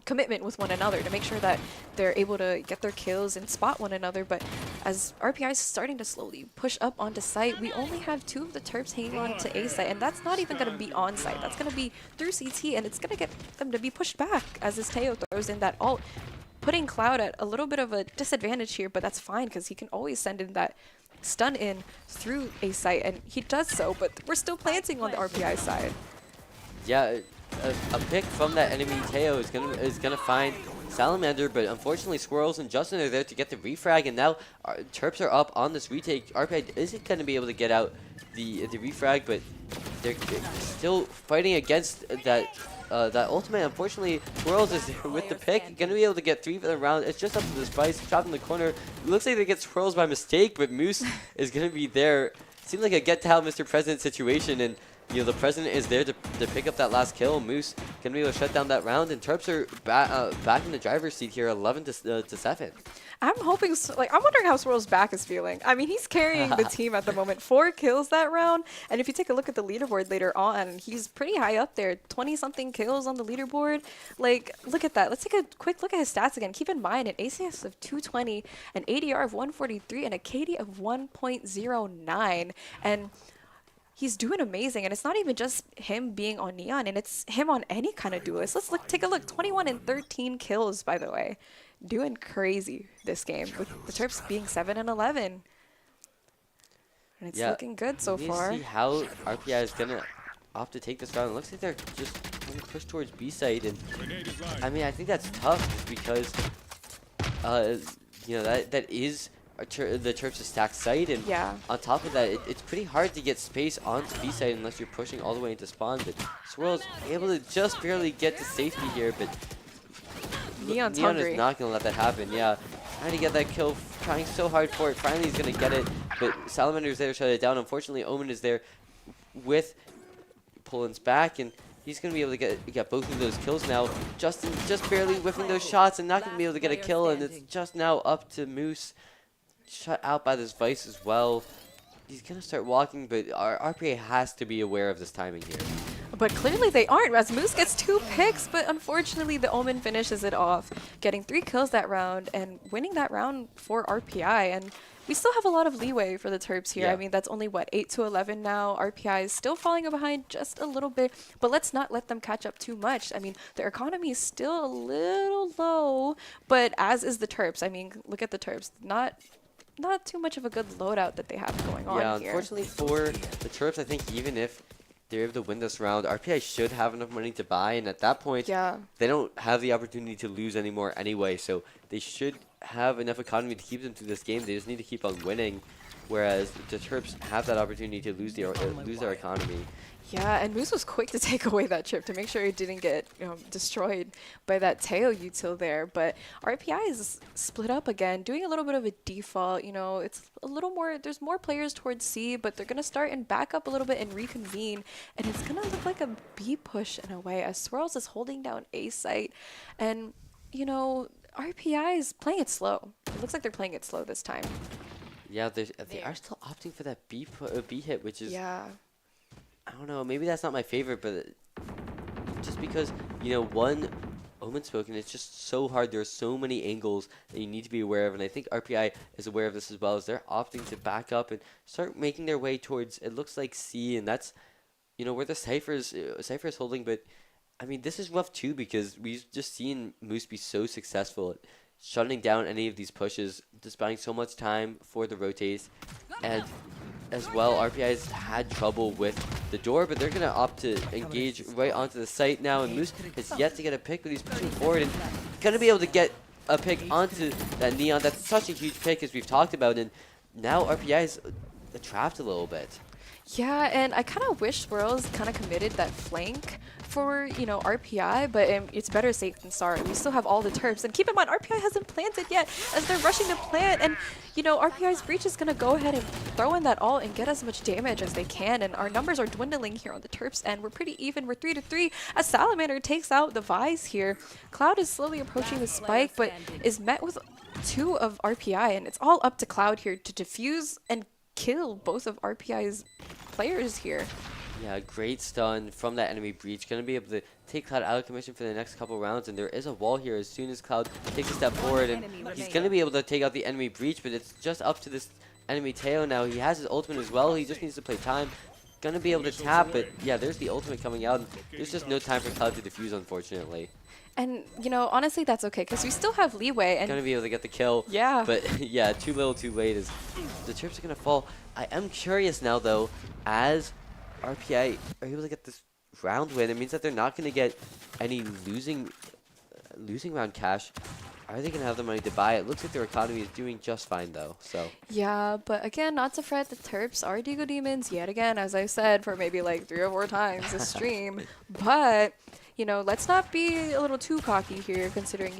commitment with one another to make sure that they're able to get their kills and spot one another. But as RPI is starting to slowly push up onto site, we only have 2 of the Terps hanging on to A site, and that's not even going to be on site. That's going to be through CT, and it's going to get them to be pushed back as this Teo throws in that ult, putting Cloud at a little bit of a disadvantage here, but that's fine because he can always send in that stun in through A site, and he does so, but we're still planting on the RPI side. Yeah, a pick from that enemy Teo is gonna find Salamander, but unfortunately Squirrels and Justin are there to get the refrag, and now Terps are up on this retake. RPI isn't gonna be able to get out the refrag, but they're still fighting against that ultimate. Unfortunately, Squirrels is there with the pick, gonna be able to get 3 for the round. It's just up to the Spice, trapped in the corner. It looks like they get Squirrels by mistake, but Moose is gonna be there. Seems like a get to out Mr. President situation, and you know, the President is there to pick up that last kill. Moose gonna be able to shut down that round, and Terps are back in the driver's seat here, 11 to 7. I'm hoping, I'm wondering how Swirl's back is feeling. I mean, he's carrying the team at the moment. 4 kills that round, and if you take a look at the leaderboard later on, he's pretty high up there, 20-something kills on the leaderboard. Like, look at that. Let's take a quick look at his stats again. Keep in mind, an ACS of 220, an ADR of 143, and a KD of 1.09, and he's doing amazing. And it's not even just him being on Neon, and it's him on any kind of duelist. Let's take a look. 21 and 13 kills, by the way. Doing crazy this game, with the Terps being 7-11. And it's looking good so far. We see how RPI is gonna opt to take this round. It looks like they're just gonna push towards B side, and I mean, I think that's tough because you know, that is the Terps' stack site, and on top of that, it's pretty hard to get space onto B side unless you're pushing all the way into spawn. But Swirl's able to just barely get to safety here, but Neon is not going to let that happen. Yeah, trying to get that kill, trying so hard for it. Finally, he's going to get it, but Salamander's there to shut it down. Unfortunately, Omen is there with Poland's back, and he's going to be able to get both of those kills now. Justin just barely whiffing those shots and not going to be able to get a kill, and it's just now up to Moose. Shut out by this Vice as well. He's going to start walking, but our RPA has to be aware of this timing here. But clearly they aren't, as Moose gets 2 picks, but unfortunately the Omen finishes it off, getting 3 kills that round and winning that round for RPI. And we still have a lot of leeway for the Terps here. I mean, that's only, what, 8-11 now. RPI is still falling behind just a little bit, but let's not let them catch up too much. I mean, their economy is still a little low, but as is the Terps. I mean, look at the Terps. Not not too much of a good loadout that they have going on Yeah, here. unfortunately for the Terps, I think even if they're able to win this round, RPI should have enough money to buy, and at that point, Yeah. they don't have the opportunity to lose anymore anyway, so they should have enough economy to keep them through this game. They just need to keep on winning, whereas the Terps have that opportunity to lose their economy. Yeah, and Moose was quick to take away that chip to make sure it didn't get destroyed by that Teo util there. But RPI is split up again, doing a little bit of a default. It's a little more, there's more players towards C, but they're going to start and back up a little bit and reconvene. And it's going to look like a B push in a way as Swirls is holding down A site. And, RPI is playing it slow. It looks like they're playing it slow this time. Yeah, they are still opting for that B hit, which is... Yeah. I don't know, maybe that's not my favorite, but just because, one Omen Spoken, it's just so hard. There are so many angles that you need to be aware of, and I think RPI is aware of this as well, as they're opting to back up and start making their way towards, it looks like C, and that's, where the Cypher is holding, but, I mean, this is rough too, because we've just seen Moose be so successful at shutting down any of these pushes, just buying so much time for the rotates, and as well, RPI has had trouble with the door, but they're going to opt to engage right onto the site now, and Moose has yet to get a pick, but he's pushing forward and going to be able to get a pick onto that Neon. That's such a huge pick, as we've talked about, and now RPI is trapped a little bit. Yeah, and I kind of wish Swirls kind of committed that flank for, RPI, but it's better safe than sorry. We still have all the Terps, and keep in mind, RPI hasn't planted yet as they're rushing to plant, and, RPI's breach is going to go ahead and throw in that ult and get as much damage as they can, and our numbers are dwindling here on the Terps, and we're pretty even. We're 3-3 as Salamander takes out the Vise here. Cloud is slowly approaching the spike, but is met with 2 of RPI, and it's all up to Cloud here to defuse and kill both of RPI's players here. Yeah, great stun from that enemy breach. Going to be able to take Cloud out of commission for the next couple rounds, and there is a wall here as soon as Cloud takes a step forward, and he's going to be able to take out the enemy breach, but it's just up to this enemy Teo now. He has his ultimate as well. He just needs to play time. Going to be able to tap, but yeah, there's the ultimate coming out, and there's just no time for Cloud to defuse, unfortunately. And, honestly, that's okay, because we still have leeway. And going to be able to get the kill. Yeah. But, yeah, too little, too late as the Terps are going to fall. I am curious now, though, as RPI are able to get this round win, it means that they're not going to get any losing round cash. Are they going to have the money to buy it? Looks like their economy is doing just fine, though. So yeah, but again, not to fret, the Terps are Digo Demons yet again, as I said, for maybe like 3 or 4 times this stream. But, let's not be a little too cocky here, considering,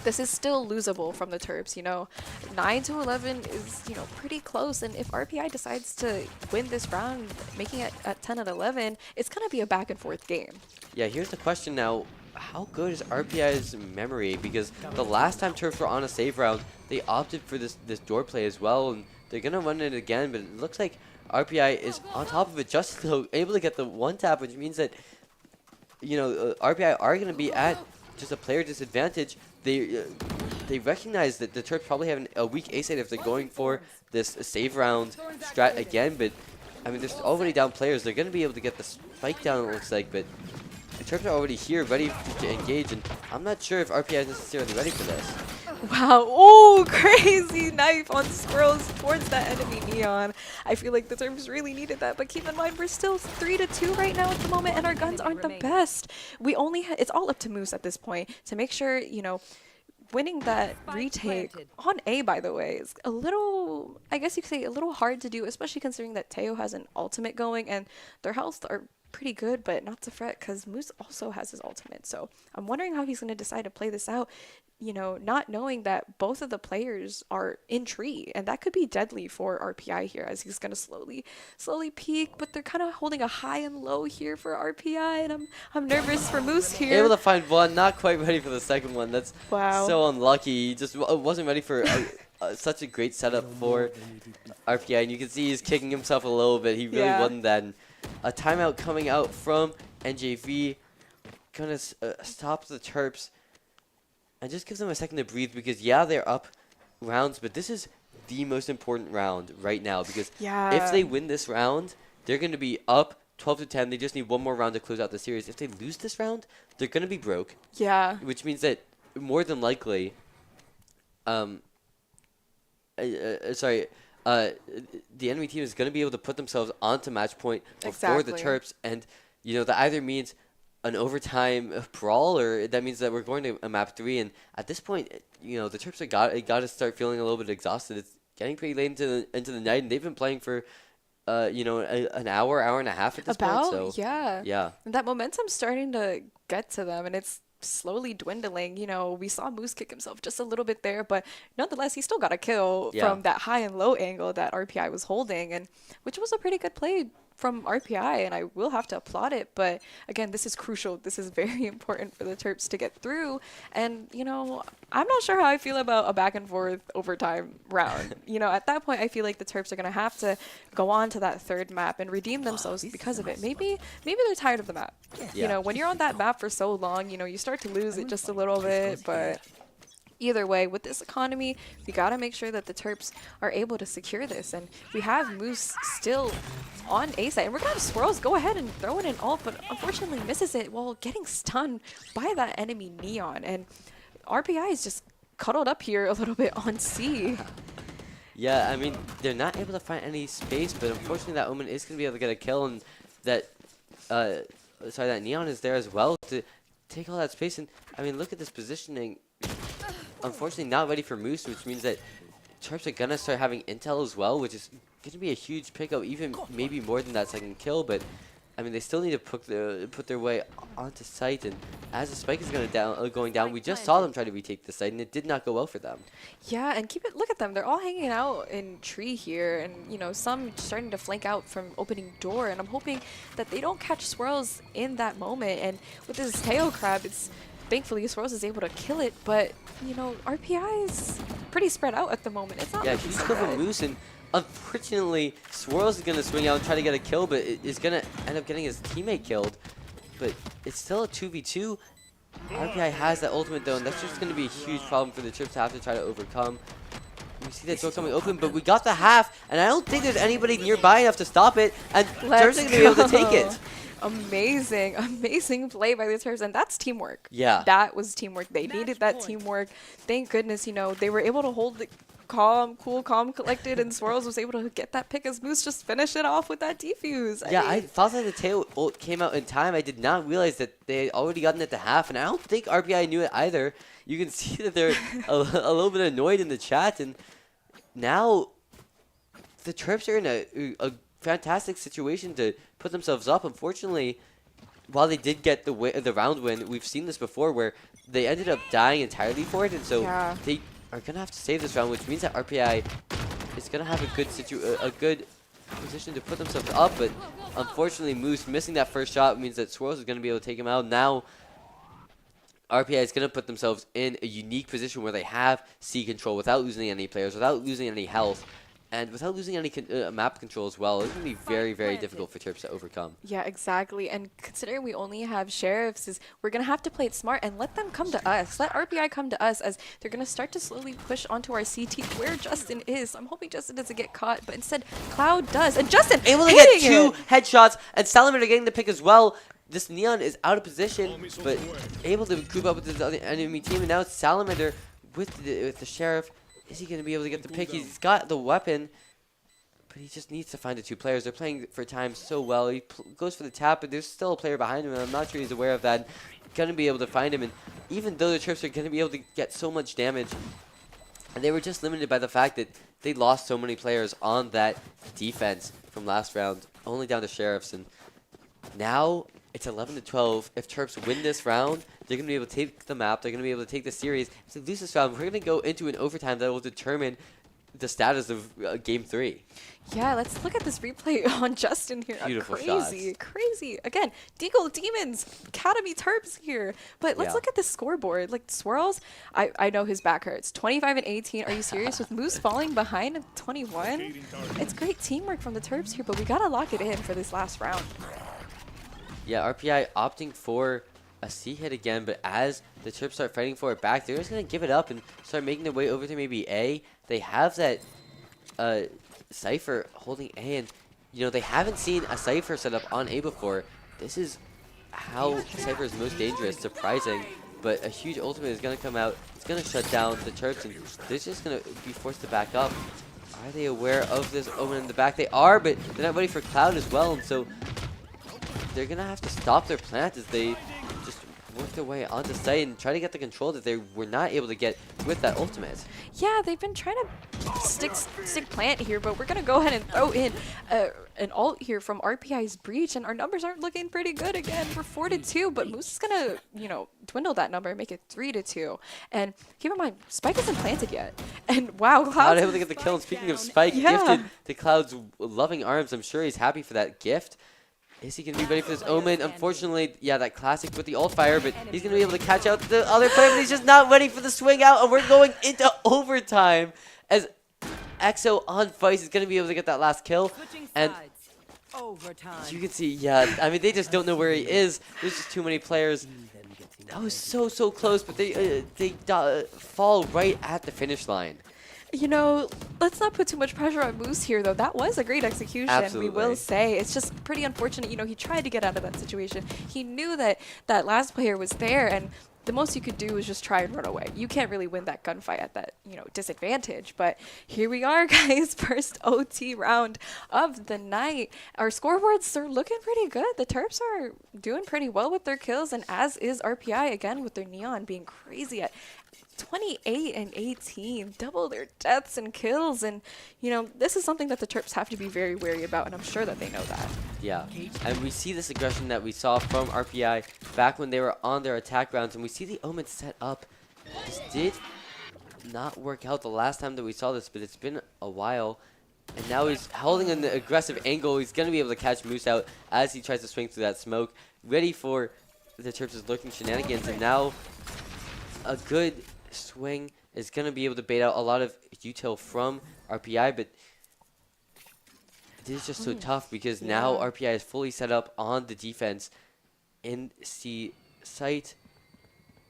this is still losable from the Terps. 9-11 is, pretty close. And if RPI decides to win this round, making it at 10-11, it's going to be a back and forth game. yeah, here's the question now. How good is RPI's memory? Because the last time Terps were on a save round, they opted for this door play as well, and they're going to run it again, but it looks like RPI is on top of it, just able to get the 1 tap, which means that, RPI are going to be at just a player disadvantage. They recognize that the Terps probably have a weak A side if they're going for this save round strat again, but I mean, there's already down players. They're going to be able to get the spike down, it looks like, but the Terps are already here, ready to engage, and I'm not sure if RPI is necessarily ready for this. Wow, oh, crazy knife on Squirrels towards that enemy Neon. I feel like the Terps really needed that, but keep in mind, we're still 3-2 right now at the moment, and our guns aren't the best. We only it's all up to Moose at this point to make sure, winning that retake on A, by the way, is a little, I guess you could say, a little hard to do, especially considering that Teo has an ultimate going, and their health are pretty good, but not to fret, because Moose also has his ultimate. So I'm wondering how he's going to decide to play this out, not knowing that both of the players are in tree, and that could be deadly for RPI here, as he's going to slowly peak, but they're kind of holding a high and low here for RPI, and I'm nervous for Moose here. Able to find one, not quite ready for the second one. That's wow. So unlucky. He just wasn't ready for such a great setup for RPI, and you can see he's kicking himself a little bit. He really wasn't that. And a timeout coming out from NJV, gonna stop the Terps and just gives them a second to breathe, because yeah, they're up rounds, but this is the most important round right now, because if they win this round, they're going to be up 12-10. They just need one more round to close out the series. If they lose this round, they're going to be broke. Yeah. Which means that more than likely, sorry, the enemy team is going to be able to put themselves onto match point before the Exactly. Terps, and that either means an overtime brawl, or that means that we're going to a map 3. And at this point, the Terps are got to start feeling a little bit exhausted. It's getting pretty late into the night, and they've been playing for an hour and a half at this point. So yeah. yeah. And that momentum's starting to get to them, and it's slowly dwindling. We saw Moose kick himself just a little bit there, but nonetheless, he still got a kill from that high and low angle that RPI was holding, and which was a pretty good play from RPI, and I will have to applaud it. But again, this is crucial. This is very important for the Terps to get through. And, I'm not sure how I feel about a back and forth overtime round. At that point, I feel like the Terps are going to have to go on to that third map and redeem themselves because of it. Maybe they're tired of the map. Yeah. When you're on that map for so long, you start to lose it just a little bit, but either way, with this economy, we got to make sure that the Terps are able to secure this. And we have Moose still on A side. And we're going to have Swirls go ahead and throw in an ult, but unfortunately misses it while getting stunned by that enemy Neon. And RPI is just cuddled up here a little bit on C. Yeah, I mean, they're not able to find any space, but unfortunately that Omen is going to be able to get a kill, and that Neon is there as well to take all that space. And I mean, look at this positioning. Unfortunately, not ready for Moose, which means that Terps are gonna start having intel as well, which is gonna be a huge pickup, even maybe more than that second kill. But I mean, they still need to put their way onto site, and as the spike is going down, we just saw them try to retake the site, and it did not go well for them. Yeah, and look at them. They're all hanging out in tree here, and some starting to flank out from opening door. And I'm hoping that they don't catch Swirls in that moment. And with this tail crab, thankfully Swirls is able to kill it, but RPI is pretty spread out at the moment. It's not looking He's so still good. Moose, and unfortunately, Swirls is gonna swing out and try to get a kill, but is gonna end up getting his teammate killed. But it's still a 2v2. RPI has that ultimate though, and that's just gonna be a huge problem for the Terps to have to try to overcome. We see that door coming open, but we got the half, and I don't think there's anybody nearby enough to stop it, and Terps are gonna be able to take it. Amazing play by the Terps, and that's teamwork. Yeah. That was teamwork. They needed that teamwork. Thank goodness, they were able to hold it calm, collected, and Swirls was able to get that pick as Moose just finished it off with that defuse. I thought that the tail ult came out in time. I did not realize that they had already gotten it to half, and I don't think RPI knew it either. You can see that they're a little bit annoyed in the chat, and now the Terps are in a fantastic situation to put themselves up. Unfortunately, while they did get the round win, we've seen this before where they ended up dying entirely for it, and so they are gonna have to save this round, which means that RPI is gonna have a good position to put themselves up. But unfortunately, Moose missing that first shot means that Swirls is gonna be able to take him out. Now RPI is gonna put themselves in a unique position where they have C control without losing any players, without losing any health, and without losing any map control as well. It's going to be very, very difficult for Terps to overcome. Yeah, exactly. And considering we only have Sheriffs, we're going to have to play it smart and let them come to us. Let RPI come to us, as they're going to start to slowly push onto our CT where Justin is. I'm hoping Justin doesn't get caught, but instead Cloud does. And Justin able to get 2 headshots, and Salamander getting the pick as well. This Neon is out of position, but able to group up with the other enemy team. And now it's Salamander with the Sheriff. Is he going to be able to get the pick? He's got the weapon, but he just needs to find the 2 players. They're playing for time so well. He goes for the tap, but there's still a player behind him, and I'm not sure he's aware of that. Going to be able to find him, and even though the Terps are going to be able to get so much damage, and they were just limited by the fact that they lost so many players on that defense from last round, only down to Sheriffs, and now it's 11-12. If Terps win this round, they're going to be able to take the map. They're going to be able to take the series. If they lose this round, we're going to go into an overtime that will determine the status of Game 3. Yeah, let's look at this replay on Justin here. Beautiful crazy, shots. Crazy. Again, Deagle Demons, Academy Terps here. But let's look at the scoreboard. Like, Swirls, I know his back hurts. 25 and 18. Are you serious? With Moose falling behind at 21? It's great teamwork from the Terps here, but we got to lock it in for this last round. Yeah, RPI opting for a C hit again, but as the Terps start fighting for it back, they're just going to give it up and start making their way over to maybe A. They have that Cypher holding A, and they haven't seen a Cypher set up on A before. This is how Cypher is most dangerous, surprising, but a huge ultimate is going to come out. It's going to shut down the Terps, and they're just going to be forced to back up. Are they aware of this Omen in the back? They are, but they're not ready for Cloud as well, and so they're going to have to stop their plant as they just work their way onto site and try to get the control that they were not able to get with that ultimate. Yeah, they've been trying to stick plant here, but we're going to go ahead and throw in an ult here from RPI's Breach, and our numbers aren't looking pretty good again. We're 4-2, but Moose is going to, you know, dwindle that number and make it 3-2. And keep in mind, Spike isn't planted yet. And wow, Cloud able to get the kill. And speaking of Spike, gifted to Cloud's loving arms. I'm sure he's happy for that gift. Is he going to be ready for this Omen? Unfortunately, yeah, that classic with the ult fire, but he's going to be able to catch out the other player, but he's just not ready for the swing out, and we're going into overtime as EXO on Vice is going to be able to get that last kill. And you can see, yeah, I mean, they just don't know where he is. There's just too many players. That was so close, but they fall right at the finish line. You know, let's not put too much pressure on Moose here, though. That was a great execution, Absolutely. we will say. It's just pretty unfortunate. You know, he tried to get out of that situation. He knew that that last player was there, and the most you could do is just try and run away. You can't really win that gunfight at that, you know, disadvantage. But here we are, guys. First OT round of the night. Our scoreboards are looking pretty good. The Terps are doing pretty well with their kills, and as is RPI, again, with their Neon being crazy at 28 and 18, double their deaths and kills. And, you know, this is something that the Terps have to be very wary about, and I'm sure that they know that. Yeah, and we see this aggression that we saw from RPI back when they were on their attack rounds, and we see the Omen set up. This did not work out the last time that we saw this, but it's been a while. And now he's holding an aggressive angle. He's going to be able to catch Moose out as he tries to swing through that smoke, ready for the Terps' lurking shenanigans. And now a good swing is going to be able to bait out a lot of util from RPI, but it is just so tough because now RPI is fully set up on the defense in C site,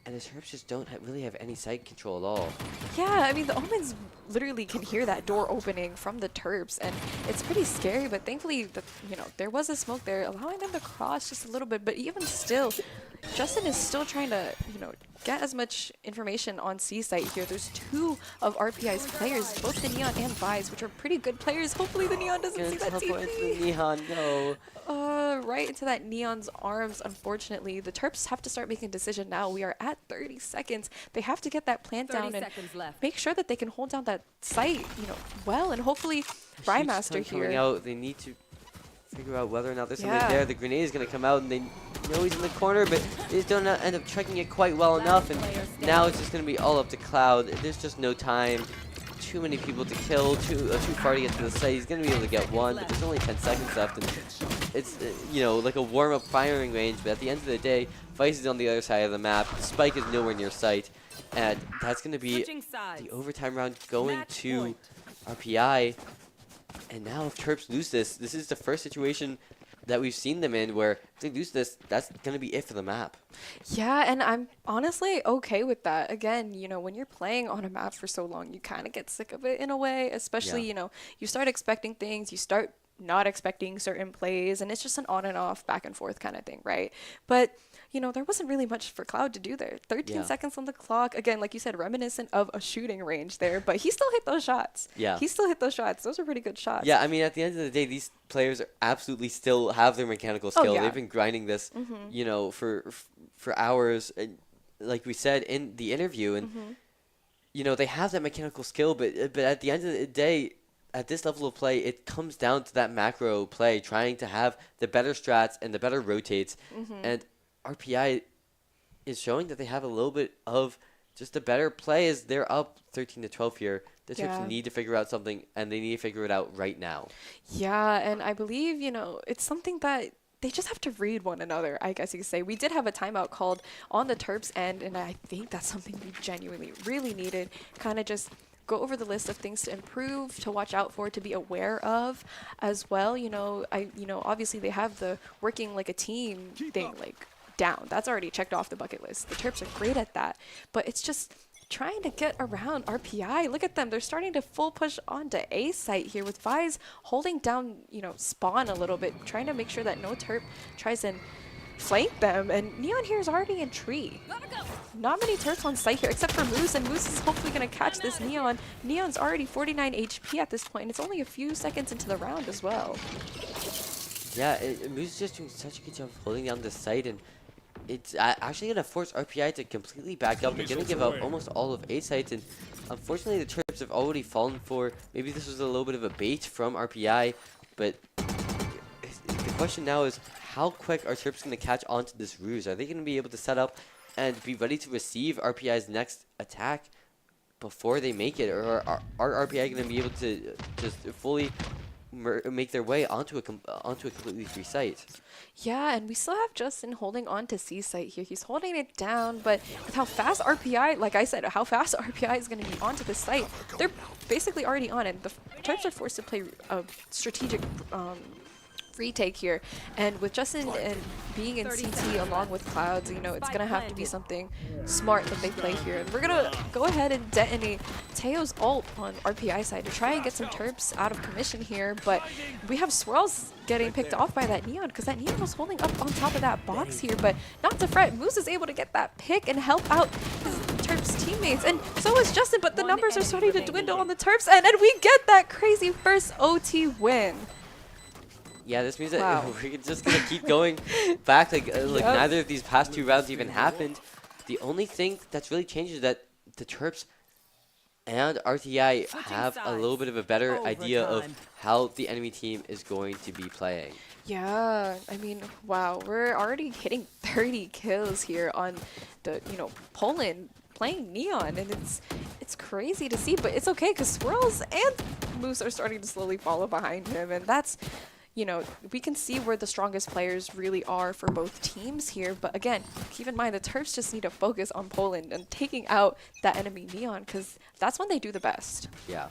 and the Terps just don't really have any site control at all. Yeah, I mean, the Omens literally can hear that door opening from the Terps, and it's pretty scary, but thankfully, you know, there was a smoke there, allowing them to cross just a little bit, but even still, Justin is still trying to, you know, get as much information on C site here. There's two of RPI's players, both the Neon and Vise, which are pretty good players. Hopefully the Neon doesn't see that TP. Neon, no. Right into that Neon's arms, unfortunately. The Terps have to start making a decision now. We are at 30 seconds. They have to get that plant down and make sure that they can hold down that site, you know, well, and hopefully Brymeister here. Out. They need to figure out whether or not there's something there. The grenade is going to come out, and they know he's in the corner, but they just don't end up checking it quite well enough, and now it's just going to be all up to Cloud. There's just no time. Too many people to kill, too far to get to the site. He's going to be able to get one, but there's only 10 seconds left, and it's, you know, like a warm-up firing range, but at the end of the day, Vice is on the other side of the map. Spike is nowhere near sight, and that's going to be the overtime round going to RPI. And now if Terps lose this is the first situation that we've seen them in where if they lose this, that's going to be it for the map. Yeah, and I'm honestly okay with that. Again, you know, when you're playing on a map for so long, you kind of get sick of it in a way, especially, you know, you start expecting things, you start not expecting certain plays, and it's just an on and off, back and forth kind of thing, right? But, you know, there wasn't really much for Cloud to do there. 13 seconds on the clock. Again, like you said, reminiscent of a shooting range there, but he still hit those shots. Yeah. He still hit those shots. Those are pretty good shots. Yeah, I mean, at the end of the day, these players are absolutely still have their mechanical skill. They've been grinding this, you know, for hours, like we said in the interview, and, you know, they have that mechanical skill, but at the end of the day, at this level of play, it comes down to that macro play, trying to have the better strats and the better rotates. And RPI is showing that they have a little bit of just a better play as they're up 13-12 here. The Terps need to figure out something, and they need to figure it out right now. Yeah, and I believe, you know, it's something that they just have to read one another, I guess you could say. We did have a timeout called on the Terps end, and I think that's something we genuinely really needed. Kind of just go over the list of things to improve, to watch out for, to be aware of as well. You know, obviously they have the working like a team thing like down. That's already checked off the bucket list. The Terps are great at that, but it's just trying to get around RPI. Look at them. They're starting to full push onto A site here with Vise holding down, you know, spawn a little bit, trying to make sure that no Terp tries and flank them, and Neon here is already in tree. Not many Terps on site here, except for Moose, and Moose is hopefully going to catch this Neon. Neon's already 49 HP at this point, and it's only a few seconds into the round as well. Yeah, Moose is just doing such a good job of holding down the site, and it's actually going to force RPI to completely back up. They're going to give up almost all of A sites, and unfortunately the Terps have already fallen for, maybe this was a little bit of a bait from RPI, but the question now is, how quick are Terps going to catch on to this ruse? Are they going to be able to set up and be ready to receive RPI's next attack before they make it? Or are RPI going to be able to just fully make their way onto a completely free site? Yeah, and we still have Justin holding on to C site here. He's holding it down, but with how fast RPI, like I said, how fast RPI is going to be onto the site, they're basically already on it. The Terps are forced to play a strategic retake here, and with Justin and being in CT along with Clouds, you know, it's gonna have to be something smart that they play here. And we're gonna go ahead and detonate Teo's ult on RPI side to try and get some Terps out of commission here, but we have Swirls getting picked off by that Neon, because that Neon was holding up on top of that box here, but not to fret, Moose is able to get that pick and help out his Terps teammates, and so is Justin, but the numbers are starting to dwindle on the Terps end, and we get that crazy first OT win. Yeah, this means that we're just going to keep going back. Like neither of these past two rounds even happened. The only thing that's really changed is that the Terps and RTI have a little bit of a better idea of how the enemy team is going to be playing. Yeah, I mean, wow, we're already hitting 30 kills here on the, you know, Poland playing Neon, and it's crazy to see, but it's okay because Swirls and Moose are starting to slowly follow behind him, and that's, you know, we can see where the strongest players really are for both teams here. But again, keep in mind the Terps just need to focus on Poland and taking out that enemy Neon, because that's when they do the best. Yeah.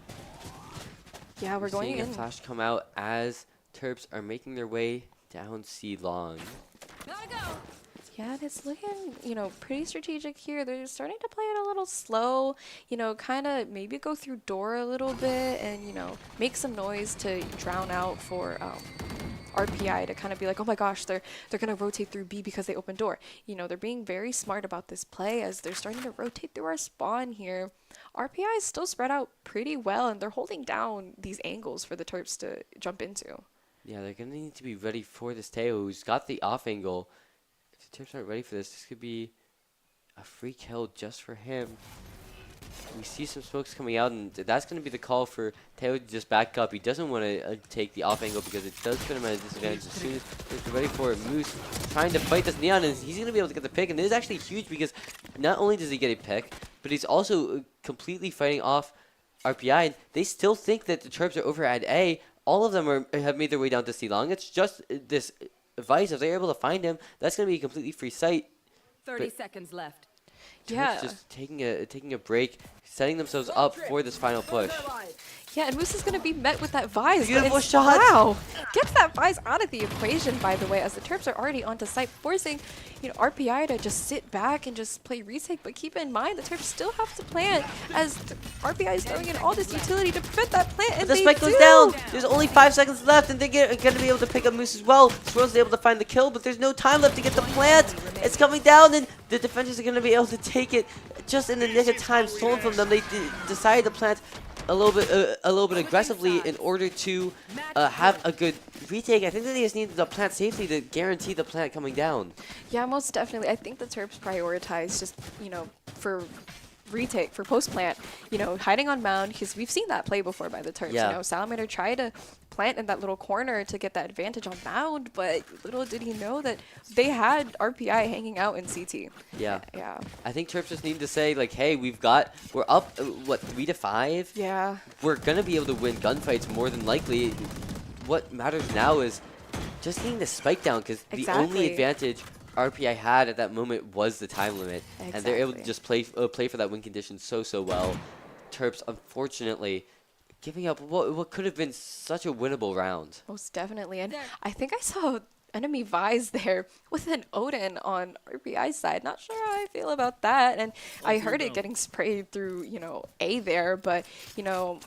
Yeah, we're going seeing in. a flash come out as Terps are making their way down C long. Gotta go. Yeah, and it's looking, you know, pretty strategic here. They're starting to play it a little slow, you know, kind of maybe go through door a little bit and, you know, make some noise to drown out for RPI to kind of be like, oh my gosh, they're going to rotate through B because they opened door. You know, they're being very smart about this play as they're starting to rotate through our spawn here. RPI is still spread out pretty well, and they're holding down these angles for the Terps to jump into. Yeah, they're going to need to be ready for this Teo, who's got the off angle. If the Terps aren't ready for this could be a free kill just for him. We see some smokes coming out, and that's going to be the call for Teo to just back up. He doesn't want to take the off angle because it does put him at a disadvantage as soon as he's ready for it. Moose trying to fight this Neon, and he's going to be able to get the pick. And this is actually huge because not only does he get a pick, but he's also completely fighting off RPI. And they still think that the Terps are over at A. All of them have made their way down to C long. It's just this Vice, if they're able to find him, that's going to be a completely free site. 30 seconds left. Yeah. Just taking a break, setting themselves up for this final push. Yeah, and Moose is going to be met with that Vise. Beautiful shot. Wow. Gets that Vise out of the equation, by the way, as the Terps are already onto site, forcing, you know, RPI to just sit back and just play retake. But keep in mind, the Terps still have to plant as RPI is throwing in all this utility to prevent that plant, and the they spike do. goes down. There's only 5 seconds left, and they're going to be able to pick up Moose as well. Swirl's able to find the kill, but there's no time left to get the plant. It's coming down, and the defenders are going to be able to take it just in the nick of time. Stolen from them. They decided to plant a little bit aggressively in order to have a good retake. I think that they just need the plant safely to guarantee the plant coming down. Yeah, most definitely. I think the Terps prioritize just, you know, for retake, for post plant, you know, hiding on mound, because we've seen that play before by the Terps. Yeah. You know, Salamander tried to plant in that little corner to get that advantage on mound, but little did he know that they had RPI hanging out in CT. Yeah. Yeah. I think Terps just need to say, like, hey, we're up, what, 3-5? Yeah. We're going to be able to win gunfights more than likely. What matters now is just getting the spike down, because the only advantage RPI had at that moment was the time limit. Exactly. And they're able to just play for that win condition so well. Terps, unfortunately, giving up what could have been such a winnable round. Most definitely. And I think I saw enemy Vise there with an Odin on RPI side. Not sure how I feel about that. And I heard it getting sprayed through, you know, A there, but, you know,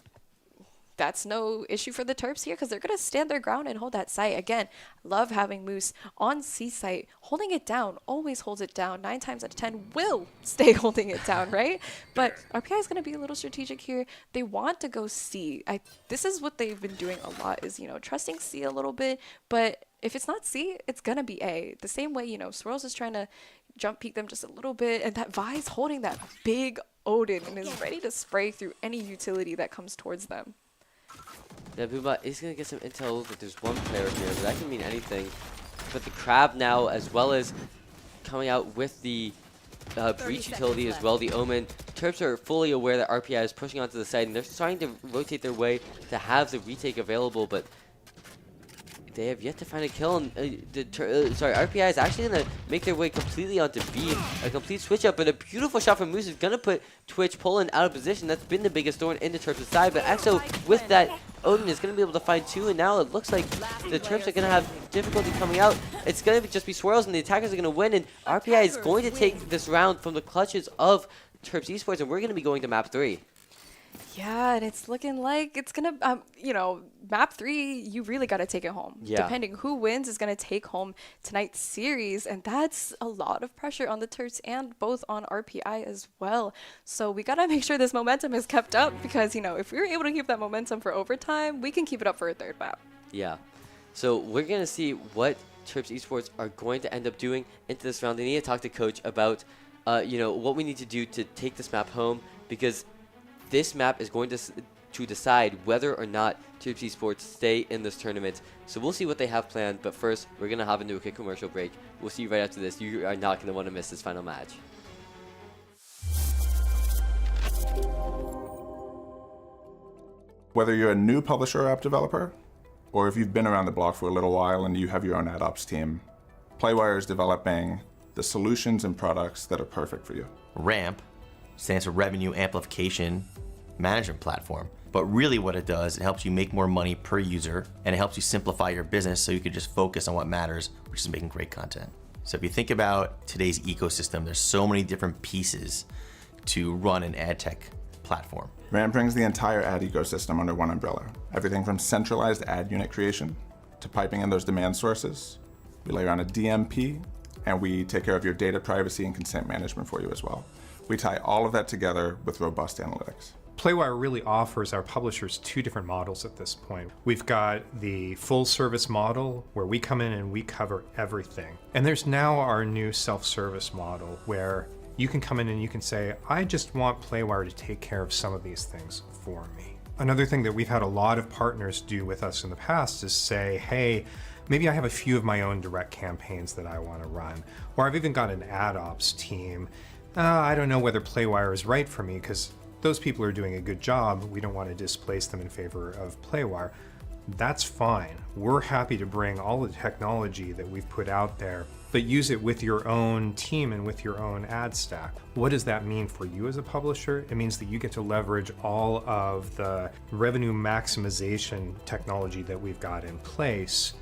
that's no issue for the Terps here because they're going to stand their ground and hold that site. Again, love having Moose on C site, holding it down, always holds it down. 9 times out of 10 will stay holding it down, right? But RPI is going to be a little strategic here. They want to go C. This is what they've been doing a lot is, trusting C a little bit. But if it's not C, it's going to be A. The same way, Swirls is trying to jump peek them just a little bit. And that Vi's holding that big Odin and is ready to spray through any utility that comes towards them. Yeah, Booba is going to get some intel that there's one player here, but that can mean anything. But the Crab now, as well as coming out with the Breach utility as well, the Omen. Terps are fully aware that RPI is pushing onto the side, and they're trying to rotate their way to have the retake available, but they have yet to find a kill. And RPI is actually going to make their way completely onto B. A complete switch up, but a beautiful shot from Moose is going to put Twitch Poland out of position. That's been the biggest thorn in the Terps' side, but EXO with that Odin is going to be able to find 2, and now it looks like the Terps are going to have difficulty coming out. It's going to just be Swirls, and the attackers are going to win, and RPI is going to take this round from the clutches of Terps Esports, and we're going to be going to map 3. Yeah, and it's looking like it's going to, map 3, you really got to take it home. Yeah. Depending who wins is going to take home tonight's series, and that's a lot of pressure on the Terps and both on RPI as well. So we got to make sure this momentum is kept up because, if we were able to keep that momentum for overtime, we can keep it up for a third map. Yeah. So we're going to see what Terps Esports are going to end up doing into this round. They need to talk to coach about, what we need to do to take this map home, because this map is going to decide whether or not Terps Esports stay in this tournament. So we'll see what they have planned, but first, we're going to hop into a quick commercial break. We'll see you right after this. You are not going to want to miss this final match. Whether you're a new publisher or app developer, or if you've been around the block for a little while and you have your own ad ops team, Playwire is developing the solutions and products that are perfect for you. RAMP stands for Revenue Amplification Management Platform. But really what it does, it helps you make more money per user, and it helps you simplify your business so you can just focus on what matters, which is making great content. So if you think about today's ecosystem, there's so many different pieces to run an ad tech platform. RAMP brings the entire ad ecosystem under one umbrella. Everything from centralized ad unit creation to piping in those demand sources. We layer on a DMP, and we take care of your data privacy and consent management for you as well. We tie all of that together with robust analytics. Playwire really offers our publishers 2 different models at this point. We've got the full service model where we come in and we cover everything. And there's now our new self-service model where you can come in and you can say, I just want Playwire to take care of some of these things for me. Another thing that we've had a lot of partners do with us in the past is say, hey, maybe I have a few of my own direct campaigns that I want to run. Or I've even got an ad ops team. I don't know whether Playwire is right for me because those people are doing a good job. We don't want to displace them in favor of Playwire. That's fine. We're happy to bring all the technology that we've put out there, but use it with your own team and with your own ad stack. What does that mean for you as a publisher? It means that you get to leverage all of the revenue maximization technology that we've got in place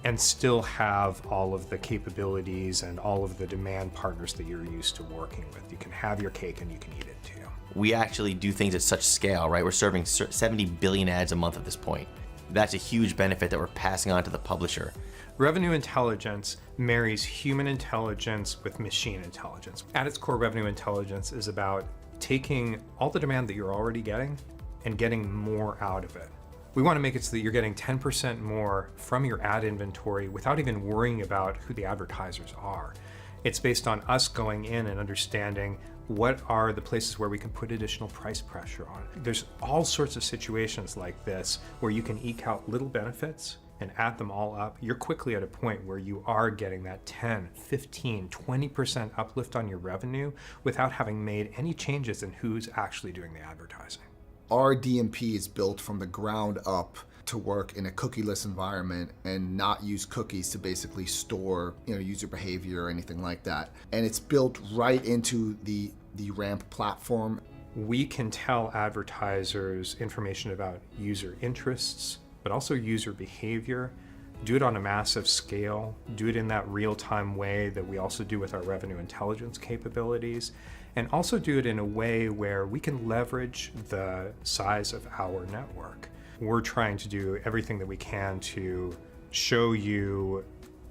and still have all of the capabilities and all of the demand partners that you're used to working with. You can have your cake and you can eat it too. We actually do things at such scale, right? We're serving 70 billion ads a month at this point. That's a huge benefit that we're passing on to the publisher. Revenue intelligence marries human intelligence with machine intelligence. At its core, revenue intelligence is about taking all the demand that you're already getting and getting more out of it. We want to make it so that you're getting 10% more from your ad inventory without even worrying about who the advertisers are. It's based on us going in and understanding what are the places where we can put additional price pressure on. There's all sorts of situations like this where you can eke out little benefits and add them all up. You're quickly at a point where you are getting that 10, 15, 20% uplift on your revenue without having made any changes in who's actually doing the advertising. Our DMP is built from the ground up to work in a cookieless environment and not use cookies to basically store, user behavior or anything like that. And it's built right into the RAMP platform. We can tell advertisers information about user interests, but also user behavior, do it on a massive scale, do it in that real-time way that we also do with our revenue intelligence capabilities, and also do it in a way where we can leverage the size of our network. we're trying to do everything that we can to show you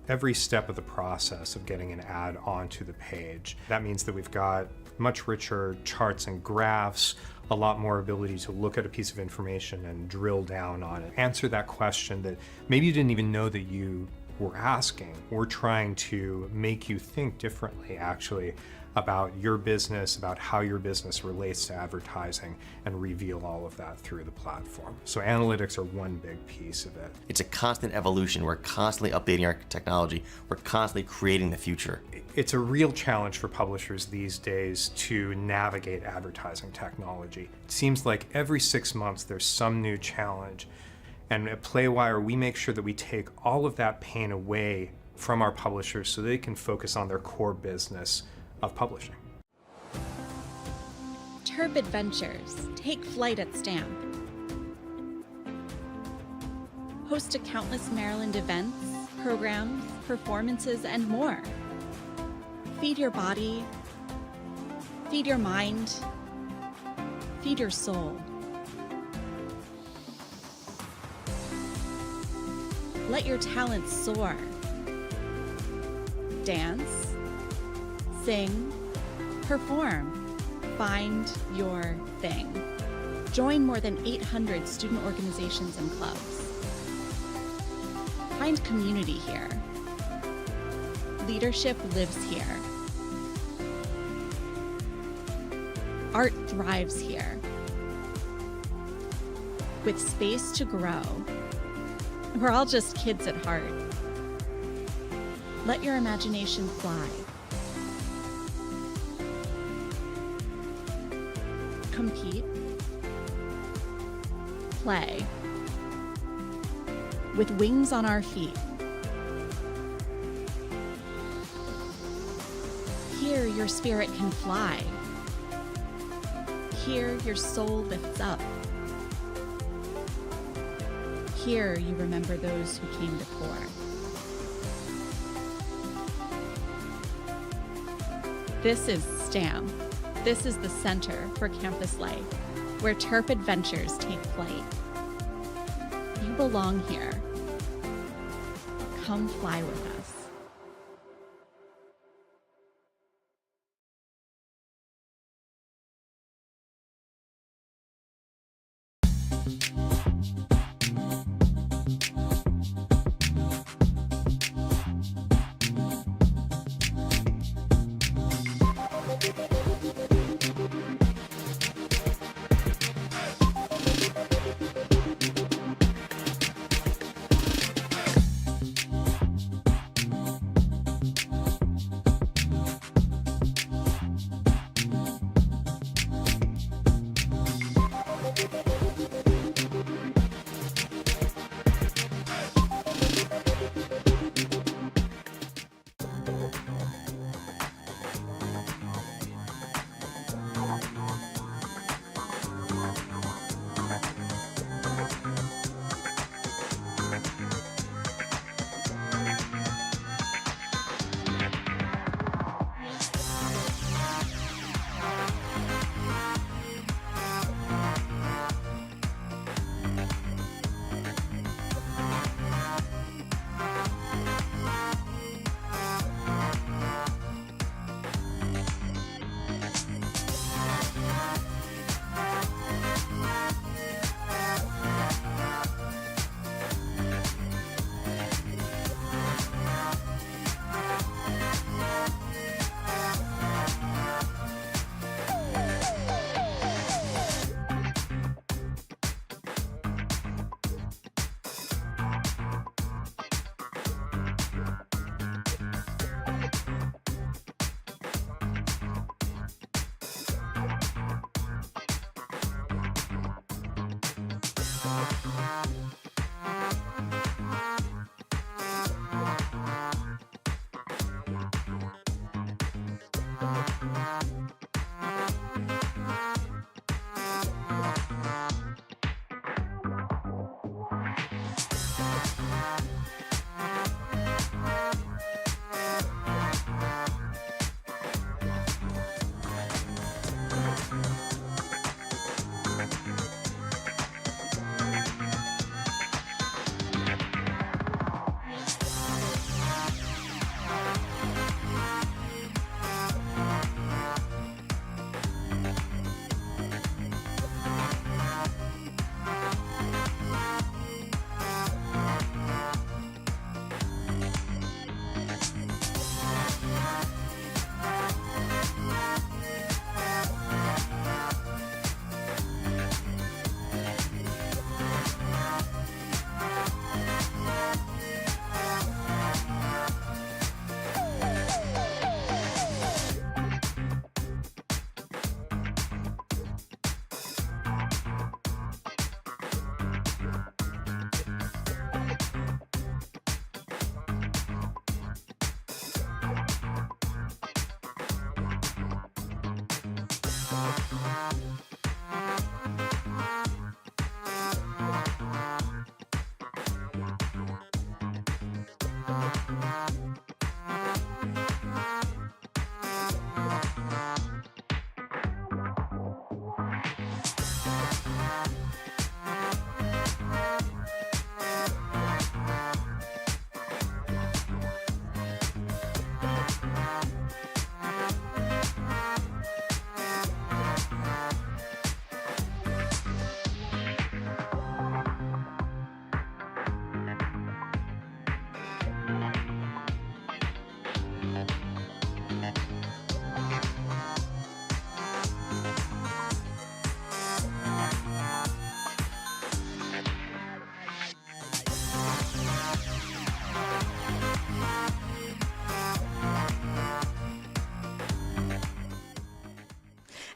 every step of the process of getting an ad onto the page. That means that we've got much richer charts and graphs, a lot more ability to look at a piece of information and drill down on it. Answer that question that maybe you didn't even know that you were asking. We're trying to make you think differently, actually, about your business, about how your business relates to advertising, and reveal all of that through the platform. So analytics are one big piece of it. It's a constant evolution. We're constantly updating our technology. We're constantly creating the future. It's a real challenge for publishers these days to navigate advertising technology. It seems like every 6 months there's some new challenge. And at Playwire, we make sure that we take all of that pain away from our publishers so they can focus on their core business of publishing. Terp Adventures. Take flight at Stamp. Host to countless Maryland events, programs, performances, and more. Feed your body. Feed your mind. Feed your soul. Let your talents soar. Dance. Sing, perform, find your thing. Join more than 800 student organizations and clubs. Find community here. Leadership lives here. Art thrives here. With space to grow. We're all just kids at heart. Let your imagination fly. Compete, play, with wings on our feet. Here your spirit can fly. Here your soul lifts up. Here you remember those who came before. This is STAM. This is the center for campus life, where Terp adventures take flight. You belong here. Come fly with us.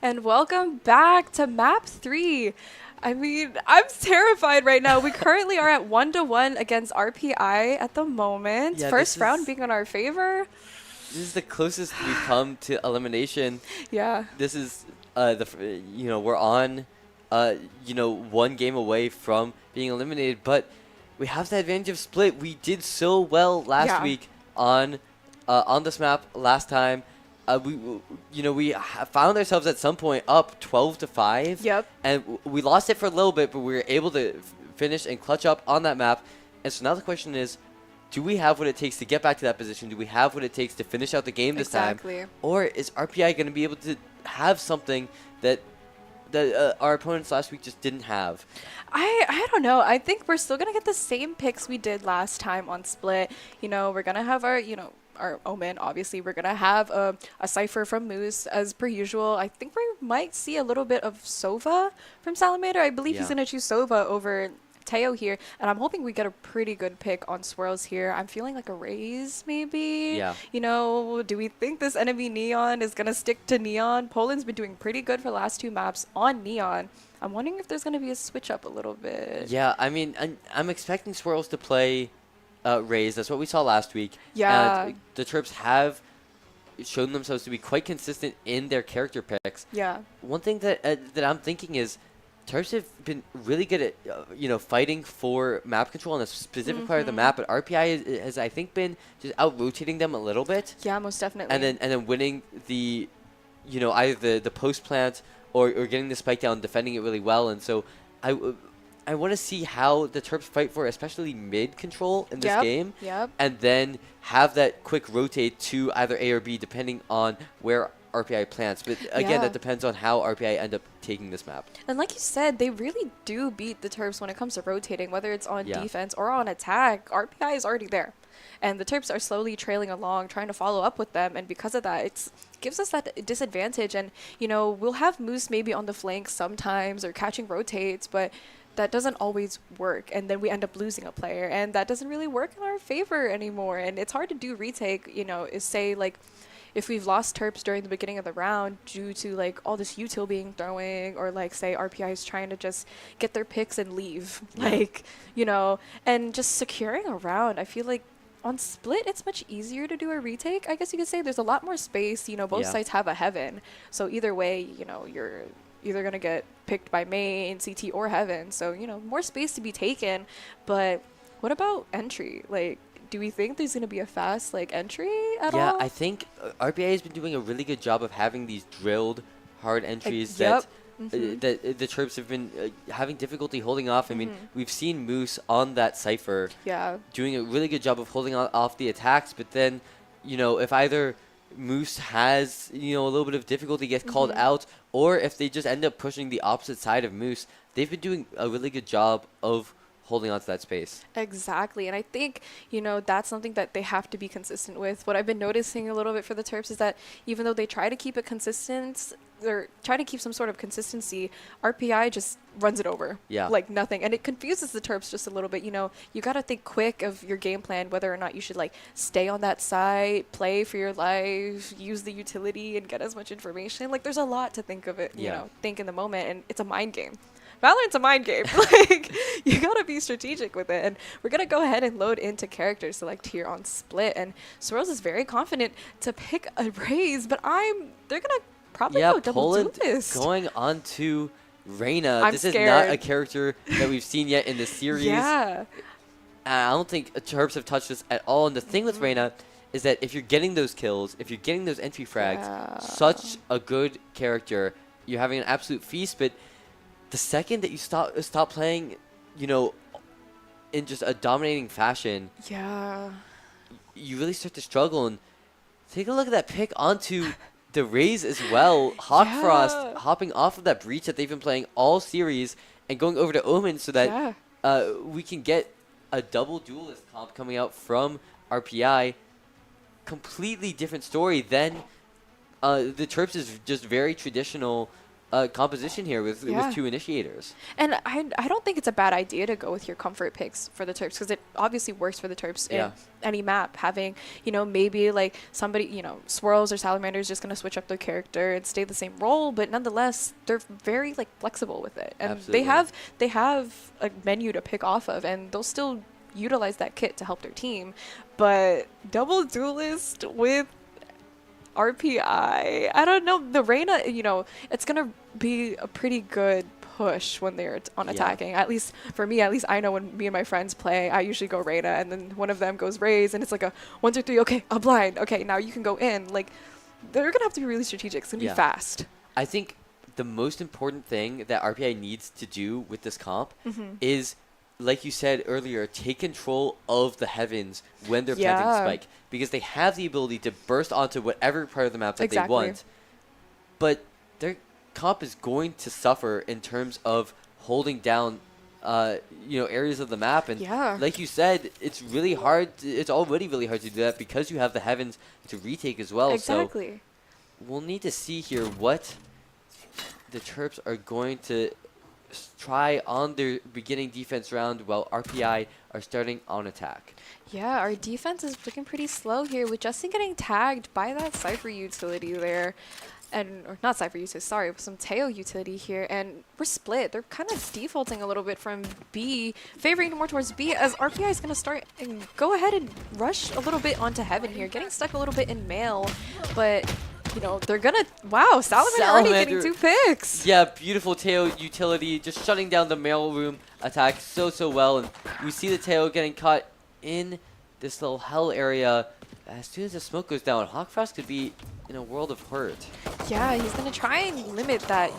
And welcome back to map 3. I mean, I'm terrified right now. We currently are at 1-1 against RPI at the moment. Yeah, First round being in our favor. This is the closest we've come to elimination. Yeah. This is we're on one game away from being eliminated, but we have the advantage of split. We did so well last week on this map last time. We found ourselves at some point up 12-5. Yep. And we lost it for a little bit, but we were able to finish and clutch up on that map. And so now the question is, do we have what it takes to get back to that position? Do we have what it takes to finish out the game this time? Or is RPI going to be able to have something that our opponents last week just didn't have? I don't know. I think we're still going to get the same picks we did last time on Split. We're going to have our Omen, obviously. We're going to have a Cypher from Moose, as per usual. I think we might see a little bit of Sova from Salamander. I believe he's going to choose Sova over Teo here, and I'm hoping we get a pretty good pick on Swirls here. I'm feeling like a Raze, maybe. Yeah. Do we think this enemy Neon is going to stick to Neon? Poland's been doing pretty good for the last 2 maps on Neon. I'm wondering if there's going to be a switch up a little bit. Yeah, I mean, I'm expecting Swirls to play Raze. That's what we saw last week. Yeah. And the Terps have shown themselves to be quite consistent in their character picks. Yeah. One thing that I'm thinking is Terps have been really good at fighting for map control on a specific part of the map, but RPI has I think been just out rotating them a little bit. Yeah, most definitely. And then winning the either the post plant or getting the spike down, defending it really well. And so I want to see how the Terps fight for especially mid control in this game. Yep. And then have that quick rotate to either A or B depending on where RPI plants. But again, that depends on how RPI end up taking this map. And like you said, they really do beat the Terps when it comes to rotating, whether it's on defense or on attack. RPI is already there. And the Terps are slowly trailing along, trying to follow up with them. And because of that, it gives us that disadvantage. And, we'll have Moose maybe on the flank sometimes or catching rotates, but that doesn't always work. And then we end up losing a player. And that doesn't really work in our favor anymore. And it's hard to do retake, is say like, if we've lost Terps during the beginning of the round due to like all this util being throwing, or like say RPI is trying to just get their picks and leave, and just securing a round, I feel like on Split it's much easier to do a retake. I guess you could say there's a lot more space. Both sides have a Heaven, so either way, you're either gonna get picked by main, CT, or Heaven. So more space to be taken. But what about entry? Like, do we think there's going to be a fast entry at all? Yeah, I think RPI has been doing a really good job of having these drilled hard entries that the Terps have been having difficulty holding off. I mean, we've seen Moose on that Cypher doing a really good job of holding off the attacks, but then, if either Moose has, a little bit of difficulty, gets called out, or if they just end up pushing the opposite side of Moose, they've been doing a really good job of holding on to that space. Exactly. And I think, that's something that they have to be consistent with. What I've been noticing a little bit for the Terps is that even though they try to keep it consistent, or try to keep some sort of consistency, RPI just runs it over like nothing. And it confuses the Terps just a little bit. You got to think quick of your game plan, whether or not you should stay on that side, play for your life, use the utility and get as much information. There's a lot to think of it, think in the moment. And it's a mind game. Valorant's a mind game. You gotta be strategic with it. And we're gonna go ahead and load into character select here on Split. And Swirls is very confident to pick a Raze, but they're gonna probably go double Poland Doomfist. going on to Reyna. I'm this scared. is not a character that we've seen yet in the series. Yeah. I don't think Terps have touched this at all. And the thing with Reyna is that if you're getting those kills, if you're getting those entry frags, such a good character, you're having an absolute feast. But the second that you stop playing, in just a dominating fashion, you really start to struggle. And take a look at that pick onto the Raze as well. Hawkfrost hopping off of that breach that they've been playing all series and going over to Omen so that we can get a double duelist comp coming out from RPI. Completely different story than the Terps is just very traditional composition here with two initiators. And I don't think it's a bad idea to go with your comfort picks for the Terps, because it obviously works for the Terps in any map. Having, maybe like somebody, Swirls or Salamander is just going to switch up their character and stay the same role, but nonetheless, they're very like flexible with it. And they have a menu to pick off of, and they'll still utilize that kit to help their team. But double duelist with RPI, I don't know. The Reyna, it's going to be a pretty good push when they're on attacking. At least for me, I know when me and my friends play, I usually go Reyna, and then one of them goes Raze, and it's like a 1, 2, 3, okay, a blind. Okay, now you can go in. Like, they're going to have to be really strategic. It's going to be fast. I think the most important thing that RPI needs to do with this comp is, like you said earlier, take control of the heavens when they're planting the spike, because they have the ability to burst onto whatever part of the map that they want. But their comp is going to suffer in terms of holding down areas of the map, and like you said, it's really hard. It's already really hard to do that because you have the heavens to retake as well. Exactly. So we'll need to see here what the Terps are going to try on their beginning defense round while RPI are starting on attack. Yeah, our defense is looking pretty slow here with Justin getting tagged by that Cypher utility there. Or not Cypher utility, sorry, with some Teo utility here. And we're split. They're kind of defaulting a little bit from B, favoring more towards B, as RPI is going to start and go ahead and rush a little bit onto Heaven here, getting stuck a little bit in Mail. But they're gonna, Salamander already getting 2 picks. Yeah, beautiful Teo utility, just shutting down the mail room attack so well. And we see the Teo getting caught in this little hell area. As soon as the smoke goes down, Hawkfrost could be in a world of hurt. Yeah, he's gonna try and limit that,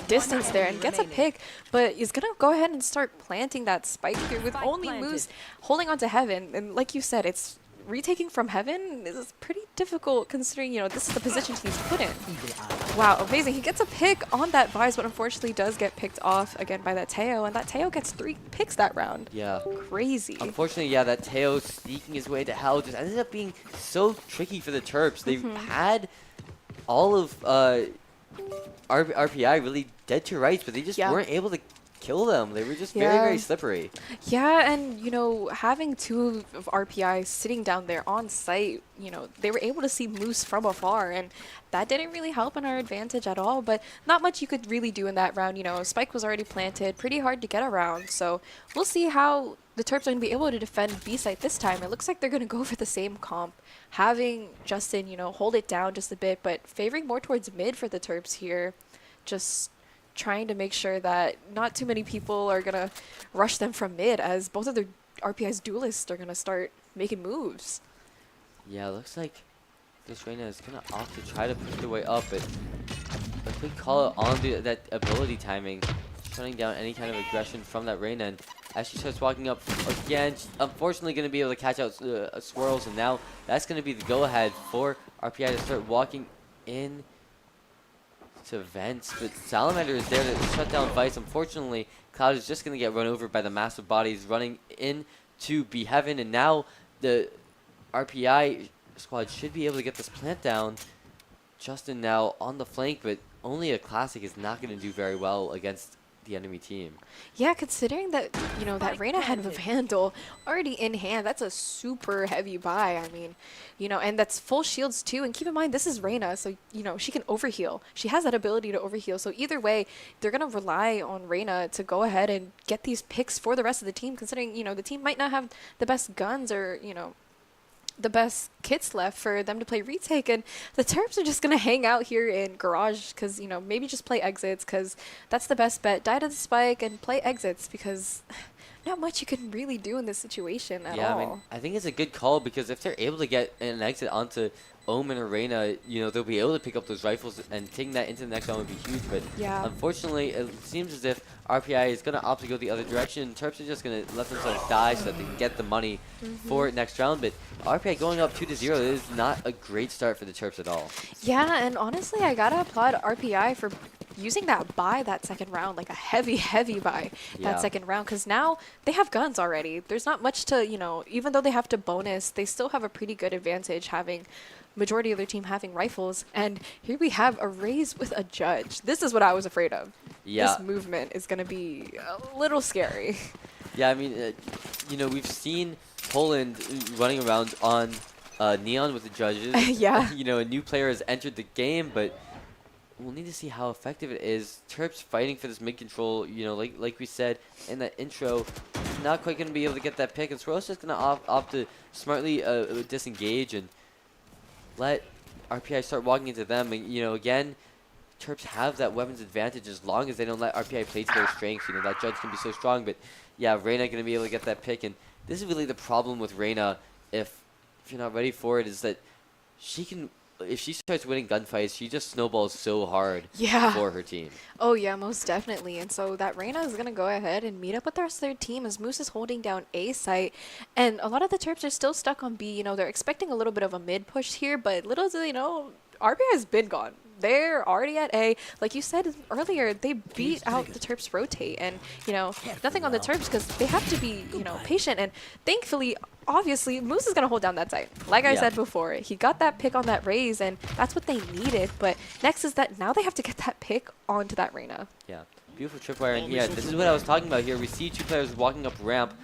distance there and gets a pick, but he's gonna go ahead and start planting that spike here with only Moose holding on to Heaven. And like you said, it's retaking from Heaven is pretty difficult considering, this is the position he's put in. Wow, amazing. He gets a pick on that Vise, but unfortunately does get picked off again by that Teo, and that Teo gets 3 picks that round. Yeah. Crazy. Unfortunately, that Teo sneaking his way to hell just ended up being so tricky for the Terps. They had all of RPI really dead to rights, but they just weren't able to kill them. They were just very slippery. Yeah, and having 2 of RPI sitting down there on site, they were able to see Moose from afar, and that didn't really help in our advantage at all. But not much you could really do in that round. Spike was already planted, pretty hard to get around. So we'll see how the Terps are going to be able to defend B site this time. It looks like they're going to go for the same comp, having Justin, hold it down just a bit, but favoring more towards mid for the Terps here. Just trying to make sure that not too many people are going to rush them from mid, as both of their RPI's duelists are going to start making moves. Yeah, it looks like this Reyna is going to opt to try to push their way up, but a quick call on that ability timing, shutting down any kind of aggression from that Reyna. And as she starts walking up again, she's unfortunately going to be able to catch out Swirls, and now that's going to be the go-ahead for RPI to start walking in to vents, but Salamander is there to shut down Vice. Unfortunately, Cloud is just going to get run over by the massive bodies running into B Heaven, and now the RPI squad should be able to get this plant down. Justin now on the flank, but only a Classic is not going to do very well against the enemy team. Yeah, considering that, that Reyna had a Vandal already in hand, that's a super heavy buy. I mean, and that's full shields too. And keep in mind, this is Reyna, so, she can overheal. She has that ability to overheal. So either way, they're going to rely on Reyna to go ahead and get these picks for the rest of the team, considering, the team might not have the best guns or, the best kits left for them to play retake, and the Terps are just gonna hang out here in Garage because maybe just play exits, because that's the best bet. Die to the spike and play exits, because not much you can really do in this situation at all. Yeah, I mean, I think it's a good call, because if they're able to get an exit onto Omen or Reyna, they'll be able to pick up those rifles, and taking that into the next round would be huge. But unfortunately, it seems as if RPI is going to opt to go the other direction. Terps are just going to let themselves die so that they can get the money for next round. But RPI going up 2-0 is not a great start for the Terps at all. Yeah, and honestly, I got to applaud RPI for using that buy that second round, like a heavy buy that second round, because now they have guns already. There's not much to, even though they have to bonus, they still have a pretty good advantage having majority of their team having rifles, and here we have a Raze with a judge. This is what I was afraid of. Yeah. This movement is going to be a little scary. Yeah, I mean, you know, we've seen Poland running around on Neon with the judges. Yeah. You know, a new player has entered the game, but we'll need to see how effective it is. Terps fighting for this mid control, you know, like we said in that intro, not quite going to be able to get that pick, and Swirl's just going to opt to smartly disengage and let RPI start walking into them. And, you know, again, Terps have that weapons advantage as long as they don't let RPI play to their strengths. You know, that judge can be so strong, but yeah, Reyna going to be able to get that pick, and this is really the problem with Reyna if you're not ready for it, is that she can, if she starts winning gunfights, she just snowballs so hard for her team. Oh yeah, most definitely. And so that Reyna is going to go ahead and meet up with the rest of their team as Moose is holding down A site. And a lot of the Terps are still stuck on B. You know, they're expecting a little bit of a mid push here, but little do they know, RPI has been gone. They're already at A. Like you said earlier, they beat out the Terps rotate. And, you know, nothing on the Terps because they have to be, you know, patient. And thankfully, obviously, Moose is going to hold down that site. Like I said before, he got that pick on that Raze, and that's what they needed. But next is that now they have to get that pick onto that Reyna. Yeah, beautiful tripwire. And yeah, this is what I was talking about here. We see two players walking up ramp.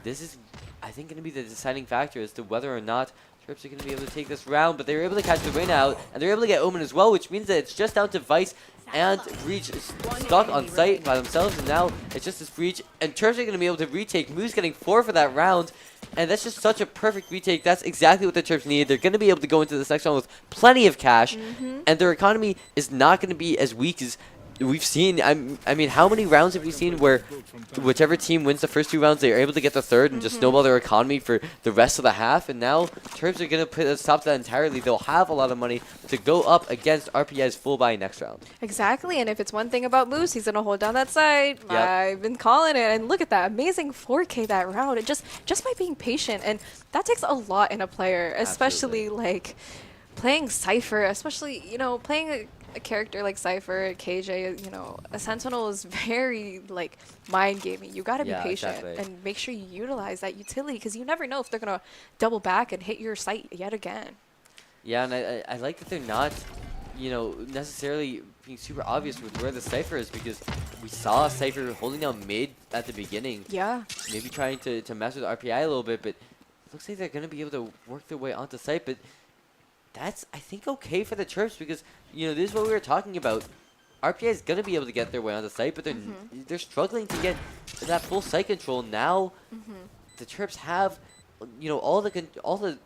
This is, I think, going to be the deciding factor as to whether or not Terps are going to be able to take this round, but they were able to catch the Reyna out, and they're able to get Omen as well, which means that it's just down to Vice and Breach stuck on site by themselves, and now it's just this Breach, and Terps are going to be able to retake. Moose getting 4 for that round, and that's just such a perfect retake. That's exactly what the Terps need. They're going to be able to go into this next round with plenty of cash, and their economy is not going to be as weak as we've seen. I mean, how many rounds have we seen where whichever team wins the first 2 rounds, they are able to get the third and just snowball their economy for the rest of the half? And now Terps are going to put a stop to that entirely. They'll have a lot of money to go up against RPI's full buy next round. Exactly, and if it's one thing about Moose, he's going to hold down that side. I've been calling it, and look at that amazing 4K that round. It just by being patient, and that takes a lot in a player, especially like playing Cypher, especially, you know, playing a character like Cypher, KJ, you know, a Sentinel is very, like, mind gaming. You got to be patient and make sure you utilize that utility because you never know if they're going to double back and hit your site yet again. Yeah, and I like that they're not, you know, necessarily being super obvious with where the Cypher is, because we saw Cypher holding down mid at the beginning. Yeah. Maybe trying to mess with RPI a little bit, but it looks like they're going to be able to work their way onto site, but that's, I think, okay for the Terps because, you know, this is what we were talking about. RPI is going to be able to get their way on the site, but they're struggling to get that full site control. Now, the Terps have, you know, all the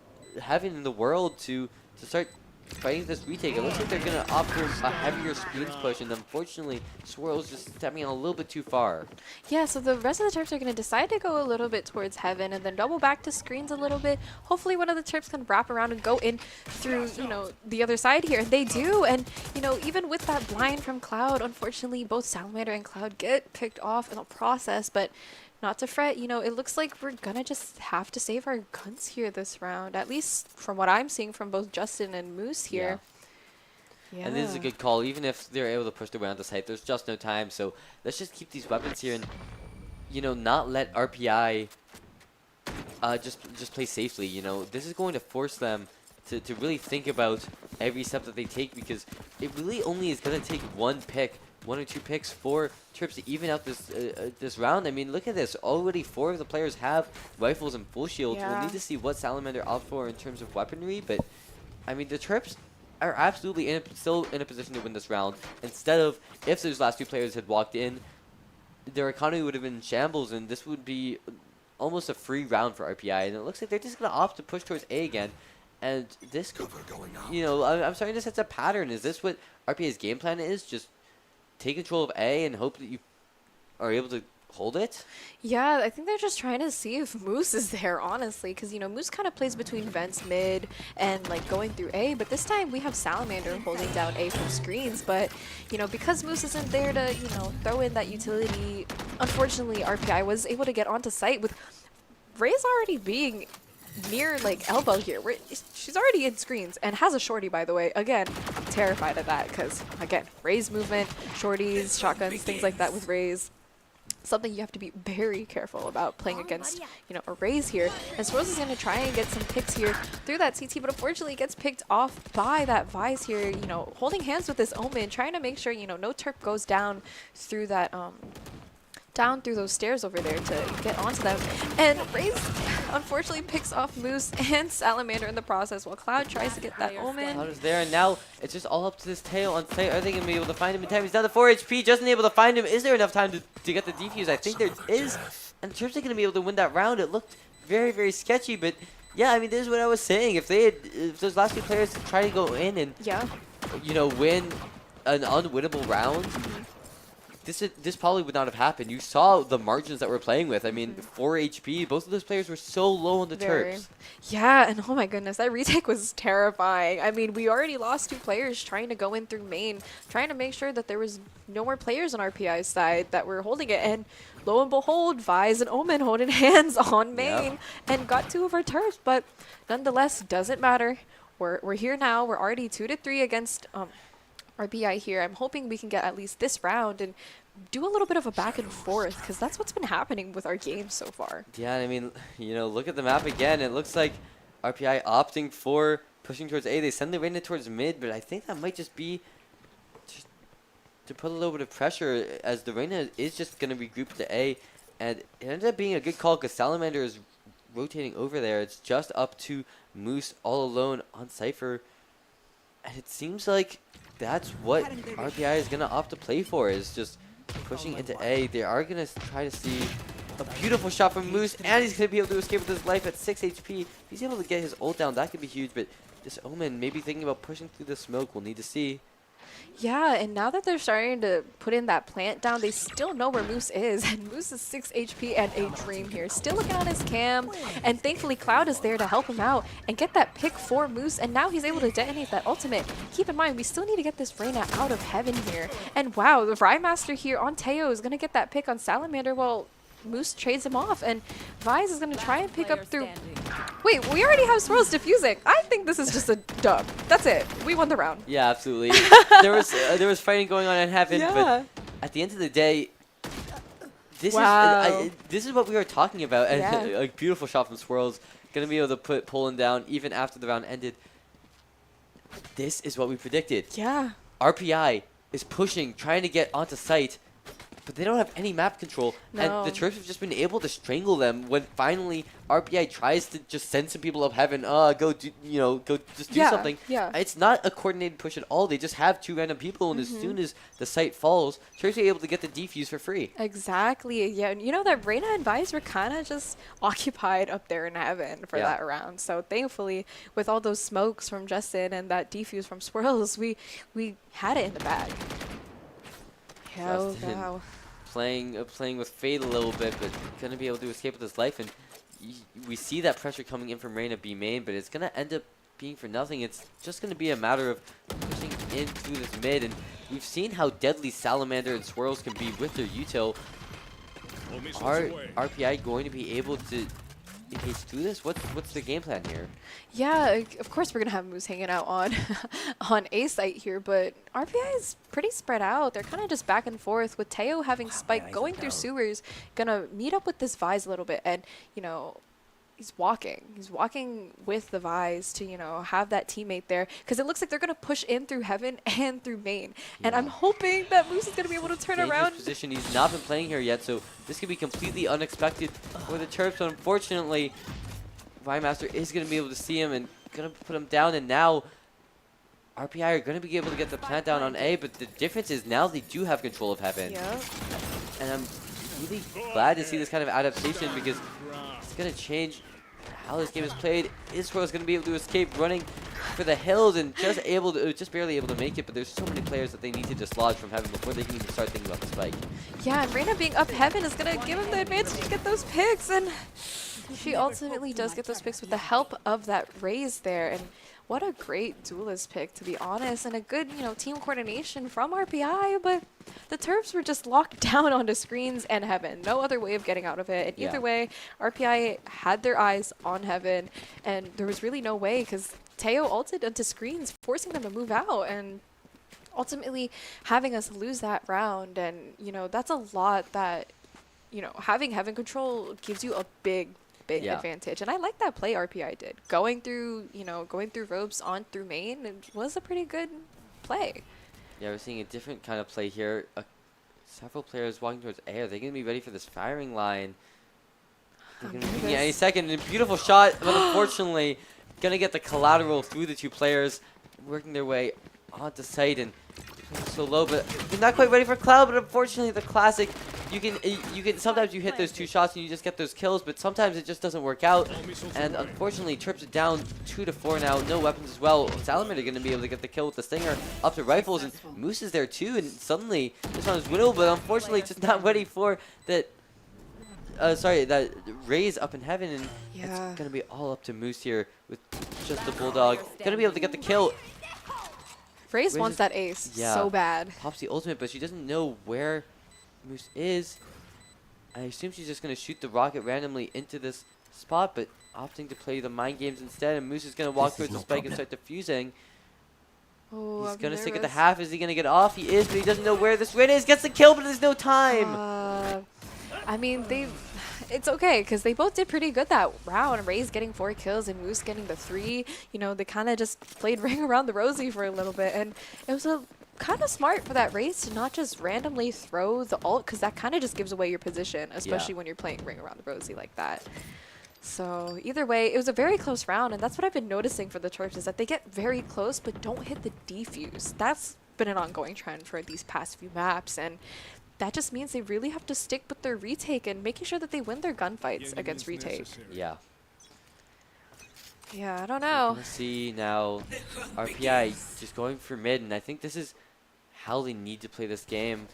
heaven in the world to start fighting this retake. It looks like they're going to opt for a heavier screens push, and unfortunately, Swirl's just stepping a little bit too far. Yeah, so the rest of the Terps are going to decide to go a little bit towards heaven and then double back to screens a little bit. Hopefully one of the Terps can wrap around and go in through, you know, the other side here, and they do. And, you know, even with that blind from Cloud, unfortunately, both Salamander and Cloud get picked off in the process, but not to fret, you know, it looks like we're gonna just have to save our guns here this round, at least from what I'm seeing from both Justin and Moose here. Yeah. And this is a good call. Even if they're able to push their way on the site, there's just no time. So let's just keep these weapons here and, you know, not let RPI just play safely. You know, this is going to force them to really think about every step that they take, because it really only is going to take one or two picks for Terps to even out this round. I mean, look at this. Already 4 of the players have rifles and full shields. We'll need to see what Salamander opts for in terms of weaponry, but I mean, the Terps are absolutely still in a position to win this round. Instead of, if those last 2 players had walked in, their economy would have been in shambles, and this would be almost a free round for RPI. And it looks like they're just going to opt to push towards A again. And this, you know, I'm starting to sense a pattern. Is this what RPI's game plan is? Just take control of A and hope that you are able to hold it? Yeah, I think they're just trying to see if Moose is there, honestly, because, you know, Moose kind of plays between vents mid and, like, going through A, but this time we have Salamander holding down A from screens, but, you know, because Moose isn't there to, you know, throw in that utility, unfortunately, RPI was able to get onto site with Ray's already being near, like, elbow here. She's already in screens and has a shorty, by the way. Again, I'm terrified of that because, again, Ray's movement, shorties, shotguns, things like that with Ray's. something you have to be very careful about playing against, you know, arrays here. And Swirls is going to try and get some picks here through that CT, but unfortunately gets picked off by that Vise here, you know, holding hands with this Omen, trying to make sure, you know, no Terp goes down through that, down through those stairs over there to get onto them. And Raze unfortunately picks off Moose and Salamander in the process while Cloud tries to get that Omen. Cloud is there, and now it's just all up to this tail on site. Are they going to be able to find him in time? He's down to 4 HP, just unable to find him. Is there enough time to get the defuse? I think there is. And the Terps are going to be able to win that round. It looked very, very sketchy, but yeah, I mean, this is what I was saying. If those last two players try to go in and, you know, win an unwinnable round, this probably would not have happened. You saw the margins that we're playing with. I mean, 4 HP, both of those players were so low on the Terps. Yeah, and oh my goodness, that retake was terrifying. I mean, we already lost 2 players trying to go in through main, trying to make sure that there was no more players on RPI's side that were holding it. And lo and behold, Vise and Omen holding hands on main and got 2 of our Terps. But nonetheless, doesn't matter. We're here now. We're already 2-3 against RPI here. I'm hoping we can get at least this round and do a little bit of a back and forth, because that's what's been happening with our games so far. Yeah, I mean, you know, look at the map again. It looks like RPI opting for pushing towards A. They send the Reyna towards mid, but I think that might just be just to put a little bit of pressure, as the Reyna is just going to regroup to A. And it ended up being a good call because Salamander is rotating over there. It's just up to Moose all alone on Cypher. And it seems like that's what RPI is going to opt to play for, is just pushing into A. They are going to try to see a beautiful shot from Moose, and he's going to be able to escape with his life at 6 HP. If he's able to get his ult down, that could be huge, but this Omen maybe thinking about pushing through the smoke. We'll need to see. Yeah, and now that they're starting to put in that plant down, they still know where Moose is. And Moose is 6 HP and a dream here. Still looking on his cam. And thankfully, Cloud is there to help him out and get that pick for Moose. And now he's able to detonate that ultimate. Keep in mind, we still need to get this Reyna out of heaven here. And wow, the Rhymaster here on Teo is going to get that pick on Salamander while Moose trades him off. And Vise is going to try and pick up through... Wait, we already have Swirls diffusing. I think this is just a dub. That's it. We won the round. Yeah, absolutely. there was fighting going on in heaven, but at the end of the day, this is what we were talking about. And a beautiful shot from Swirls, gonna be able to pull him down even after the round ended. This is what we predicted. Yeah. RPI is pushing, trying to get onto site, but they don't have any map control, No. and the Terps have just been able to strangle them when finally RPI tries to just send some people up heaven. Go do something. Yeah. It's not a coordinated push at all. They just have 2 random people, and as soon as the site falls, Terps are able to get the defuse for free. Exactly. Yeah, and you know that Reyna and Vise were kind of just occupied up there in heaven for that round. So thankfully, with all those smokes from Justin and that defuse from Swirls, we had it in the bag. Justin Wow. playing with Fade a little bit, but gonna be able to escape with his life. And we see that pressure coming in from Reyna B main, but it's gonna end up being for nothing. It's just gonna be a matter of pushing in through this mid, and we've seen how deadly Salamander and Swirls can be with their util. Are RPI going to be able to engage through this? What's the game plan here? Yeah, of course we're gonna have Moose hanging out on on A site here, but RPI is pretty spread out. They're kind of just back and forth, with Teo having Spike going through sewers, gonna meet up with this Vise a little bit, and you know, he's walking with the Vise to, you know, have that teammate there, because it looks like they're gonna push in through heaven and through main, and I'm hoping that Moose is gonna be able to turn around. Position. He's not been playing here yet, so this could be completely unexpected for the Terps. But unfortunately, Rhymaster is gonna be able to see him and gonna put him down, and now RPI are gonna be able to get the plant down on A. But the difference is now they do have control of heaven, and I'm really glad to see this kind of adaptation, because it's gonna change how this game is played. Israel is going to be able to escape running for the hills and just barely able to make it, but there's so many players that they need to dislodge from heaven before they can even start thinking about the spike. Yeah, and Reyna being up heaven is going to give him the advantage to get those picks, and she ultimately does get those picks with the help of that raise there. And what a great duelist pick, to be honest, and a good, you know, team coordination from RPI, but the Terps were just locked down onto screens and heaven. No other way of getting out of it. And either way, RPI had their eyes on heaven, and there was really no way, because Teo ulted onto screens, forcing them to move out, and ultimately having us lose that round. And, you know, that's a lot that you know, having heaven control gives you a big advantage. And I like that play RPI did. Going through, you know, going through ropes on through main, it was a pretty good play. Yeah, we're seeing a different kind of play here. Several players walking towards A. Are they going to be ready for this firing line? They're going to be any second. And a beautiful shot, but unfortunately, going to get the collateral through the two players, working their way onto site and so low, but they're not quite ready for Cloud. But unfortunately, the classic, you can sometimes you hit those two shots and you just get those kills, but sometimes it just doesn't work out. And unfortunately, Terps are down 2-4 now. No weapons as well. Salamir are going to be able to get the kill with the Stinger up to rifles, and Moose is there too. And suddenly, this one is winnable, but unfortunately, just not ready for that. That raise up in heaven, and it's going to be all up to Moose here with just the Bulldog. Going to be able to get the kill. Raze wants that ace so bad. Pops the ultimate, but she doesn't know where Moose is. I assume she's just going to shoot the rocket randomly into this spot, but opting to play the mind games instead, and Moose is going to walk towards the spike and start defusing. Oh, He's going to stick at the half. Is he going to get off? He is, but he doesn't know where this Rin is. Gets the kill, but there's no time. I mean, it's okay because they both did pretty good that round. Raze getting 4 kills and Moose getting the 3. You know, they kind of just played ring around the rosy for a little bit, and it was kind of smart for that Raze to not just randomly throw the ult, because that kind of just gives away your position, especially when you're playing ring around the rosy like that. So either way, it was a very close round, and that's what I've been noticing for the Terps is that they get very close but don't hit the defuse. That's been an ongoing trend for these past few maps, and that just means they really have to stick with their retake and making sure that they win their gunfights against retake. Yeah. Yeah, I don't know. Let's see now. RPI just going for mid, and I think this is how they need to play this game.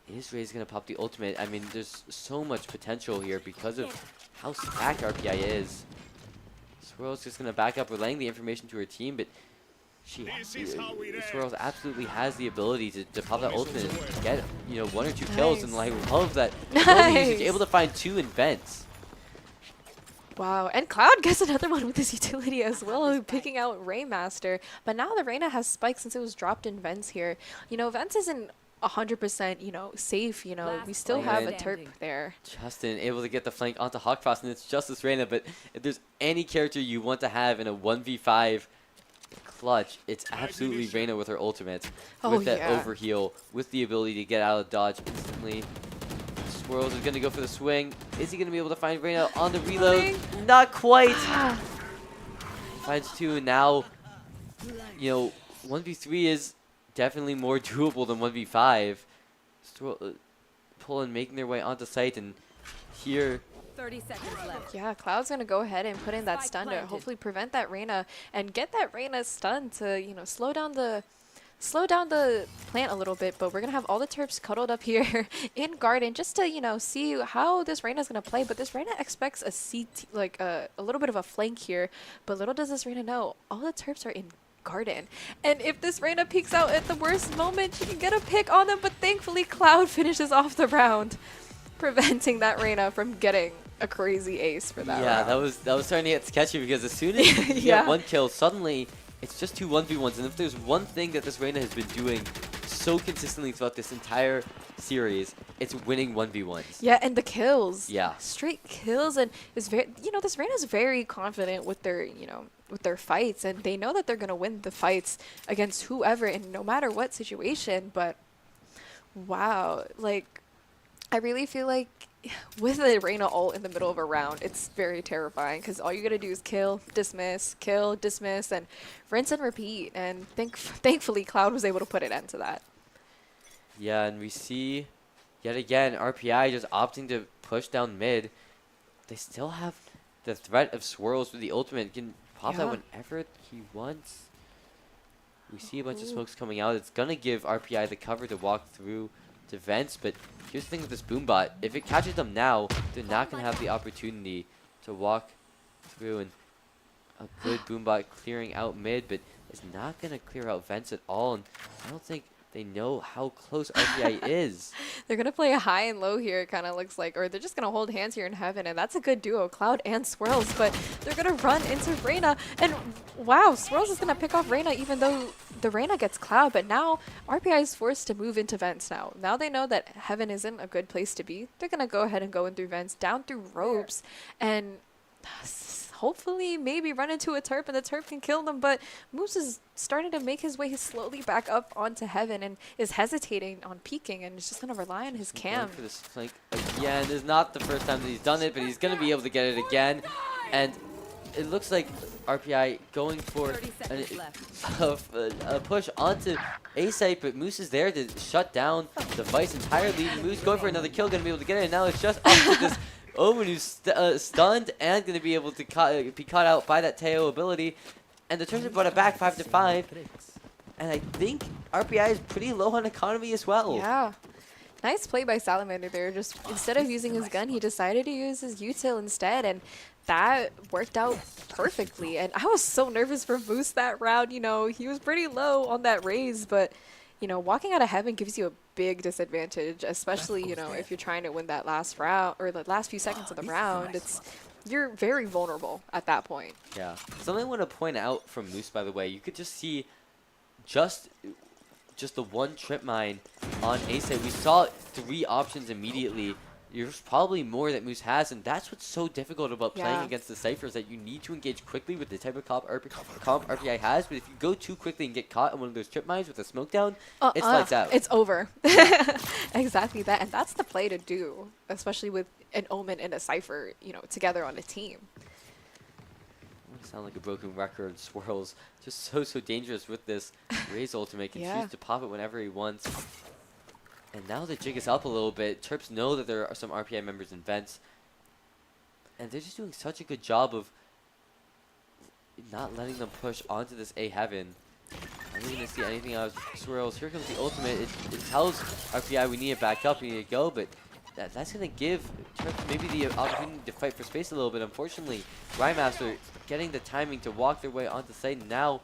Is Raze going to pop the ultimate? I mean, there's so much potential here because of how stacked RPI is. Swirl's just going to back up, relaying the information to her team, but Swirls absolutely has the ability to pop that ultimate and get, you know, 1 or 2 kills, and like love that. He's able to find 2 in vents. Wow, and Cloud gets another one with his utility as well, picking out Raymaster. But now the Reyna has spikes since it was dropped in vents here. You know, vents isn't 100%, you know, safe. You know, we still have a Terp there. Justin able to get the flank onto Hawkfrost, and it's just this Reyna. But if there's any character you want to have in a 1v5 clutch, it's absolutely Reyna with her ultimate, with that overheal, with the ability to get out of dodge instantly. Swirls is going to go for the swing. Is he going to be able to find Reyna on the reload? Not quite. Finds 2, and now, you know, 1v3 is definitely more doable than 1v5. Pulling, making their way onto site, and here 30 seconds left. Yeah, Cloud's gonna go ahead and put in that stun to hopefully prevent that Reyna and get that Reyna stun to, you know, slow down the plant a little bit. But we're gonna have all the Terps cuddled up here in Garden just to, you know, see how this Reyna's gonna play. But this Reyna expects a CT, like a little bit of a flank here. But little does this Reyna know, all the Terps are in Garden, and if this Reyna peeks out at the worst moment, she can get a pick on them. But thankfully, Cloud finishes off the round, preventing that Reyna from getting a crazy ace for that round. Yeah, that was starting to get sketchy, because as soon as you get 1 kill, suddenly it's just 2 1v1s. And if there's one thing that this Reyna has been doing so consistently throughout this entire series, it's winning 1v1s. Yeah, and the kills. Yeah. Straight kills, and is very, you know, this Reyna's very confident with their, you know, with their fights, and they know that they're going to win the fights against whoever and no matter what situation. But wow, like, I really feel like with the Reyna ult in the middle of a round, it's very terrifying, because all you gotta do is kill, dismiss, and rinse and repeat. And thankfully, Cloud was able to put an end to that. Yeah, and we see yet again RPI just opting to push down mid. They still have the threat of Swirls with the ultimate. Can pop that whenever he wants. We see a bunch of smokes coming out. It's gonna give RPI the cover to walk through to vents, but here's the thing with this Boombot. If it catches them now, they're not going to have the opportunity to walk through, and a good Boombot clearing out mid, but it's not going to clear out vents at all. And I don't think They know how close RPI is. They're going to play high and low here, it kind of looks like. Or they're just going to hold hands here in heaven. And that's a good duo, Cloud and Swirls. But they're going to run into Reyna. And wow, Swirls is going to pick off Reyna even though the Reyna gets Cloud. But now RPI is forced to move into vents now. Now they know that heaven isn't a good place to be. They're going to go ahead and go in through vents, down through ropes. And hopefully maybe run into a Terp and the Terp can kill them, but Moose is starting to make his way slowly back up onto heaven and is hesitating on peeking and is just going to rely on his cam. For this flank again. This is not the first time that he's done it, but he's going to be able to get it again. And it looks like RPI going for a push onto A site, but Moose is there to shut down the Vice entirely. Moose going for another kill, going to be able to get it, and now it's just up to this Omen who's stunned and going to be able to be caught out by that Teo ability. And the Terps have brought it back 5-5. And I think RPI is pretty low on economy as well. Yeah. Nice play by Salamander there. Just instead of using his gun, he decided to use his util instead. And that worked out perfectly. And I was so nervous for Moose that round. You know, he was pretty low on that raise, but you know, walking out of heaven gives you a big disadvantage, especially, you know, if you're trying to win that last round or the last few seconds of the round. You're very vulnerable at that point. Yeah. Something I want to point out from Moose, by the way, you could just see just the one trip mine on A-site. We saw 3 options immediately. There's probably more that Moose has, and that's what's so difficult about playing against the Cyphers, that you need to engage quickly with the type of comp RPI has, but if you go too quickly and get caught in one of those trip mines with a smoke down, it's lights out. It's over. Exactly that, and that's the play to do, especially with an Omen and a Cypher, you know, together on a team. Sound like a broken record. Swirls just so dangerous with this Raze ultimate. Can choose to pop it whenever he wants. And now the jig is up a little bit. Terps know that there are some RPI members in vents. And they're just doing such a good job of not letting them push onto this A heaven. I'm not going to see anything out of Swirls. Here comes the ultimate. It tells RPI we need it back up, we need to go, but that's going to give Terps maybe the opportunity to fight for space a little bit. Unfortunately, Grindmaster getting the timing to walk their way onto site. And now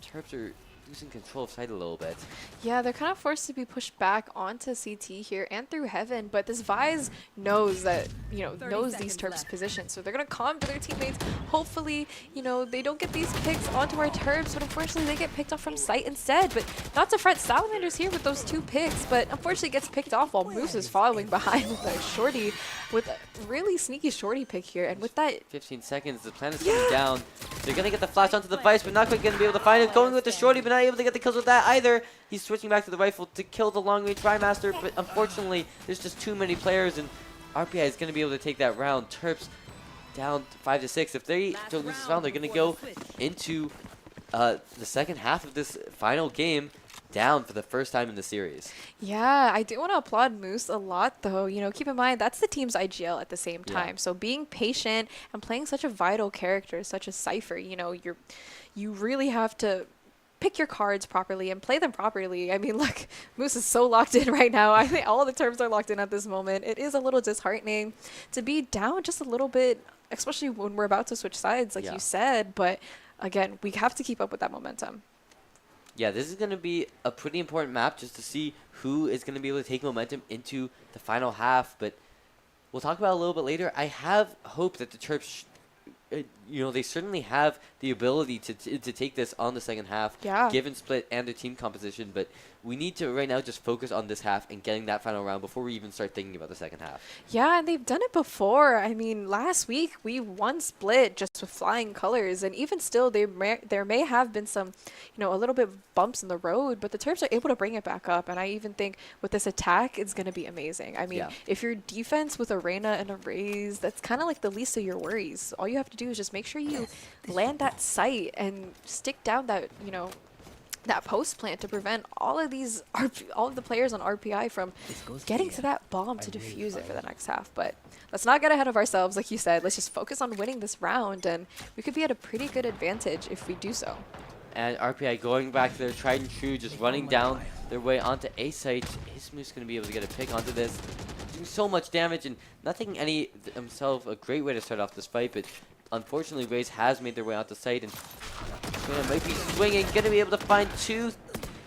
Terps are losing control of site a little bit. Yeah, they're kind of forced to be pushed back onto CT here and through heaven, but this Vise knows that, you know, knows these Terps positions, so they're going to calm to their teammates. Hopefully, you know, they don't get these picks onto our Terps, but unfortunately they get picked off from site instead. But not to fret, Salamander's here with those 2 picks, but unfortunately gets picked off while Moose is following behind with a shorty, with a really sneaky shorty pick here. And with that 15 seconds, the plan is coming down. They're going to get the flash onto the Vice, but not quite going to be able to find it. Going with the shorty, but not able to get the kills with that either. He's switching back to the rifle to kill the long-range Grindmaster, but unfortunately, there's just too many players, and RPI is going to be able to take that round. Terps down 5-6. If they don't lose this round, they're going to go into the second half of this final game down for the first time in the series. Yeah, I do want to applaud Moose a lot, though. You know, keep in mind, that's the team's IGL at the same time. So being patient and playing such a vital character such as Cypher, you know, you really have to pick your cards properly and play them properly. I mean, look, Moose is so locked in right now. I think all the Terps are locked in at this moment. It is a little disheartening to be down just a little bit, especially when we're about to switch sides, like you said. But again, we have to keep up with that momentum. Yeah, this is going to be a pretty important map just to see who is going to be able to take momentum into the final half. But we'll talk about it a little bit later. I have hope that the Terps, you know, they certainly have the ability to take this on the second half, given split and their team composition. But we need to right now just focus on this half and getting that final round before we even start thinking about the second half. Yeah, and they've done it before. I mean, last week we won split just with flying colors, and even still, there may have been some, you know, a little bit bumps in the road, but the Terps are able to bring it back up. And I even think with this attack, it's going to be amazing. I mean, if your defense with a Reyna and a Raze, that's kind of like the least of your worries. All you have to do is just make sure you land that site and stick down that, you know, that post plant to prevent all of the players on RPI from getting to that bomb to defuse it for the next half. But let's not get ahead of ourselves, like you said. Let's just focus on winning this round, and we could be at a pretty good advantage if we do so. And RPI going back to their tried and true, just running down their way onto A site. Is Moose going to be able to get a pick onto this? Doing so much damage and nothing himself a great way to start off this fight, but unfortunately Raze has made their way onto site and might be swinging, going to be able to find 2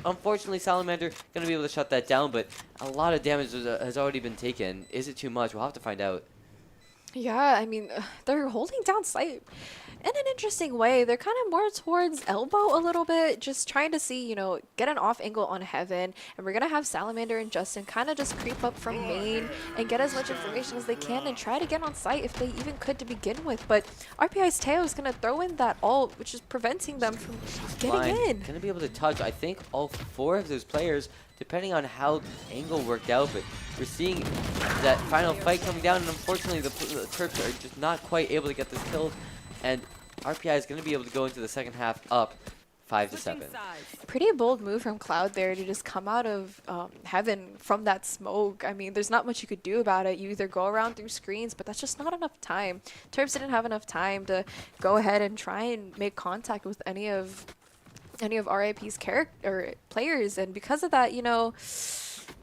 unfortunately, Salamander going to be able to shut that down, but a lot of damage has already been taken. Is it too much? We'll have to find out. Yeah, I mean, they're holding down sight in an interesting way. They're kind of more towards elbow a little bit, just trying to see, you know, get an off angle on Heaven. And we're going to have Salamander and Justin kind of just creep up from main and get as much information as they can and try to get on site if they even could to begin with. But RPI's Teo is going to throw in that ult, which is preventing them from getting in. Going to be able to touch, I think, all 4 of those players, depending on how the angle worked out, but we're seeing that final fight coming down, and unfortunately the Terps are just not quite able to get this killed, and RPI is going to be able to go into the second half up 5-7. Pretty bold move from Cloud there to just come out of Heaven from that smoke. I mean, there's not much you could do about it. You either go around through screens, but that's just not enough time. Terps didn't have enough time to go ahead and try and make contact with any of RIP's players, and because of that, you know,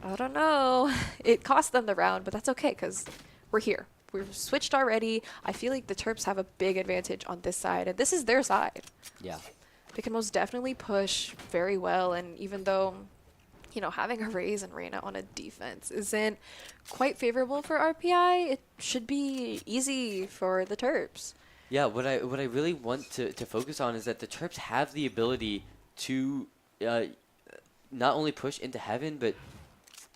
I don't know, it cost them the round, but that's okay because we're here. We've switched already. I feel like the Terps have a big advantage on this side, and this is their side. Yeah. They can most definitely push very well, and even though, you know, having a Raze and Reyna on a defense isn't quite favorable for RPI, it should be easy for the Terps. Yeah, what I really want to focus on is that the Terps have the ability to not only push into Heaven, but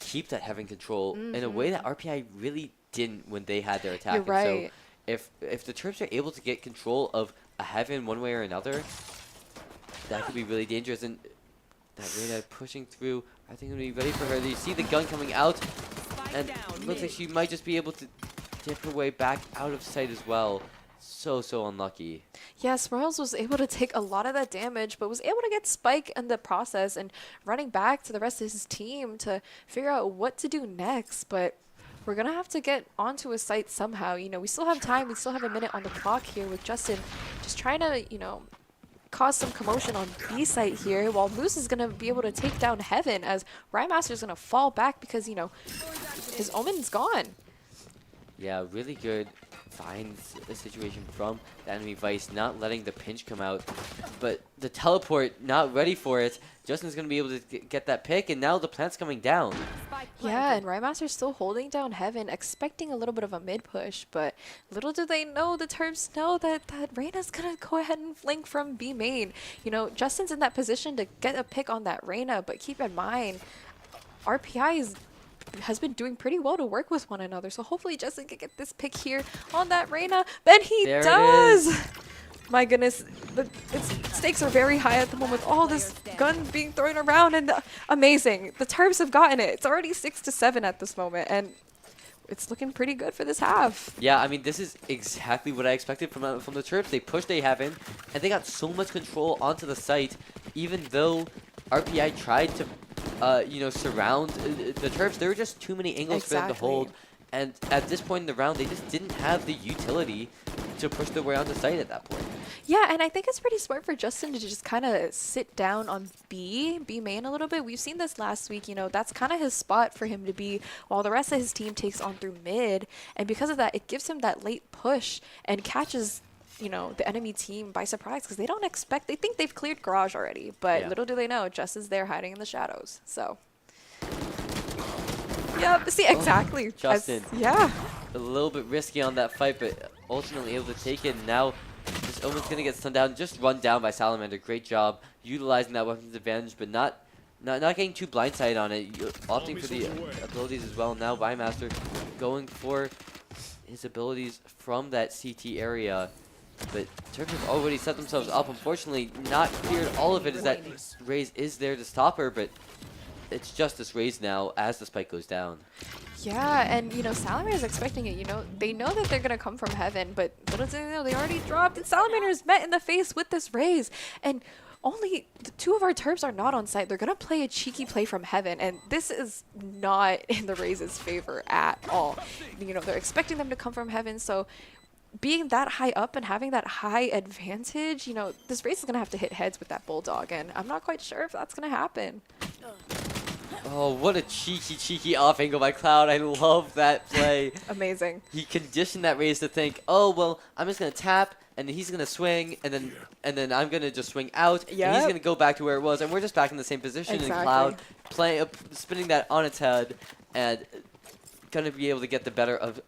keep that Heaven control in a way that RPI really didn't when they had their attack. You're right. And so if the Terps are able to get control of a Heaven one way or another, that could be really dangerous. And that Reyna pushing through, I think, going to be ready for her. You see the gun coming out, and it looks like she might just be able to dip her way back out of sight as well. So unlucky. Yeah, Smurls was able to take a lot of that damage, but was able to get Spike in the process and running back to the rest of his team to figure out what to do next. But we're going to have to get onto a site somehow. You know, we still have time. We still have a minute on the clock here with Justin just trying to, you know, cause some commotion on B site here, while Moose is going to be able to take down Heaven as Rymaster is going to fall back because, you know, his Omen's gone. Yeah, really good finds a situation from the enemy Vice, not letting the pinch come out, but the teleport not ready for it. Justin's going to be able to get that pick, and now the plant's coming down. Yeah, and Rymaster's still holding down Heaven, expecting a little bit of a mid push, but little do they know, the Terps know that Reyna's going to go ahead and flank from B main. You know, Justin's in that position to get a pick on that Reyna, but keep in mind, RPI has been doing pretty well to work with one another, so hopefully Justin can get this pick here on that Reyna. Then he does! My goodness, the stakes are very high at the moment. All this gun being thrown around, and amazing. The Terps have gotten it. It's already 6-7 at this moment, and it's looking pretty good for this half. Yeah, I mean, this is exactly what I expected from the Terps. They pushed a Heaven, and they got so much control onto the site, even though RPI tried to you know, surround the Terps. There were just too many angles for them to hold, and at this point in the round, they just didn't have the utility to push their way onto site at that point. Yeah, and I think it's pretty smart for Justin to just kind of sit down on B main a little bit. We've seen this last week, you know, that's kind of his spot for him to be while the rest of his team takes on through mid, and because of that, it gives him that late push and catches, you know, the enemy team by surprise because they don't expect, they think they've cleared Garage already, but little do they know, Justin's there hiding in the shadows. So, yeah, see, exactly. Justin. Yeah. A little bit risky on that fight, but ultimately able to take it. And now this Omen's going to get stunned down, just run down by Salamander. Great job utilizing that weapon's advantage, but not getting too blindsided on it. Opting for the abilities as well. Now Bymaster going for his abilities from that CT area. But Terps have already set themselves up. Unfortunately, not cleared all of it as that Raze is there to stop her, but it's just this Raze now as the spike goes down. Yeah, and you know, Salamander is expecting it. You know, they know that they're going to come from Heaven, but little do they know, they already dropped, and Salamander is met in the face with this Raze. And only 2 of our Terps are not on site. They're going to play a cheeky play from Heaven, and this is not in the Raze's favor at all. You know, they're expecting them to come from Heaven, so being that high up and having that high advantage, you know, this Raze is going to have to hit heads with that Bulldog, and I'm not quite sure if that's going to happen. Oh, what a cheeky off angle by Cloud. I love that play. Amazing. He conditioned that Raze to think, oh, well, I'm just going to tap, and he's gonna swing, and then I'm gonna just swing out, and Yep. he's gonna go back to where it was, and we're just back in the same position. And Cloud playing, spinning that on its head, and gonna be able to get the better of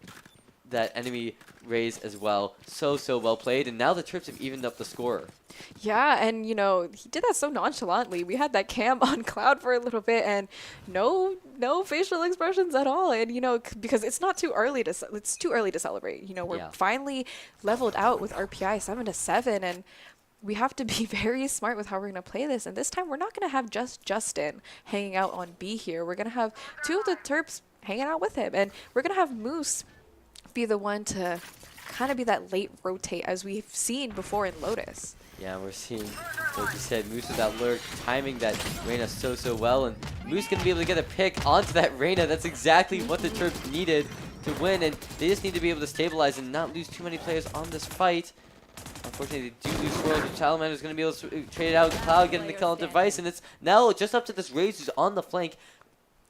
that enemy raise as well. So well played, and now the Terps have evened up the score. Yeah, and you know, he did that so nonchalantly. We had that cam on Cloud for a little bit, and no facial expressions at all. And you know, because it's not too early to it's too early to celebrate. You know, we're finally leveled out with RPI 7-7, and we have to be very smart with how we're going to play this. And this time, we're not going to have just Justin hanging out on B here. We're going to have two of the Terps hanging out with him, and we're going to have Moose be the one to kind of be that late rotate as we've seen before in Lotus. Yeah, we're seeing, like you said, Moose with that lurk, timing that Reyna so well, and Moose going to be able to get a pick onto that Reyna. That's exactly what the Terps needed to win, and they just need to be able to stabilize and not lose too many players on this fight. Unfortunately, they do lose Swirl, but Salamander's going to be able to trade it out. Cloud getting the kill on Device, and it's now just up to this Raze who's on the flank.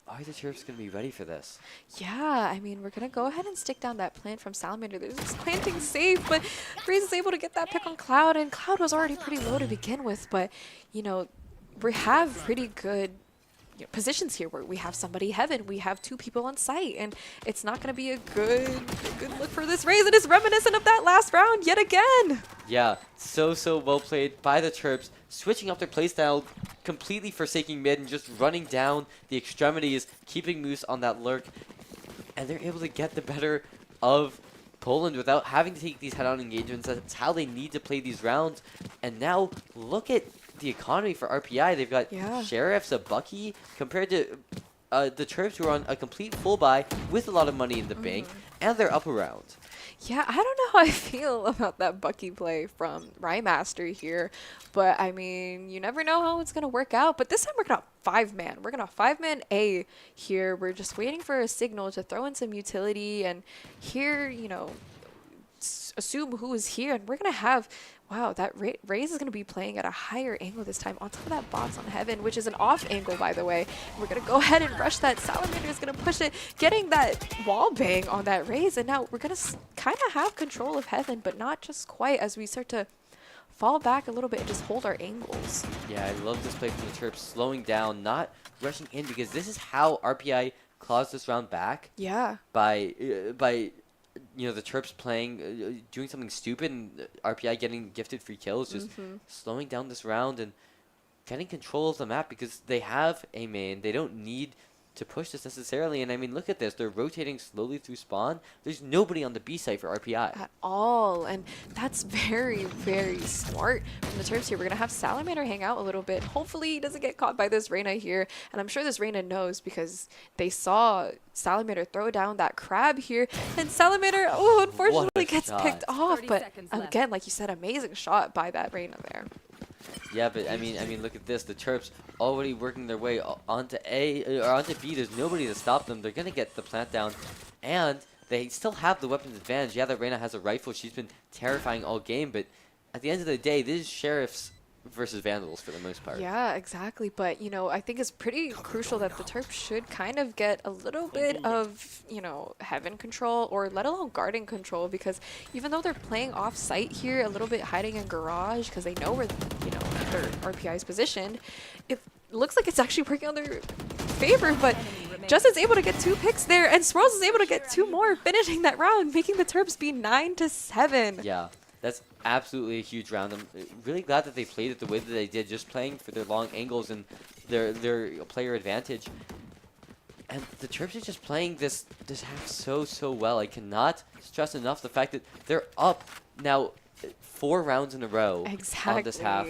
Are the Terps going to be ready for this? Yeah, I mean, we're going to go ahead and stick down that plant from Salamander. There's this planting safe, but Raze is able to get that pick on Cloud, and Cloud was already pretty low to begin with, but, you know, we have pretty good positions here where we have somebody Heaven, we have two people on site, and it's not going to be a good look for this Raze. It is reminiscent of that last round yet again. Yeah, so well played by the Terps, switching up their playstyle, completely forsaking mid and just running down the extremities, keeping Moose on that lurk, and they're able to get the better of Poland without having to take these head-on engagements. That's how they need to play these rounds. And now look at the economy for RPI. They've got Sheriffs, a Bucky, compared to the Terps, who are on a complete full buy with a lot of money in the bank, and they're up around. Yeah, I don't know how I feel about that Bucky play from Rymaster here, but I mean, you never know how it's going to work out. But this time we're going to 5-man. We're going to 5-man A here. We're just waiting for a signal to throw in some utility, and here, you know, assume who is here, and we're going to have, wow, that Raze is going to be playing at a higher angle this time on top of that box on Heaven, which is an off angle, by the way. We're going to go ahead and rush that. Salamander is going to push it, getting that wall bang on that Raze, and now we're going to kind of have control of Heaven, but not just quite, as we start to fall back a little bit and just hold our angles. Yeah, I love this play from the Terps, slowing down, not rushing in, because this is how RPI claws this round back. Yeah. By you know, the Terps playing, doing something stupid, and RPI getting gifted free kills, just slowing down this round and getting control of the map, because they have a main. They don't need to push this necessarily. And I mean, look at this. They're rotating slowly through spawn. There's nobody on the B site for RPI. At all. And that's very smart from the Terps here. We're going to have Salamander hang out a little bit. Hopefully he doesn't get caught by this Reyna here. And I'm sure this Reyna knows, because they saw Salamander throw down that crab here. And Salamander, unfortunately gets picked off. But again, like you said, amazing shot by that Reyna there. Yeah, but I mean, look at this. The Terps already working their way onto A or onto B. There's nobody to stop them. They're gonna get the plant down, and they still have the weapons advantage. Yeah, that Reyna has a rifle. She's been terrifying all game, but at the end of the day, this is Sheriffs versus Vandals for the most part. Yeah, exactly. But, you know, I think it's pretty crucial that the Terps should kind of get a little bit of, you know, Heaven control, or let alone guarding control, because even though they're playing off site here, a little bit hiding in garage because they know where, you know, their RPI is positioned, it looks like it's actually working on their favor. But Justin's able to get 2 picks there, and Swirls is able to get 2 more, finishing that round, making the Terps be 9-7. Yeah. That's absolutely a huge round. I'm really glad that they played it the way that they did, just playing for their long angles and their player advantage. And the Terps are just playing this half so well. I cannot stress enough the fact that they're up now 4 rounds in a row on this half.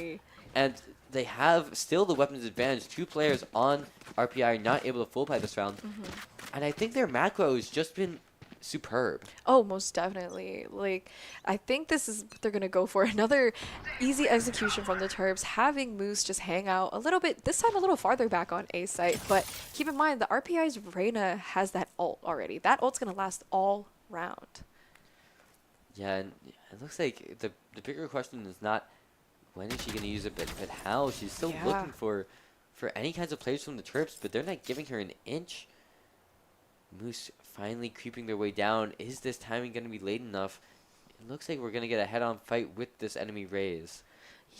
And they have still the weapons advantage. 2 players on RPI are not able to full buy this round. And I think their macro has just been superb. Oh, most definitely. Like, I think this is what they're going to go for. Another easy execution from the Terps, having Moose just hang out a little bit, this time a little farther back on A site. But keep in mind, the RPI's Reyna has that ult already. That ult's going to last all round. Yeah, and it looks like the bigger question is not when is she going to use it, but how. She's still looking for any kinds of plays from the Terps, but they're not giving her an inch. Moose finally creeping their way down. Is this timing going to be late enough? it looks like we're going to get a head-on fight with this enemy Raze.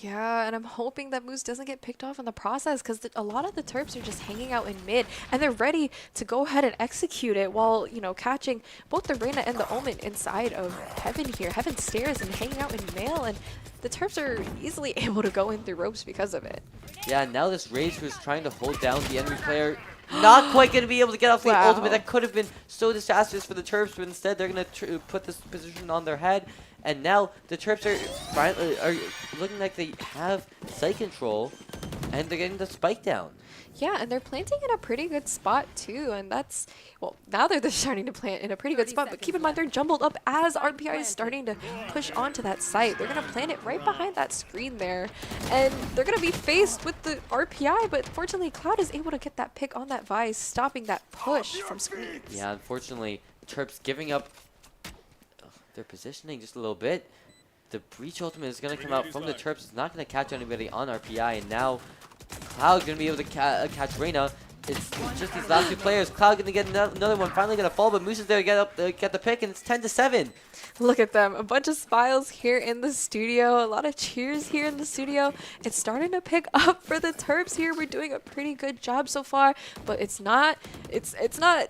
Yeah, and I'm hoping that Moose doesn't get picked off in the process, because a lot of the Terps are just hanging out in mid, and they're ready to go ahead and execute it while, you know, catching both the Reyna and the Omen inside of Heaven here. Heaven stairs and hanging out in Mail, and the Terps are easily able to go in through ropes because of it. Yeah, now this Raze who's trying to hold down the enemy player, not quite going to be able to get off the ultimate. That could have been so disastrous for the Terps, but instead they're going to put this position on their head. And now the Terps are looking like they have site control, and they're getting the spike down. Yeah, and they're planting in a pretty good spot too, and that's, well, now they're starting to plant in a pretty good spot, but keep in mind they're jumbled up as RPI is starting to push onto that site. They're going to plant it right behind that screen there, and they're going to be faced with the RPI, but fortunately Cloud is able to get that pick on that Vice, stopping that push from screens. Yeah, unfortunately, Terps giving up their positioning just a little bit. The Breach ultimate is going to come out from the Terps. It's not going to catch anybody on RPI, and now Cloud going to be able to catch Reyna. It's just these last two players. Cloud going to get another one, finally going to fall, but Moose is there to get the pick, and it's 10-7. Look at them. A bunch of smiles here in the studio. A lot of cheers here in the studio. It's starting to pick up for the Terps here. We're doing a pretty good job so far, but it's not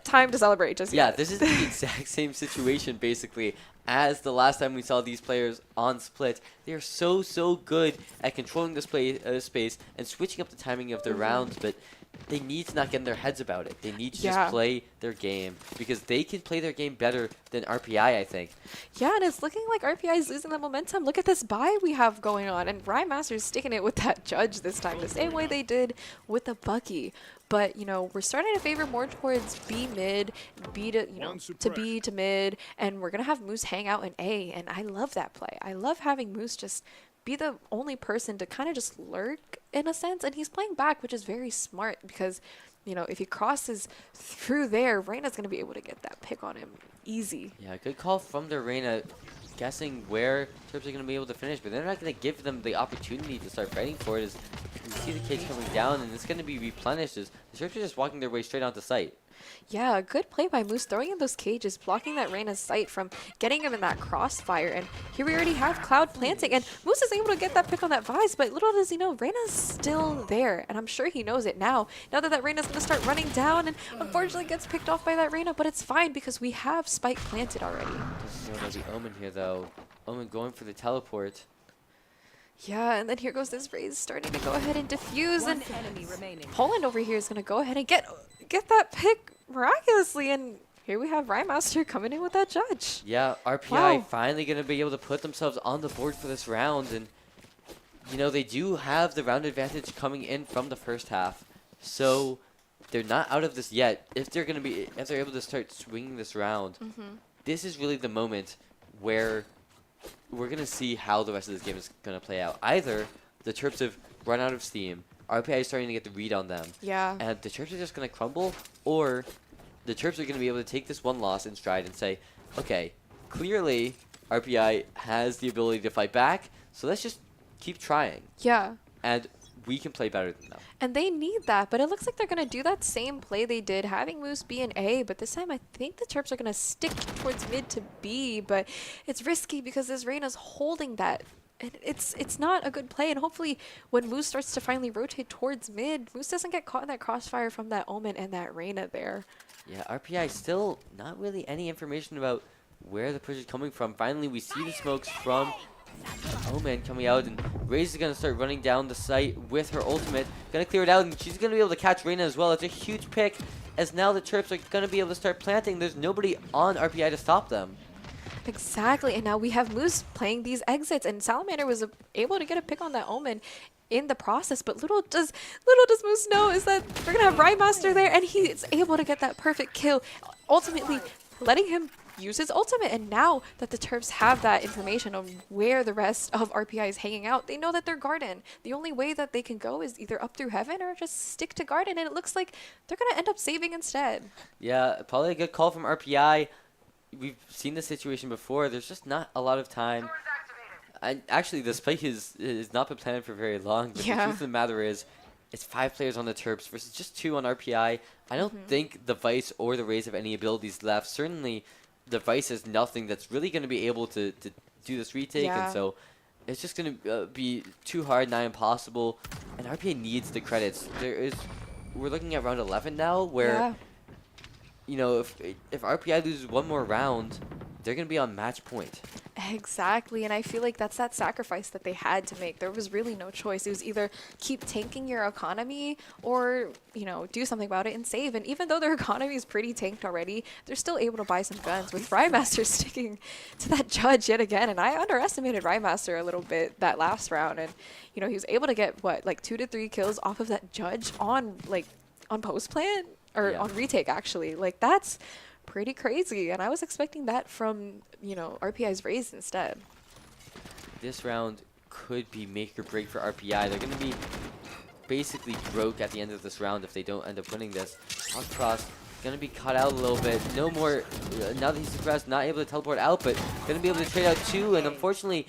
time to celebrate just yet. Yeah, this is the exact same situation, basically, as the last time we saw these players on Split. They are so good at controlling this space and switching up the timing of their rounds, but they need to not get in their heads about it. They need to just play their game, because they can play their game better than RPI, I think. Yeah, and it's looking like RPI is losing that momentum. Look at this buy we have going on, and Ryan Masters sticking it with that Judge this time, the same way they did with the Bucky. But, you know, we're starting to favor more towards B mid, B to, you know, to B to mid, and we're going to have Moose hang out in A, and I love that play. I love having Moose just be the only person to kind of just lurk in a sense, and he's playing back, which is very smart, because, you know, if he crosses through there, Reyna's going to be able to get that pick on him easy. Yeah, good call from the Reyna, guessing where Terps are going to be able to finish, but they're not going to give them the opportunity to start fighting for it. As you see the cage coming down, and it's going to be replenished as the Terps are just walking their way straight onto site. Yeah, good play by Moose, throwing in those cages, blocking that Reyna's sight from getting him in that crossfire. And here we already have Cloud planting, and Moose is able to get that pick on that Vice, but little does he know, Reyna's still there, and I'm sure he knows it now. Now that Reyna's going to start running down, and unfortunately gets picked off by that Reyna, but it's fine because we have Spike planted already. Doesn't know about the Omen here, though. Omen going for the teleport. Yeah, and then here goes this Raze starting to go ahead and defuse, and Poland over here is going to go ahead and get that pick miraculously, and here we have Rhymaster coming in with that Judge. Yeah, RPI finally going to be able to put themselves on the board for this round, and you know, they do have the round advantage coming in from the first half, so they're not out of this yet. If they're able to start swinging this round, this is really the moment where we're going to see how the rest of this game is going to play out. Either the Terps have run out of steam, RPI is starting to get the read on them, and the Terps are just going to crumble, or the Terps are going to be able to take this one loss in stride and say, okay, clearly RPI has the ability to fight back, so let's just keep trying. Yeah. And we can play better than them. And they need that, but it looks like they're going to do that same play they did, having Moose B and A, but this time I think the Terps are going to stick towards mid to B, but it's risky because this Reyna's holding that. And it's not a good play, and hopefully when Moose starts to finally rotate towards mid, Moose doesn't get caught in that crossfire from that Omen and that Reyna there. Yeah, RPI still not really any information about where the push is coming from. Finally, we see the smokes from Omen coming out, and Raze is going to start running down the site with her ultimate. Going to clear it out, and she's going to be able to catch Reyna as well. It's a huge pick, as now the Terps are going to be able to start planting. There's nobody on RPI to stop them. Exactly, and now we have Moose playing these exits, and Salamander was able to get a pick on that Omen in the process, but little does Moose know is that we're going to have Rhymaster there, and he is able to get that perfect kill, ultimately letting him use his ultimate. And now that the Terps have that information of where the rest of RPI is hanging out, they know that they're Garden. The only way that they can go is either up through Heaven or just stick to Garden, and it looks like they're going to end up saving instead. Yeah, probably a good call from RPI. We've seen this situation before. There's just not a lot of time. And actually, this play has not been planned for very long. But the truth of the matter is, it's 5 players on the Terps versus just 2 on RPI. I don't think the Vice or the Raze have any abilities left. Certainly, the Vice has nothing that's really going to be able to do this retake, Yeah. and so it's just going to be too hard, not impossible. And RPA needs the credits. We're looking at round 11 now, where Yeah. you know, if RPI loses one more round, they're going to be on match point. Exactly, and I feel like that's that sacrifice that they had to make. There was really no choice. It was either keep tanking your economy or, do something about it and save. And even though their economy is pretty tanked already, they're still able to buy some guns, with Rymaster sticking to that judge yet again. And I underestimated Rymaster a little bit that last round. And, he was able to get, 2 to 3 kills off of that judge on post plan? Or Yeah. on retake, actually. That's pretty crazy, and I was expecting that from RPI's Raze instead. This round could be make or break for RPI. They're going to be basically broke at the end of this round if they don't end up winning this. Cross going to be cut out a little bit. No more, now that he's suppressed, not able to teleport out, but going to be able to trade out 2, and unfortunately,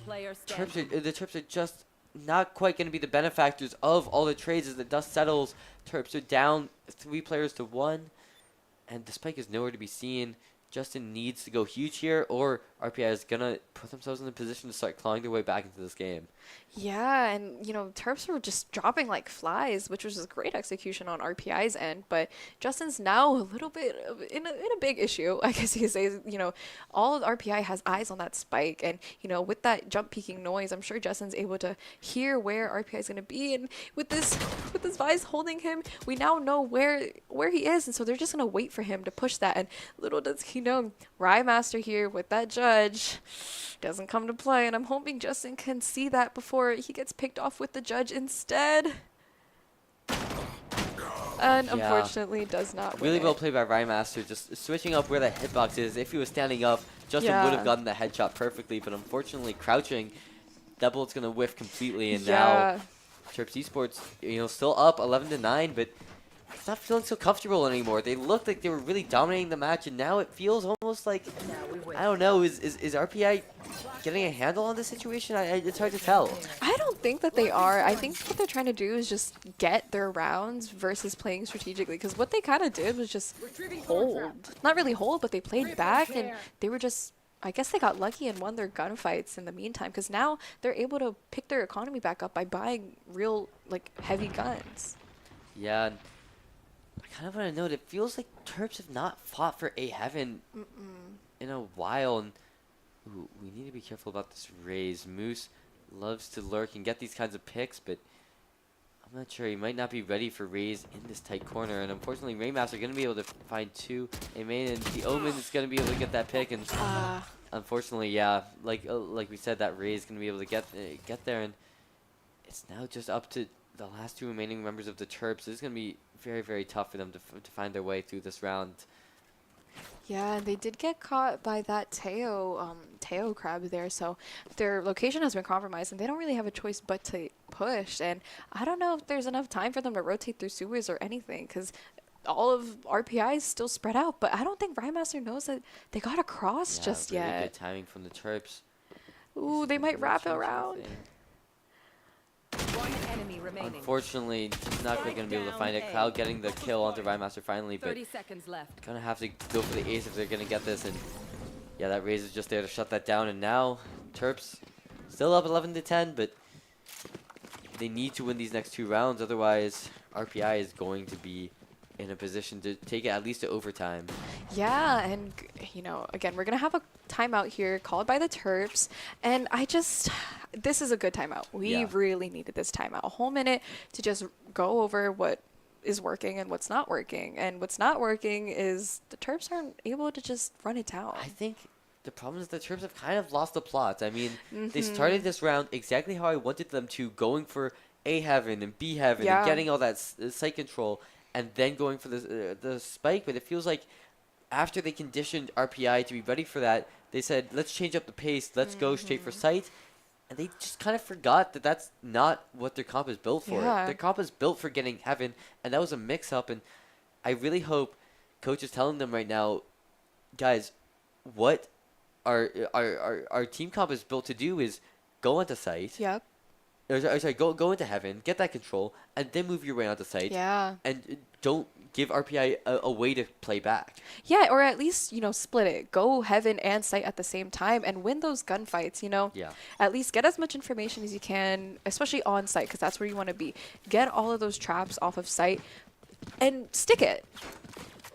the Terps are just not quite going to be the benefactors of all the trades as the dust settles. Terps are down 3 players to 1. And the spike is nowhere to be seen. Justin needs to go huge here, or RPI is going to put themselves in a position to start clawing their way back into this game. Yeah, and Terps were just dropping like flies, which was just great execution on RPI's end. But Justin's now a little bit in a big issue, I guess you could say. All of RPI has eyes on that spike, and with that jump peaking noise, I'm sure Justin's able to hear where RPI is going to be. And with this Vice holding him, we now know where he is, and so they're just going to wait for him to push that. And little does he know, Rymaster here with that judge doesn't come to play, and I'm hoping Justin can see that before he gets picked off with the judge instead. And Yeah. unfortunately does not win Really it. well played by Rymaster, just switching up where the hitbox is. If he was standing up, Justin would have gotten the headshot perfectly, but unfortunately crouching, that bullet's going to whiff completely, and now Terps Esports, still up 11-9, but it's not feeling so comfortable anymore. They looked like they were really dominating the match, and now it feels almost like, I don't know, is RPI getting a handle on this situation? It's hard to tell. I don't think that they are. I think what they're trying to do is just get their rounds versus playing strategically, because what they kind of did was just hold. Not really hold, but they played back, and they were just, I guess they got lucky and won their gunfights in the meantime, because now they're able to pick their economy back up by buying real, heavy guns. Yeah, and I kind of want to note, it feels like Terps have not fought for a heaven in a while, and ooh, we need to be careful about this Raze. Moose loves to lurk and get these kinds of picks, but I'm not sure. He might not be ready for Raze in this tight corner, and unfortunately, Raymaster going to be able to find 2 a main, and the Omen is going to be able to get that pick, and unfortunately, yeah, like we said, that Raze going to be able to get there, and it's now just up to the last 2 remaining members of the Terps. This is going to be very, very tough for them to find their way through this round. Yeah, and they did get caught by that Teo crab there, so their location has been compromised, and they don't really have a choice but to push. And I don't know if there's enough time for them to rotate through sewers or anything, because all of RPI is still spread out. But I don't think Rymaster knows that they got across just really yet. Good timing from the Terps. Ooh, they might wrap it around. One enemy remaining. Unfortunately, just not quite going to be able to find it. Cloud getting the kill onto Rymaster finally, but 30 seconds left. going to have to go for the ace if they're going to get this. And yeah, that Raze is just there to shut that down. And now Terps still up 11-10, but they need to win these next 2 rounds. Otherwise, RPI is going to be in a position to take it at least to overtime. Yeah, and again, we're gonna have a timeout here called by the Terps, and this is a good timeout. We really needed this timeout, a whole minute to just go over what is working and what's not working. And what's not working is the Terps aren't able to just run it down. I think the problem is the Terps have kind of lost the plot. I mean, they started this round exactly how I wanted them to, going for A heaven and B heaven and getting all that site control, and then going for the spike. But it feels like after they conditioned RPI to be ready for that, they said, let's change up the pace, let's go straight for site. And they just kind of forgot that that's not what their comp is built for. Yeah. Their comp is built for getting heaven, and that was a mix-up. And I really hope Coach is telling them right now, guys, what our team comp is built to do is go onto site. Yep. Sorry, go into heaven, get that control, and then move your way onto site. Yeah. And don't give RPI a way to play back. Yeah, or at least, split it. Go Heaven and Site at the same time and win those gunfights, Yeah. At least get as much information as you can, especially on Site, because that's where you want to be. Get all of those traps off of Site and stick it.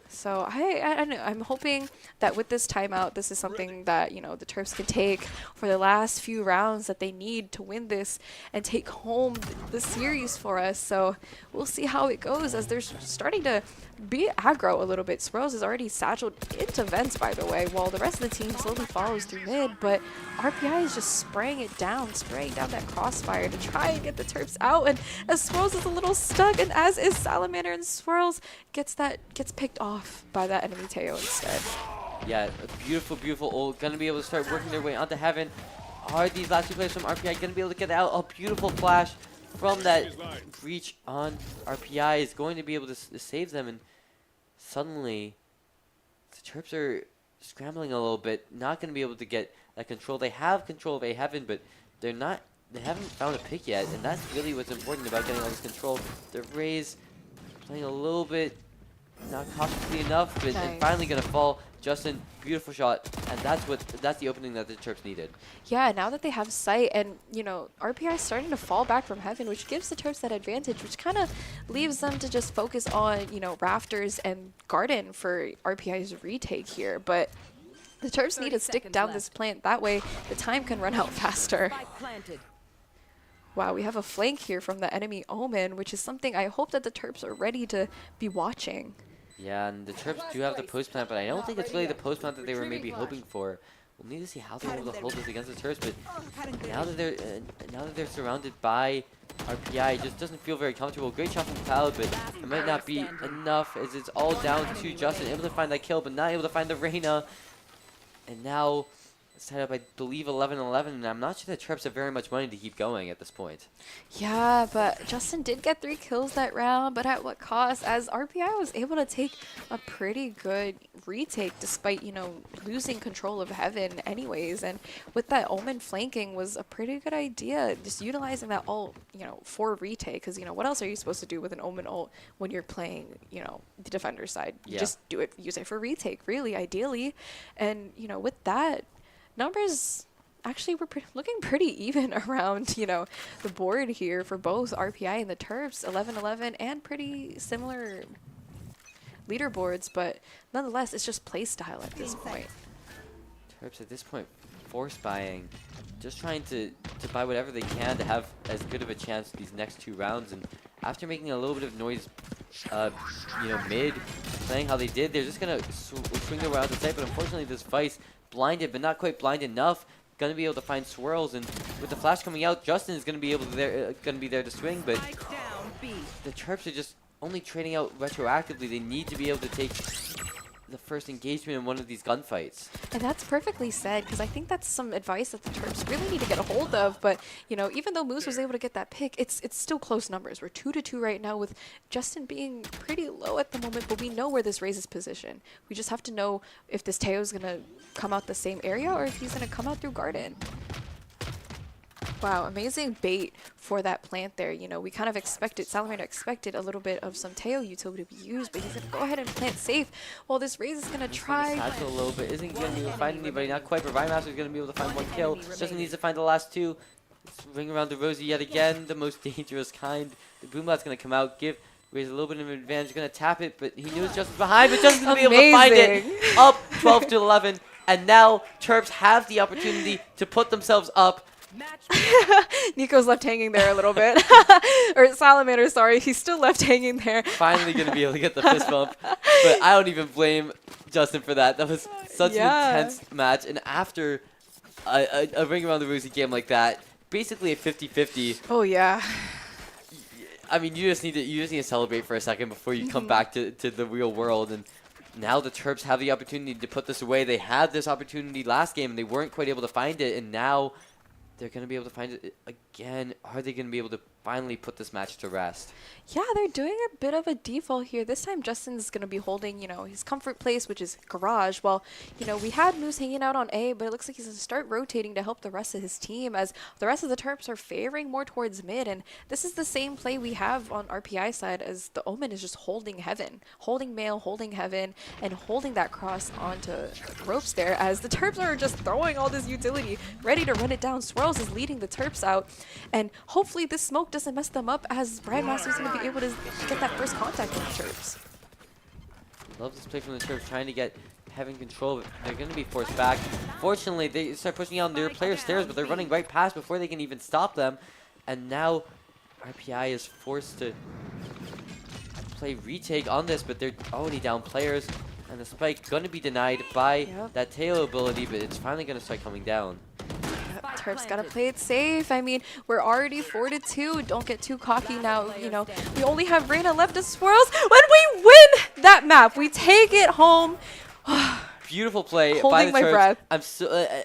So I'm hoping that with this timeout, this is something that, the Terps can take for the last few rounds that they need to win this and take home the series for us. So we'll see how it goes as they're starting to be aggro a little bit. Swirls is already satcheled into vents, by the way, while the rest of the team slowly follows through mid. But RPI is just spraying down that crossfire to try and get the Terps out. And as Swirls is a little stuck, and as is Salamander, and Swirls gets picked off by that enemy Teo instead. Yeah, a beautiful ult. Gonna be able to start working their way onto Heaven. Are these last two players from RPI gonna be able to get out? A beautiful flash from that breach on RPI is going to be able to save them, and suddenly the Terps are scrambling a little bit, not going to be able to get that control. They have control of A Heaven, but they haven't found a pick yet, and that's really what's important about getting all this control. The Rays playing a little bit not cautiously enough, but and finally going to fall. Justin, beautiful shot, and that's the opening that the Terps needed. Yeah, now that they have Sight, and RPI is starting to fall back from Heaven, which gives the Terps that advantage, which kind of leaves them to just focus on Rafters and Garden for RPI's retake here. But the Terps need to stick down this plant, that way the time can run out faster. Wow, we have a flank here from the enemy Omen, which is something I hope that the Terps are ready to be watching. Yeah, and the Terps do have the post plant, but I don't think it's really the post plant that they were maybe hoping for. We'll need to see how they're able to hold this against the Terps, but now that they're surrounded by RPI, it just doesn't feel very comfortable. Great shot from Cloud, but it might not be enough as it's all down to Justin, able to find that kill, but not able to find the Reyna. And now it's tied up, I believe, 11-11, and I'm not sure the Terps have very much money to keep going at this point. Yeah, but Justin did get 3 kills that round, but at what cost? As RPI was able to take a pretty good retake despite, losing control of Heaven anyways. And with that Omen flanking was a pretty good idea, just utilizing that ult, for retake. Because, what else are you supposed to do with an Omen ult when you're playing, the defender side? You just use it for retake, really, ideally. And, with that, numbers actually were looking pretty even around, the board here for both RPI and the Terps, 11-11, and pretty similar leaderboards, but nonetheless, it's just play style at this point. Terps at this point force buying, just trying to buy whatever they can to have as good of a chance these next 2 rounds, and after making a little bit of noise, mid, playing how they did, they're just gonna swing their way out the site, but unfortunately this Vice blinded, but not quite blind enough. Gonna be able to find Swirls, and with the flash coming out, Justin is gonna be able to be there to swing. But the Terps are just only trading out retroactively. They need to be able to take the first engagement in one of these gunfights. And that's perfectly said, because I think that's some advice that the Terps really need to get a hold of. But, even though Moose was able to get that pick, it's still close numbers. We're 2-2 right now with Justin being pretty low at the moment, but we know where this raises position. We just have to know if this Teo is going to come out the same area or if he's going to come out through Garden. Wow, amazing bait for that plant there. We kind of expected, Salamander expected a little bit of some Teo utility to be used, but he's going to go ahead and plant safe. While this Raze is going to try. A little bit. Isn't going to be able to find anybody, not quite, but Rhymaster is going to be able to find 1 kill. Justin needs to find the last 2. Let's ring around the Rosie yet again, the most dangerous kind. The Boombot's going to come out, give Raze a little bit of an advantage. Going to tap it, but he knows Justin's behind, but Justin's going to be able to find it. Up 12-11, and now Terps have the opportunity to put themselves up. Nico's left hanging there a little bit. Or Salamander, sorry. He's still left hanging there. Finally going to be able to get the fist bump. But I don't even blame Justin for that. That was such an intense match. And after a ring around the rosy game like that, basically a 50-50. Oh, yeah. I mean, you just need to celebrate for a second before you come back to the real world. And now the Terps have the opportunity to put this away. They had this opportunity last game, and they weren't quite able to find it. And now they're going to be able to find it again. Are they going to be able to finally put this match to rest. Yeah, they're doing a bit of a default here. This time Justin's going to be holding, his comfort place, which is garage. Well, we had Moose hanging out on A, but it looks like he's going to start rotating to help the rest of his team, as the rest of the Terps are favoring more towards mid. And this is the same play we have on RPI side, as the Omen is just holding Heaven, holding Male, holding Heaven, and holding that cross onto ropes there, as the Terps are just throwing all this utility, ready to run it down. Swirls is leading the Terps out, and hopefully this smoke doesn't mess them up, as Brandmaster's going to be able to get that first contact with the Terps. Love this play from the Terps, trying to get Heaven control, but they're going to be forced back. Fortunately, they start pushing out their player stairs, but they're running right past before they can even stop them. And now RPI is forced to play retake on this, but they're already down players. And the spike going to be denied by that tail ability, but it's finally going to start coming down. Terps gotta play it safe. I mean, we're already 4-2. Don't get too cocky now. We only have Reyna left as Swirls. When we win that map, we take it home. Beautiful play Holding by the my Terps. breath.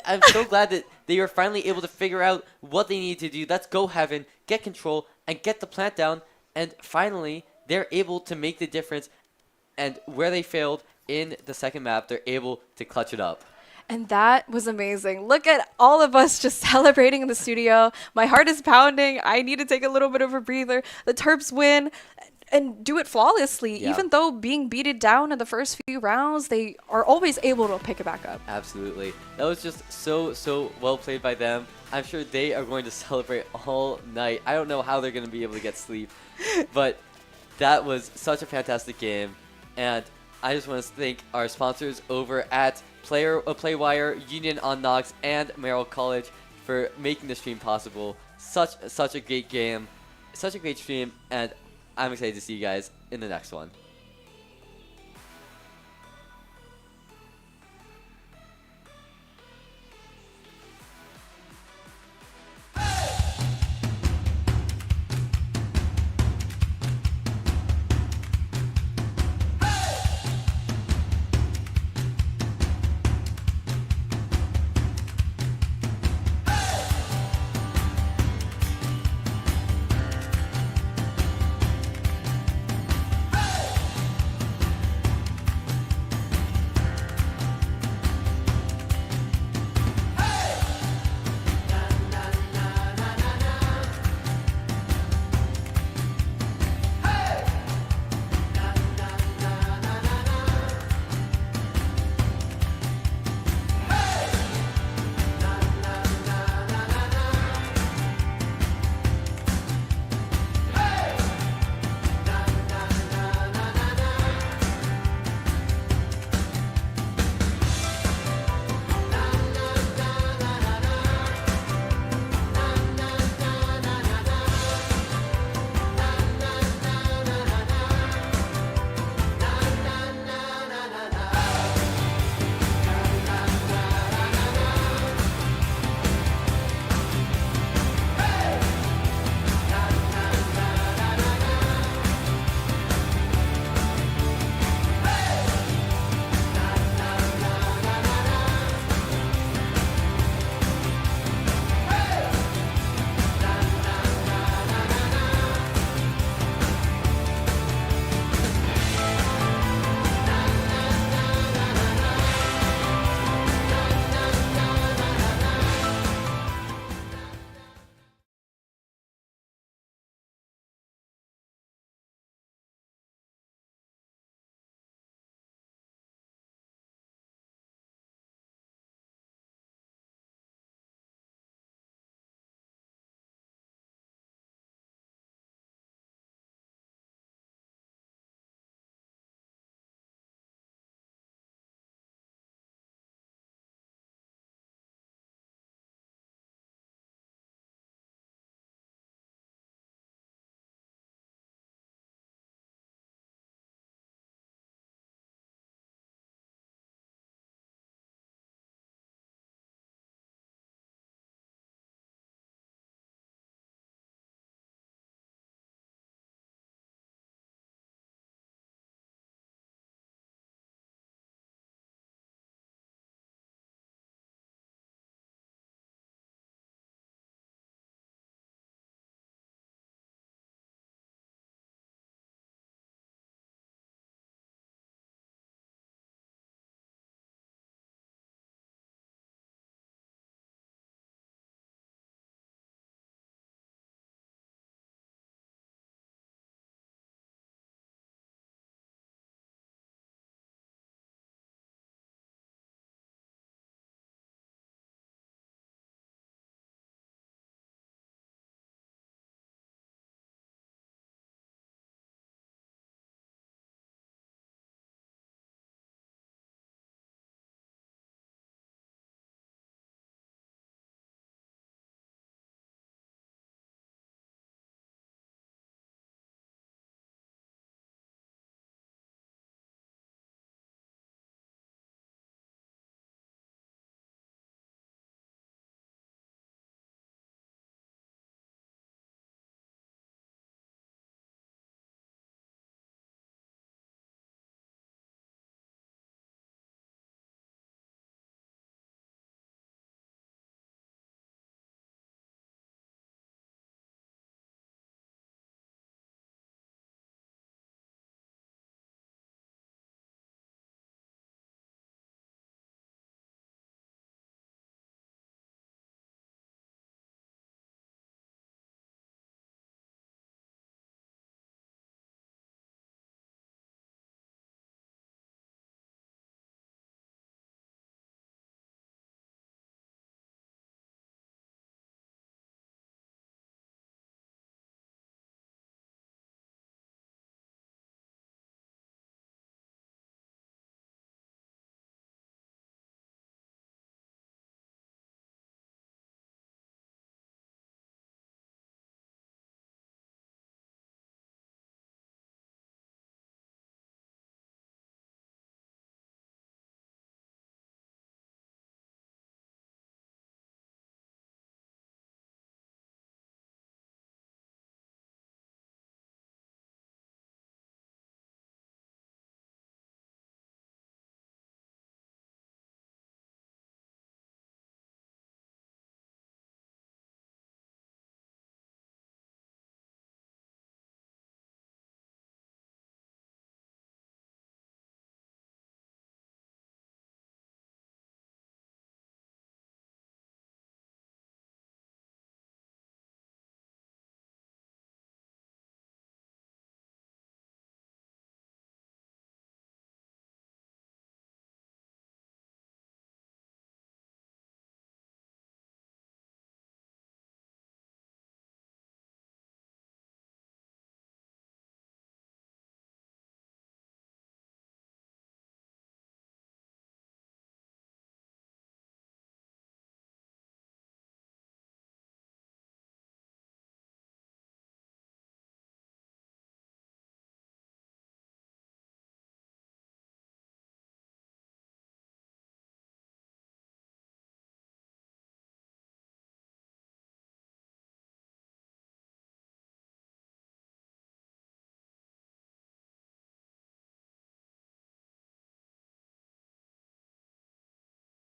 I'm so glad that they were finally able to figure out what they need to do. Let's go Heaven, get control, and get the plant down. And finally, they're able to make the difference. And where they failed in the second map, they're able to clutch it up. And that was amazing. Look at all of us just celebrating in the studio. My heart is pounding. I need to take a little bit of a breather. The Terps win and do it flawlessly. Yeah. Even though being beaten down in the first few rounds, they are always able to pick it back up. Absolutely. That was just so well played by them. I'm sure they are going to celebrate all night. I don't know how they're going to be able to get sleep, but that was such a fantastic game. And I just want to thank our sponsors over at Playwire, Union on Knox, and Merrill College for making the stream possible. Such a great game, such a great stream, and I'm excited to see you guys in the next one.